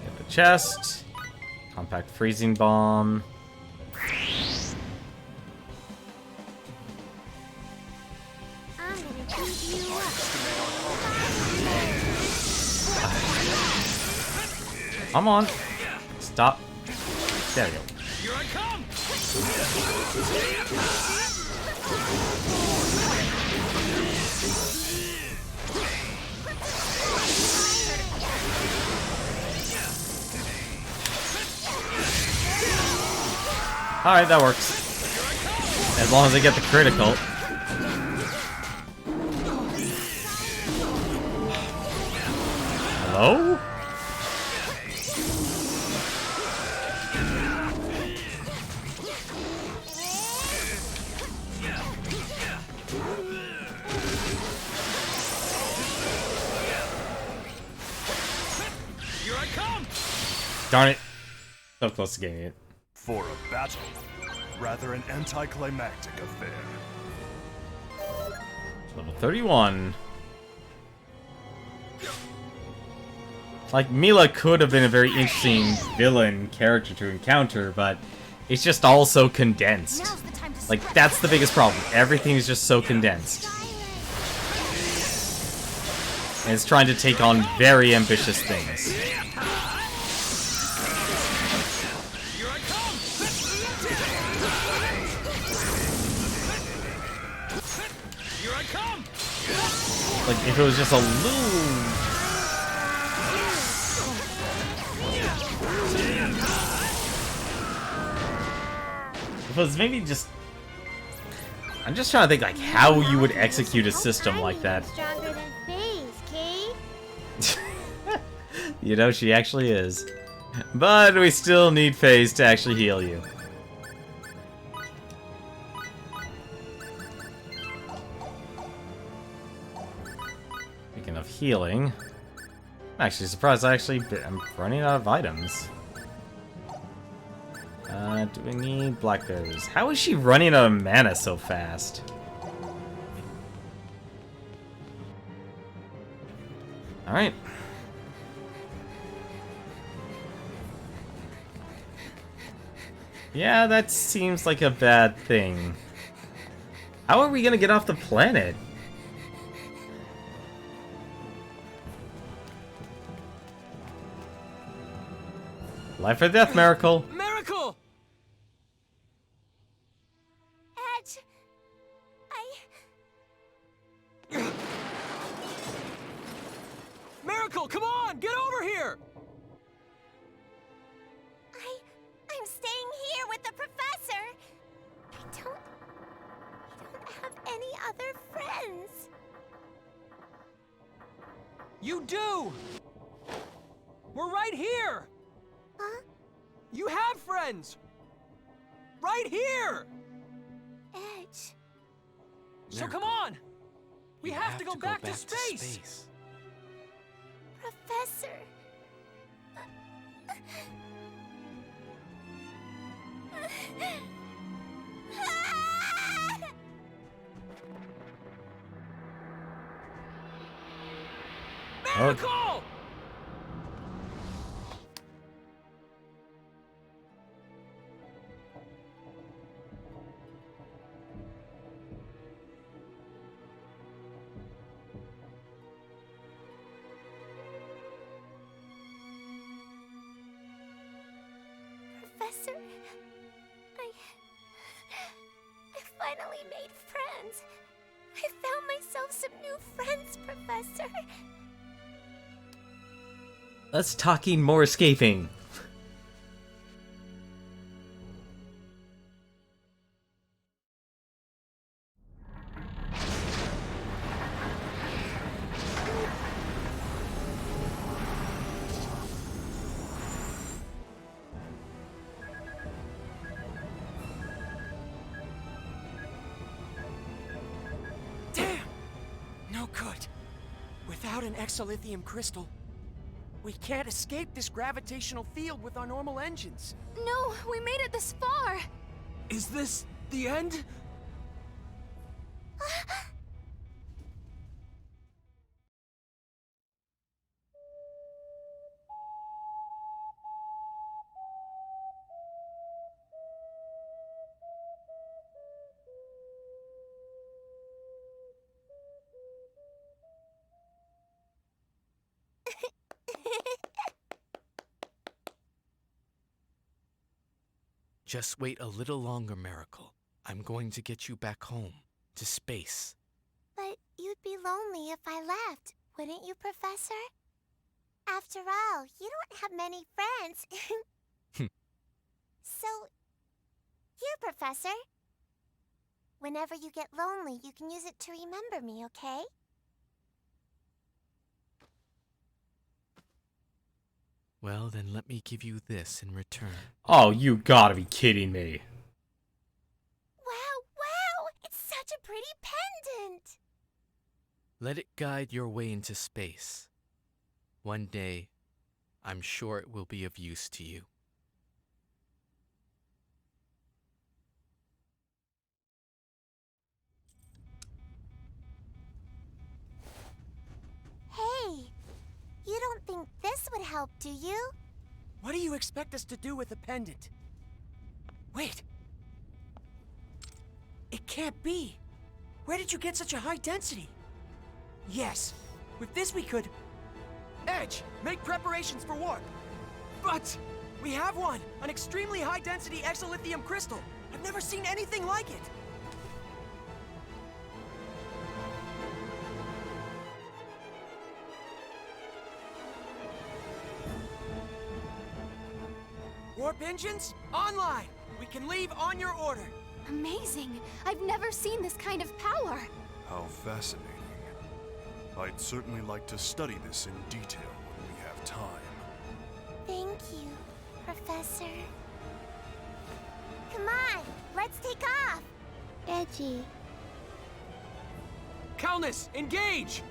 Speaker 1: Get the chest. Compact freezing bomb.
Speaker 6: I'm gonna beat you up.
Speaker 1: Come on. Stop. There we go.
Speaker 9: Here I come!
Speaker 1: Alright, that works. As long as I get the critical. Hello?
Speaker 9: Here I come!
Speaker 1: Darn it. So close to getting it.
Speaker 4: For a battle, rather an anticlimactic affair.
Speaker 1: Level 31. Like, Mila could have been a very interesting villain character to encounter, but it's just all so condensed.
Speaker 2: Now's the time to
Speaker 1: Like,
Speaker 2: strike.
Speaker 1: that's the biggest problem. Everything is just so condensed. And it's trying to take on very ambitious things.
Speaker 9: Here I come! Here I come!
Speaker 1: Like, if it was just a little... If it was maybe just... I'm just trying to think, like, how you would execute a system like that.
Speaker 6: Stronger than Faye's, Kate.
Speaker 1: You know, she actually is. But we still need Phase to actually heal you. healing. I'm actually surprised I'm running out of items. Do we need black berries? How is she running out of mana so fast? Alright. Yeah, that seems like a bad thing. How are we gonna get off the planet? Life or death, Miracle!
Speaker 5: Miracle!
Speaker 6: Edge,
Speaker 5: Miracle, come on! Get over here!
Speaker 6: I'm staying here with the professor. I don't have any other friends.
Speaker 5: You do! We're right here!
Speaker 6: Huh?
Speaker 5: You have friends! Right here!
Speaker 6: Edge.
Speaker 5: So come on! We have to go back to space!
Speaker 6: Professor.
Speaker 5: Miracle!
Speaker 6: Professor, I finally made friends. I found myself some new friends, Professor.
Speaker 1: Less talking, more escaping.
Speaker 5: Damn! No good. Without an exolithium crystal, we can't escape this gravitational field with our normal engines.
Speaker 2: No, we made it this far.
Speaker 5: Is this the end?
Speaker 8: Just wait a little longer, Miracle. I'm going to get you back home, to space.
Speaker 6: But you'd be lonely if I left, wouldn't you, Professor? After all, you don't have many friends. So, here, Professor. Whenever you get lonely, you can use it to remember me, okay?
Speaker 8: Well, then let me give you this in return.
Speaker 1: Oh, you gotta be kidding me.
Speaker 6: Wow! It's such a pretty pendant!
Speaker 8: Let it guide your way into space. One day, I'm sure it will be of use to you.
Speaker 6: Hey, you don't think this would help, do you?
Speaker 5: What do you expect us to do with a pendant? Wait! It can't be! Where did you get such a high density? Yes, with this we could... Edge, make preparations for warp! But we have one! An extremely high density exolithium crystal! I've never seen anything like it! Warp engines, online! We can leave on your order!
Speaker 2: Amazing. I've never seen this kind of power.
Speaker 4: How fascinating. I'd certainly like to study this in detail when we have time.
Speaker 6: Thank you, Professor. Come on, let's take off! Edgy.
Speaker 5: Calnus, engage!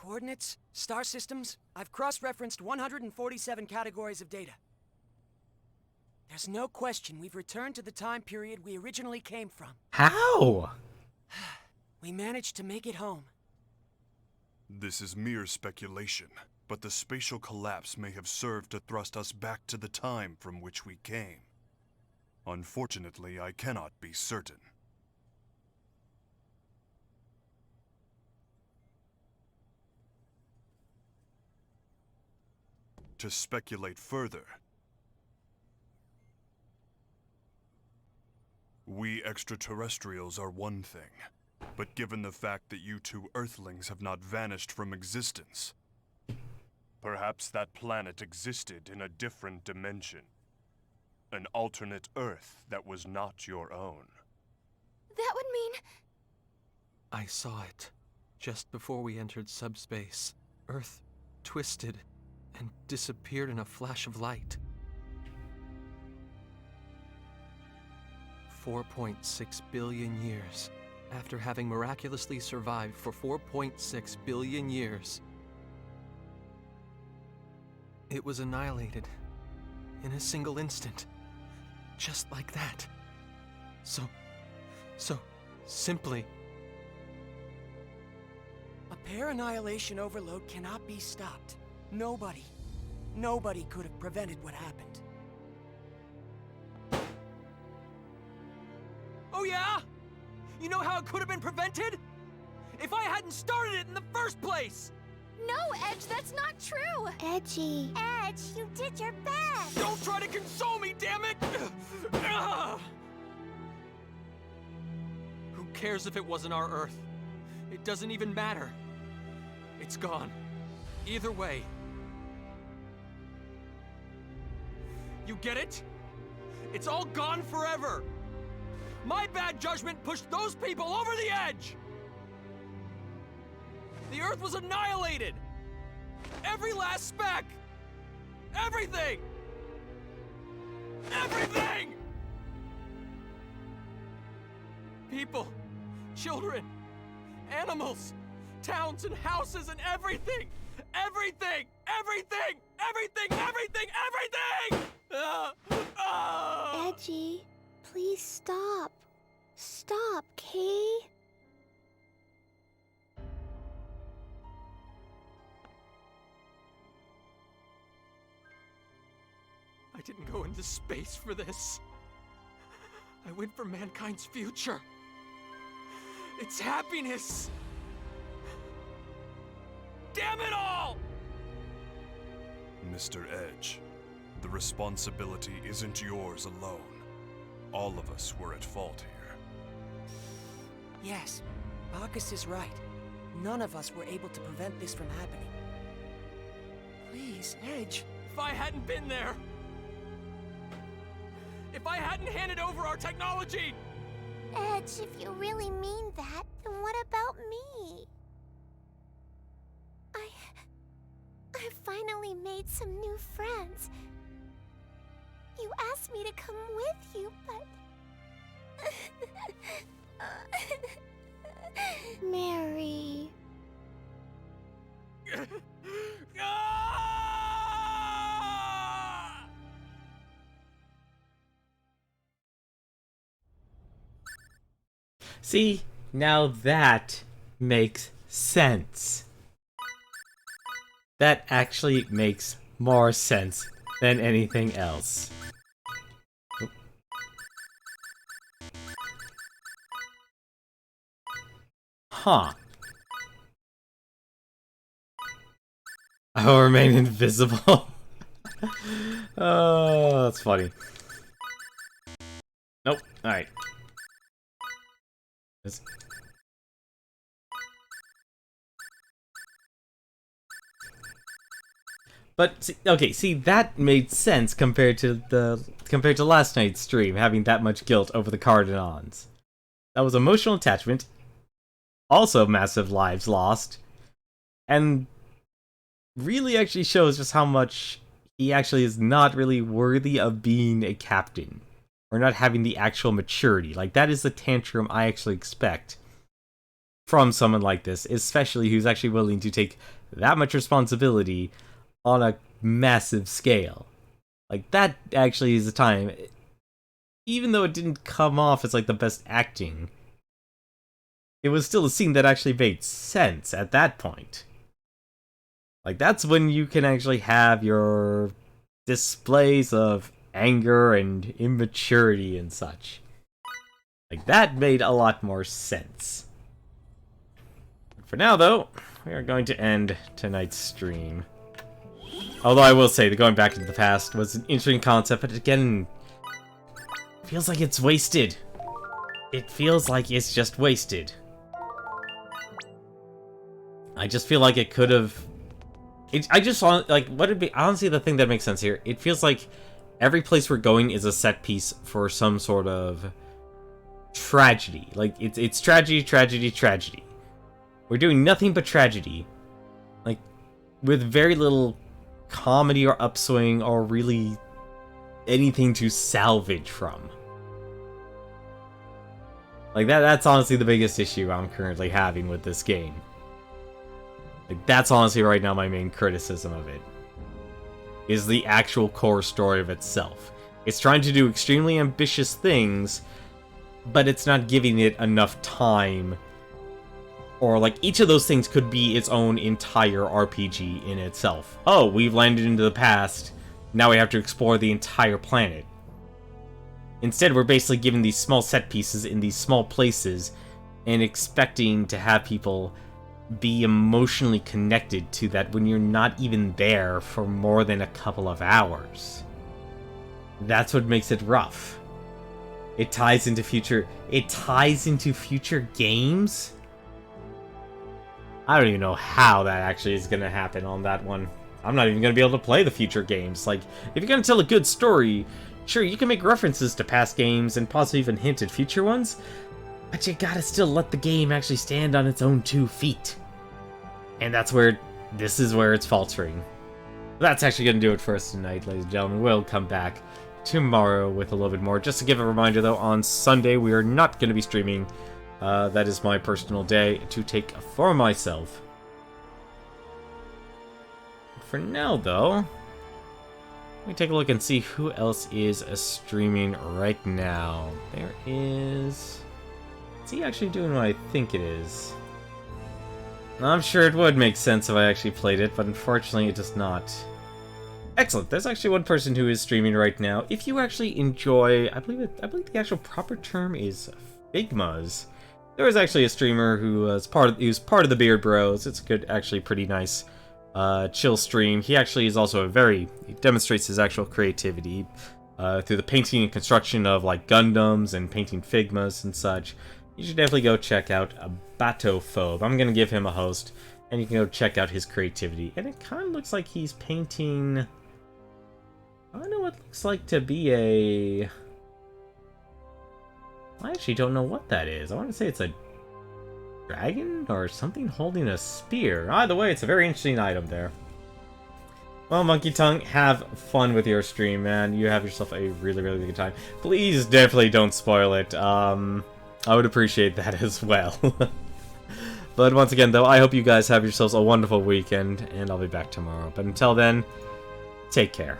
Speaker 5: Coordinates, star systems, I've cross-referenced 147 categories of data. There's no question we've returned to the time period we originally came from.
Speaker 1: How?
Speaker 5: We managed to make it home.
Speaker 4: This is mere speculation, but the spatial collapse may have served to thrust us back to the time from which we came. Unfortunately, I cannot be certain. To speculate further, we extraterrestrials are one thing, but given the fact that you two Earthlings have not vanished from existence, perhaps that planet existed in a different dimension. An alternate Earth that was not your own.
Speaker 6: That would mean...
Speaker 3: I saw it. Just before we entered subspace, Earth twisted and disappeared in a flash of light. 4.6 billion years. After having miraculously survived for 4.6 billion years, it was annihilated in a single instant. Just like that. So simply.
Speaker 5: A pair annihilation overload cannot be stopped. Nobody could have prevented what happened.
Speaker 7: Oh yeah? You know how it could have been prevented? If I hadn't started it in the first place!
Speaker 2: No, Edge, that's not true!
Speaker 6: Edgy. Edge, you did your best!
Speaker 7: Don't try to console me, damn it! Who cares if it wasn't our Earth? It doesn't even matter. It's gone. Either way. You get it? It's all gone forever! My bad judgment pushed those people over the edge! The Earth was annihilated! Every last speck! Everything! Everything! People, children, animals, towns and houses and everything! Everything! Everything! Everything! Everything! Everything!
Speaker 6: Edgy, please stop. Stop, Kay?
Speaker 7: I didn't go into space for this. I went for mankind's future. It's happiness. Damn it all!
Speaker 4: Mr. Edge, the responsibility isn't yours alone. All of us were at fault here.
Speaker 5: Yes, Bacchus is right. None of us were able to prevent this from happening. Please, Edge.
Speaker 7: If I hadn't been there... If I hadn't handed over our technology...
Speaker 6: Edge, if you really mean that, then what about me? I finally made some new friends. You asked me to come with you, but... Mary...
Speaker 1: See, now that makes sense. That actually makes more sense than anything else. Oop. Huh. I will remain invisible. Oh, that's funny. Nope. Alright. But see, that made sense compared to last night's stream, having that much guilt over the Cardinons. That was emotional attachment, also massive lives lost, and really actually shows just how much he actually is not really worthy of being a captain, or not having the actual maturity. Like, that is the tantrum I actually expect from someone like this, especially who's actually willing to take that much responsibility on a massive scale. Like, that actually is a time, even though it didn't come off as like the best acting, it was still a scene that actually made sense at that point. Like, that's when you can actually have your displays of anger and immaturity and such. Like, that made a lot more sense. For now, though, we are going to end tonight's stream. Although I will say, the going back into the past was an interesting concept, but again, feels like it's wasted. It feels like it's just wasted. I just feel like it could have... I just want, like, what would be... Honestly, the thing that makes sense here, it feels like every place we're going is a set piece for some sort of tragedy. Like, it's tragedy, tragedy, tragedy. We're doing nothing but tragedy. Like, with very little comedy or upswing or really anything to salvage from. Like, that's honestly the biggest issue I'm currently having with this game. Like, that's honestly right now my main criticism of it. Is the actual core story of itself. It's trying to do extremely ambitious things, but it's not giving it enough time. Or, like, each of those things could be its own entire RPG in itself. Oh, we've landed into the past, now we have to explore the entire planet. Instead, we're basically given these small set pieces in these small places, and expecting to have people be emotionally connected to that when you're not even there for more than a couple of hours. That's what makes it rough. It ties into future games? I don't even know how that actually is going to happen on that one. I'm not even going to be able to play the future games. Like, if you're going to tell a good story, sure, you can make references to past games and possibly even hint at future ones, but you gotta still let the game actually stand on its own 2 feet. And this is where it's faltering. That's actually gonna do it for us tonight, ladies and gentlemen. We'll come back tomorrow with a little bit more. Just to give a reminder, though, on Sunday we are not gonna be streaming. That is my personal day to take for myself. For now, though, let me take a look and see who else is streaming right now. There is... Is he actually doing what I think it is? I'm sure it would make sense if I actually played it, but unfortunately it does not. Excellent. There's actually one person who is streaming right now. If you actually enjoy, I believe the actual proper term is Figmas. There was actually a streamer who was part of the Beard Bros. It's a good, actually pretty nice, chill stream. He actually is also he demonstrates his actual creativity through the painting and construction of like Gundams and painting Figmas and such. You should definitely go check out Batophobe. I'm gonna give him a host, and you can go check out his creativity. And it kind of looks like he's painting... I don't know what it looks like to be a... I actually don't know what that is. I want to say it's a dragon or something holding a spear. Either way, it's a very interesting item there. Well, Monkey Tongue, have fun with your stream, man. You have yourself a really, really good time. Please definitely don't spoil it. I would appreciate that as well. But once again, though, I hope you guys have yourselves a wonderful weekend, and I'll be back tomorrow. But until then, take care.